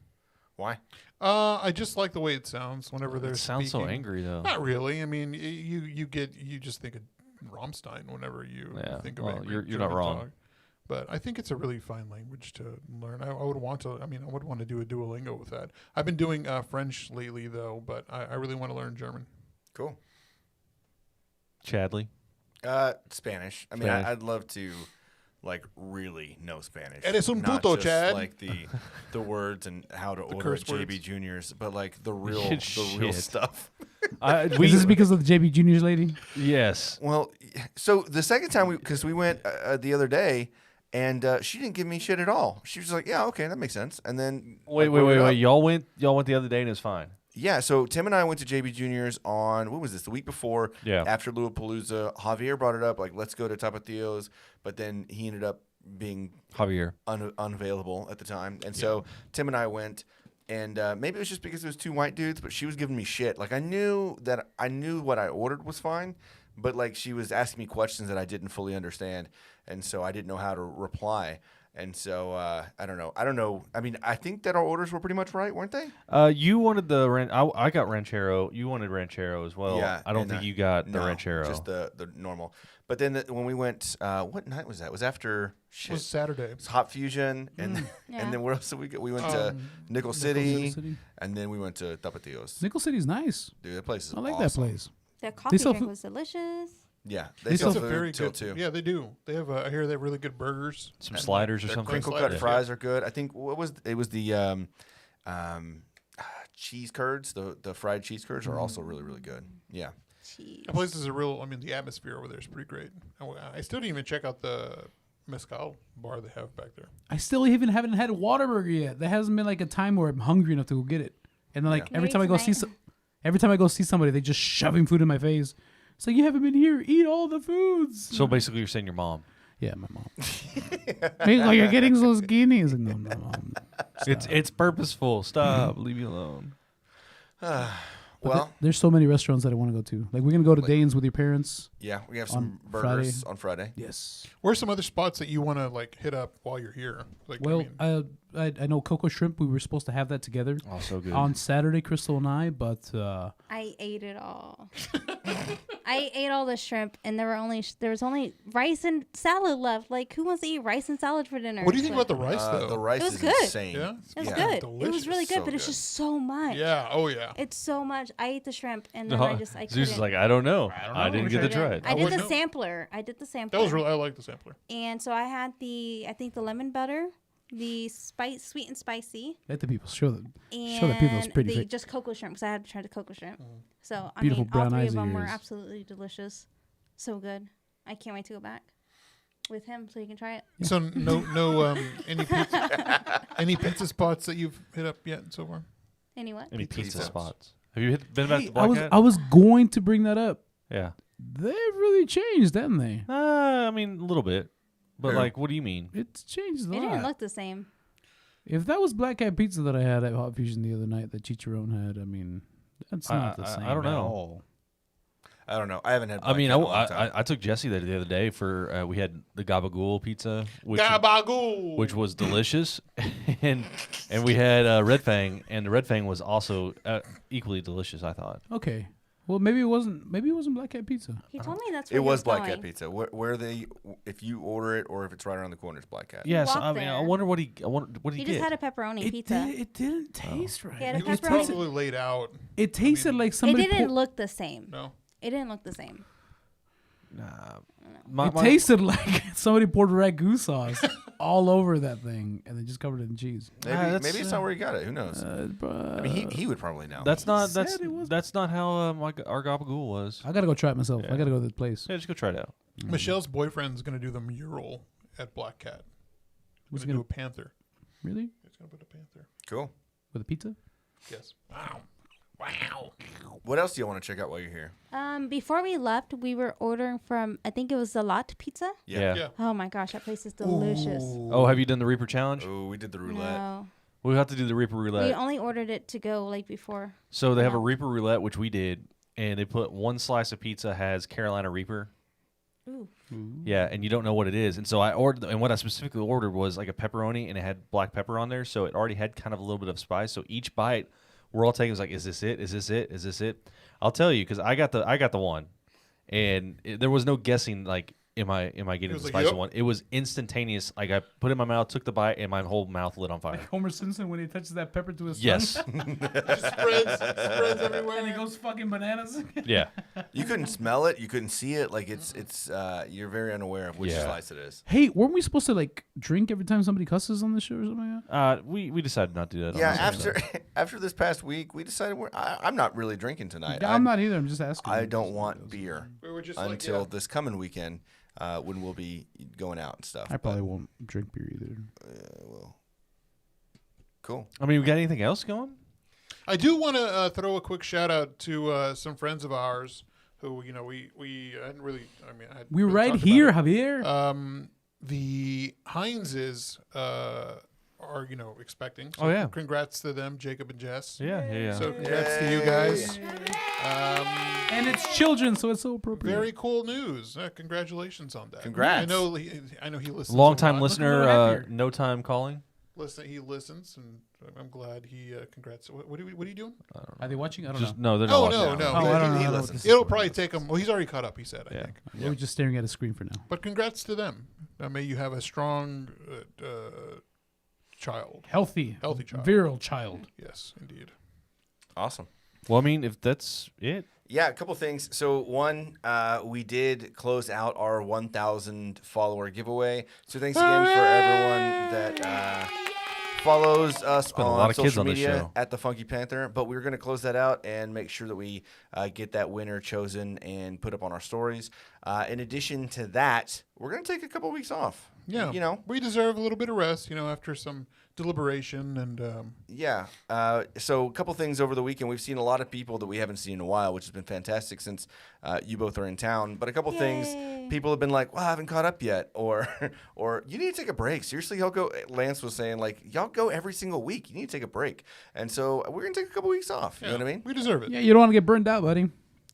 Speaker 2: Why?
Speaker 1: I just like the way it sounds whenever they're
Speaker 5: It sounds so
Speaker 1: speaking.
Speaker 5: angry though.
Speaker 1: Not really. I mean, you just think of Rammstein whenever you
Speaker 5: Yeah.
Speaker 1: think of
Speaker 5: Well,
Speaker 1: angry
Speaker 5: you're
Speaker 1: German
Speaker 5: not wrong.
Speaker 1: talk. But I think it's a really fine language to learn. I would want to. I mean, I would want to do a Duolingo with that. I've been doing French lately though, but I really want to learn German.
Speaker 2: Cool.
Speaker 5: Chadley.
Speaker 2: Spanish. I mean,
Speaker 5: Spanish.
Speaker 2: I'd love to, like, really know Spanish.
Speaker 1: Eres un
Speaker 2: Not
Speaker 1: puto,
Speaker 2: just,
Speaker 1: Chad.
Speaker 2: like the words and how to order
Speaker 1: curse
Speaker 2: at JB
Speaker 1: words.
Speaker 2: Juniors, but like the real
Speaker 5: Shit.
Speaker 2: stuff.
Speaker 3: Is this because of the JB Juniors lady?
Speaker 5: Yes.
Speaker 2: Well, so the second time because we went the other day, and she didn't give me shit at all. She was like, "Yeah, okay, that makes sense." And then
Speaker 5: Wait. Y'all went the other day and it was fine.
Speaker 2: Yeah, so Tim and I went to JB Juniors on, what was this, the week before,
Speaker 5: Yeah.
Speaker 2: after Louapalooza. Javier brought it up, like, let's go to Tapatio's, but then he ended up being
Speaker 5: Javier.
Speaker 2: unavailable at the time. And so Tim and I went, and maybe it was just because it was two white dudes, but she was giving me shit. Like, I knew what I ordered was fine, but, like, she was asking me questions that I didn't fully understand, and so I didn't know how to reply. And so I don't know. I mean, I think that our orders were pretty much right, weren't they?
Speaker 5: You wanted the I got ranchero. You wanted ranchero as well.
Speaker 2: Yeah,
Speaker 5: I don't
Speaker 2: and,
Speaker 5: think you got the
Speaker 2: no,
Speaker 5: ranchero.
Speaker 2: just the normal. But then when we went, what night was that? It was after
Speaker 1: It was Saturday.
Speaker 2: It was Hot Fusion, and
Speaker 4: Yeah.
Speaker 2: and then where else did we go? We went to Nickel City,
Speaker 3: Nickel City.
Speaker 2: and then we went to Tapatio's.
Speaker 3: Nickel City's nice.
Speaker 2: Dude, that place is
Speaker 3: I like
Speaker 2: awesome.
Speaker 3: that place.
Speaker 4: The coffee
Speaker 3: sell
Speaker 4: drink
Speaker 3: food-
Speaker 4: was delicious.
Speaker 2: Yeah,
Speaker 3: They
Speaker 2: they
Speaker 3: sell
Speaker 2: sell
Speaker 1: It's a
Speaker 2: food
Speaker 1: very
Speaker 2: till
Speaker 1: good.
Speaker 2: too.
Speaker 1: Yeah, they do. They have. I hear they have really good burgers.
Speaker 5: Some sliders or
Speaker 2: Their
Speaker 5: something.
Speaker 2: crinkle
Speaker 1: Sliders,
Speaker 2: cut fries are good. I think it was the cheese curds. The fried cheese curds are also really really good. Yeah.
Speaker 4: Jeez.
Speaker 1: That place is a real. I mean, the atmosphere over there is pretty great. I still didn't even check out the mezcal bar they have back there.
Speaker 3: I still even haven't had a Whataburger yet. There hasn't been like a time where I'm hungry enough to go get it. And then like
Speaker 2: Yeah.
Speaker 3: every
Speaker 4: Maybe
Speaker 3: time I go see
Speaker 4: tonight.
Speaker 3: every time I go see somebody, they just shoving food in my face. It's like, you haven't been here. Eat all the foods.
Speaker 5: So basically, you're saying your mom.
Speaker 3: Yeah, my mom. Hey, like, you're getting so skinny. I was like, no, Mom.
Speaker 5: It's purposeful. Stop. Leave me alone.
Speaker 2: Well,
Speaker 3: There's so many restaurants that I want to go to. Like, we're going to go to Dane's with your parents.
Speaker 2: yeah, we have
Speaker 3: On
Speaker 2: some burgers on Friday.
Speaker 3: Yes.
Speaker 1: Where's some other spots that you want to like hit up while you're here? Like,
Speaker 3: Well,
Speaker 1: I mean,
Speaker 3: I know Coco Shrimp. We were supposed to have that together
Speaker 5: Oh, so good.
Speaker 3: on Saturday, Crystal and I, but
Speaker 4: I ate it all. I ate all the shrimp, and there was only rice and salad left. Like, who wants to eat rice and salad for dinner?
Speaker 1: what do you think about the rice though?
Speaker 2: The rice
Speaker 4: It was
Speaker 2: is
Speaker 4: good.
Speaker 2: insane.
Speaker 1: Yeah?
Speaker 4: It was
Speaker 2: Yeah.
Speaker 4: good. It
Speaker 1: Delicious.
Speaker 4: was really good,
Speaker 2: So
Speaker 4: but it's
Speaker 2: good.
Speaker 4: just so much.
Speaker 1: Yeah. Oh yeah.
Speaker 4: It's so much. I ate the shrimp, and then
Speaker 5: No,
Speaker 4: I
Speaker 5: Zeus
Speaker 4: couldn't.
Speaker 5: is like, I don't know.
Speaker 1: I don't
Speaker 5: I
Speaker 1: know.
Speaker 5: didn't
Speaker 1: Wish
Speaker 5: get
Speaker 1: I
Speaker 5: to
Speaker 1: did.
Speaker 5: try it.
Speaker 4: I did
Speaker 1: wouldn't
Speaker 4: the
Speaker 1: know.
Speaker 4: sampler.
Speaker 1: That was really. I like the sampler.
Speaker 4: And so I had I think the lemon butter, the sweet and spicy,
Speaker 3: let the people show them.
Speaker 4: and
Speaker 3: Show the people it's pretty
Speaker 4: the
Speaker 3: fit.
Speaker 4: just cocoa shrimp because I had to try the cocoa shrimp. So I
Speaker 3: Beautiful
Speaker 4: mean, all
Speaker 3: brown
Speaker 4: three
Speaker 3: eyes
Speaker 4: of
Speaker 3: of
Speaker 4: them were
Speaker 3: yours.
Speaker 4: absolutely delicious. So good. I can't wait to go back with him so you can try it.
Speaker 1: So no any pizza spots that you've hit up yet so far?
Speaker 4: Any what?
Speaker 5: Any
Speaker 2: Pizza
Speaker 5: pizza
Speaker 2: spots.
Speaker 5: spots? Have you been back
Speaker 3: Hey,
Speaker 5: to Black Cat?
Speaker 3: I was going to bring that up.
Speaker 5: Yeah.
Speaker 3: They've really changed, haven't they?
Speaker 5: I mean, a little bit. But,
Speaker 2: Yeah.
Speaker 5: like, what do you mean?
Speaker 3: It's changed a
Speaker 4: It
Speaker 3: lot.
Speaker 4: didn't look the same.
Speaker 3: If that was Black Cat Pizza that I had at Hot Fusion the other night that Chicharron had, I mean, that's not the same
Speaker 5: I don't
Speaker 3: at
Speaker 5: know.
Speaker 3: all.
Speaker 2: I don't know. I haven't had.
Speaker 5: I mean,
Speaker 2: Black Cat in a long time.
Speaker 5: I took Jesse there the other day for we had the gabagool pizza,
Speaker 1: Gabagool.
Speaker 5: which was delicious, and we had Red Fang, and the Red Fang was also equally delicious. I thought.
Speaker 3: Okay. Well, maybe it wasn't Black Cat Pizza.
Speaker 4: He told me that's where
Speaker 2: It
Speaker 4: he
Speaker 2: was Black
Speaker 4: going.
Speaker 2: Cat Pizza. Where they, if you order it or if it's right around the corner, it's Black Cat.
Speaker 5: Yes,
Speaker 4: walked
Speaker 5: I mean, I
Speaker 4: there.
Speaker 5: wonder what he what
Speaker 4: He
Speaker 5: did.
Speaker 4: just had a pepperoni pizza.
Speaker 3: It didn't taste right.
Speaker 4: He had a
Speaker 1: It was
Speaker 4: pepperoni.
Speaker 1: probably laid out.
Speaker 3: It tasted like
Speaker 4: It
Speaker 3: somebody.
Speaker 4: didn't look the same.
Speaker 1: No.
Speaker 4: It didn't look the same.
Speaker 3: It tasted like somebody poured ragu sauce all over that thing and then just covered it in cheese.
Speaker 2: Maybe it's not where he got it. Who knows? I mean, he would probably know.
Speaker 5: That's not
Speaker 3: Said it was-
Speaker 5: that's not how our gabagool was.
Speaker 3: I gotta go try it myself.
Speaker 5: Yeah.
Speaker 3: I gotta go to the place.
Speaker 5: Yeah, just go try it out.
Speaker 1: Michelle's boyfriend's gonna do the mural at Black Cat. He's
Speaker 3: Who's
Speaker 1: gonna do
Speaker 3: gonna-
Speaker 1: a panther.
Speaker 3: Really?
Speaker 1: He's gonna put a panther.
Speaker 2: Cool.
Speaker 3: With a pizza?
Speaker 1: Yes. Wow. Wow.
Speaker 2: What else do you want to check out while you're here?
Speaker 4: Before we left, we were ordering from, I think it was the Lot Pizza.
Speaker 5: Yeah.
Speaker 1: Yeah.
Speaker 4: Oh my gosh, that place is delicious.
Speaker 5: Oh, have you done the Reaper challenge?
Speaker 2: Oh, we did the roulette.
Speaker 4: No,
Speaker 5: We'll have to do the Reaper
Speaker 4: we
Speaker 5: roulette.
Speaker 4: only ordered it to go like before.
Speaker 5: So they have a
Speaker 4: No.
Speaker 5: Reaper roulette, which we did, and they put one slice of pizza has Carolina Reaper.
Speaker 4: Ooh.
Speaker 5: Yeah, and you don't know what it is. And so I ordered, and what I specifically ordered was like a pepperoni, and it had black pepper on there, so it already had kind of a little bit of spice. So each bite, we're all taking was like, is this it? Is this it? Is this it? I'll tell you, because I got the one, and there was no guessing. Like, am I getting
Speaker 1: was
Speaker 5: the
Speaker 1: like,
Speaker 5: spicy
Speaker 1: yep.
Speaker 5: one? It was instantaneous. Like I put it in my mouth, took the bite, and my whole mouth lit on fire.
Speaker 3: Homer Simpson when he touches that pepper to his
Speaker 5: Yes.
Speaker 3: tongue.
Speaker 1: Just spreads everywhere.
Speaker 3: And he goes fucking bananas.
Speaker 5: Yeah.
Speaker 2: You couldn't smell it. You couldn't see it. Like it's you're very unaware of which
Speaker 5: Yeah.
Speaker 2: slice it is.
Speaker 3: Hey, weren't we supposed to like drink every time somebody cusses on the show or something like that?
Speaker 5: We decided not to do that.
Speaker 2: Yeah.
Speaker 5: on this episode.
Speaker 2: After this past week, we decided I'm not really drinking tonight.
Speaker 3: Yeah, I'm not either. I'm just asking.
Speaker 2: I don't want beer
Speaker 1: We were just
Speaker 2: until
Speaker 1: like,
Speaker 2: this coming weekend when we'll be going out and stuff.
Speaker 3: I probably won't drink beer either.
Speaker 2: Well, cool.
Speaker 5: I mean, we got anything else going?
Speaker 1: I do want to throw a quick shout out to some friends of ours who, you know, we hadn't really. I mean, I had
Speaker 3: We're
Speaker 1: really
Speaker 3: right
Speaker 1: talked
Speaker 3: here,
Speaker 1: about
Speaker 3: Javier.
Speaker 1: it. The Hineses are, you know, expecting. So
Speaker 5: Oh, yeah.
Speaker 1: Congrats to them, Jacob and Jess.
Speaker 5: Yeah.
Speaker 1: So congrats to you guys.
Speaker 3: And it's children, so it's so appropriate.
Speaker 1: Very cool news. Congratulations on that.
Speaker 2: Congrats.
Speaker 1: I know he listens.
Speaker 5: Long
Speaker 1: a
Speaker 5: time
Speaker 1: lot.
Speaker 5: listener,
Speaker 3: Look at what happened.
Speaker 5: no time calling.
Speaker 1: He listens, and I'm glad he. Congrats. What are you doing?
Speaker 3: Are they watching? I don't
Speaker 5: Just
Speaker 3: know.
Speaker 5: no, they're not
Speaker 1: Oh
Speaker 5: watching.
Speaker 1: no.
Speaker 3: Oh, I don't know.
Speaker 2: He
Speaker 3: I don't know what
Speaker 2: listens.
Speaker 3: this is.
Speaker 1: It'll probably take him. Well, he's already caught up. He said. I
Speaker 5: Yeah.
Speaker 1: think.
Speaker 3: We're just staring at a screen for now.
Speaker 1: But congrats to them. May you have a strong child.
Speaker 3: Healthy
Speaker 1: Healthy child.
Speaker 3: virile child.
Speaker 1: Yes, indeed.
Speaker 2: Awesome.
Speaker 5: Well, I mean, if that's it,
Speaker 2: Yeah, a couple things. So one, we did close out our 1,000 follower giveaway. So thanks again for everyone that follows us
Speaker 5: been a
Speaker 2: on
Speaker 5: lot of kids
Speaker 2: social
Speaker 5: on this
Speaker 2: media
Speaker 5: show.
Speaker 2: at the Funky Panther. But we're going to close that out and make sure that we get that winner chosen and put up on our stories. In addition to that, we're going to take a couple weeks off.
Speaker 1: Yeah.
Speaker 2: You know,
Speaker 1: we deserve a little bit of rest. You know, after some deliberation and.
Speaker 2: Yeah. So a couple things over the weekend. We've seen a lot of people that we haven't seen in a while, which has been fantastic since you both are in town. But a couple things,
Speaker 4: Yay.
Speaker 2: people have been like, well, I haven't caught up yet. Or you need to take a break. Seriously, y'all go. Lance was saying, like, y'all go every single week. You need to take a break. And so we're going to take a couple weeks off. You know what I mean?
Speaker 1: We deserve it.
Speaker 3: Yeah, you don't want to get burned out, buddy.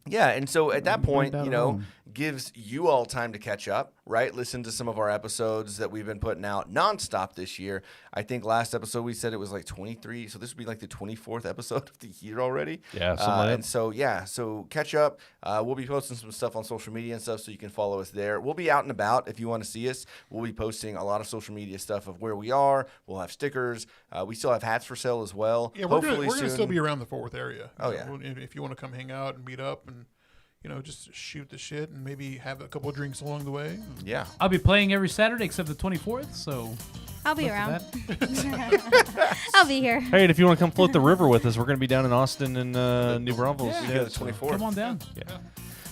Speaker 2: Yeah, and so at that point,
Speaker 3: out
Speaker 2: you
Speaker 3: at
Speaker 2: know,
Speaker 3: home.
Speaker 2: gives you all time to catch up, right? Listen to some of our episodes that we've been putting out nonstop this year. I think last episode we said it was like 23, so this would be like the 24th episode of the year already.
Speaker 5: Yeah, something like
Speaker 2: and
Speaker 5: that.
Speaker 2: so, yeah, so catch up. We'll be posting some stuff on social media and stuff, so you can follow us there. We'll be out and about if you want to see us. We'll be posting a lot of social media stuff of where we are. We'll have stickers. We still have hats for sale as well.
Speaker 1: Yeah, we're
Speaker 2: Hopefully
Speaker 1: gonna
Speaker 2: soon.
Speaker 1: still be around the Fort Worth area.
Speaker 2: Oh,
Speaker 1: You know, if you want to come hang out and meet up and, you know, just shoot the shit and maybe have a couple of drinks along the way.
Speaker 2: Yeah.
Speaker 3: I'll be playing every Saturday except the 24th, so
Speaker 4: I'll be
Speaker 3: after
Speaker 4: around.
Speaker 3: that-
Speaker 4: I'll be here.
Speaker 5: hey, and if you want to come float the river with us, we're going to be down in Austin and New Braunfels.
Speaker 2: You got the 24th.
Speaker 3: Come on down.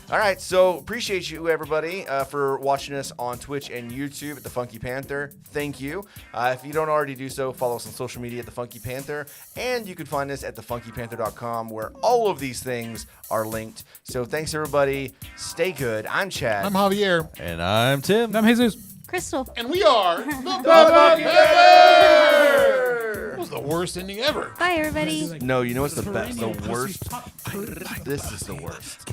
Speaker 2: All right, so appreciate you, everybody, for watching us on Twitch and YouTube at The Funky Panther. Thank you. If you don't already do so, follow us on social media at The Funky Panther, and you can find us at thefunkypanther.com, where all of these things are linked. So thanks, everybody. Stay good. I'm Chad.
Speaker 1: I'm Javier.
Speaker 5: And I'm Tim.
Speaker 3: I'm Jesus.
Speaker 4: Crystal.
Speaker 1: And we are the Funky Panther! That was the worst ending ever.
Speaker 4: Bye, everybody.
Speaker 2: No, you know what's the best? The worst? This is the worst.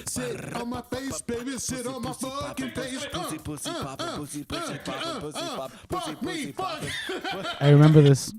Speaker 1: Sit on my face, baby. Sit on my fucking face. Fuck me, fuck.
Speaker 3: I remember this.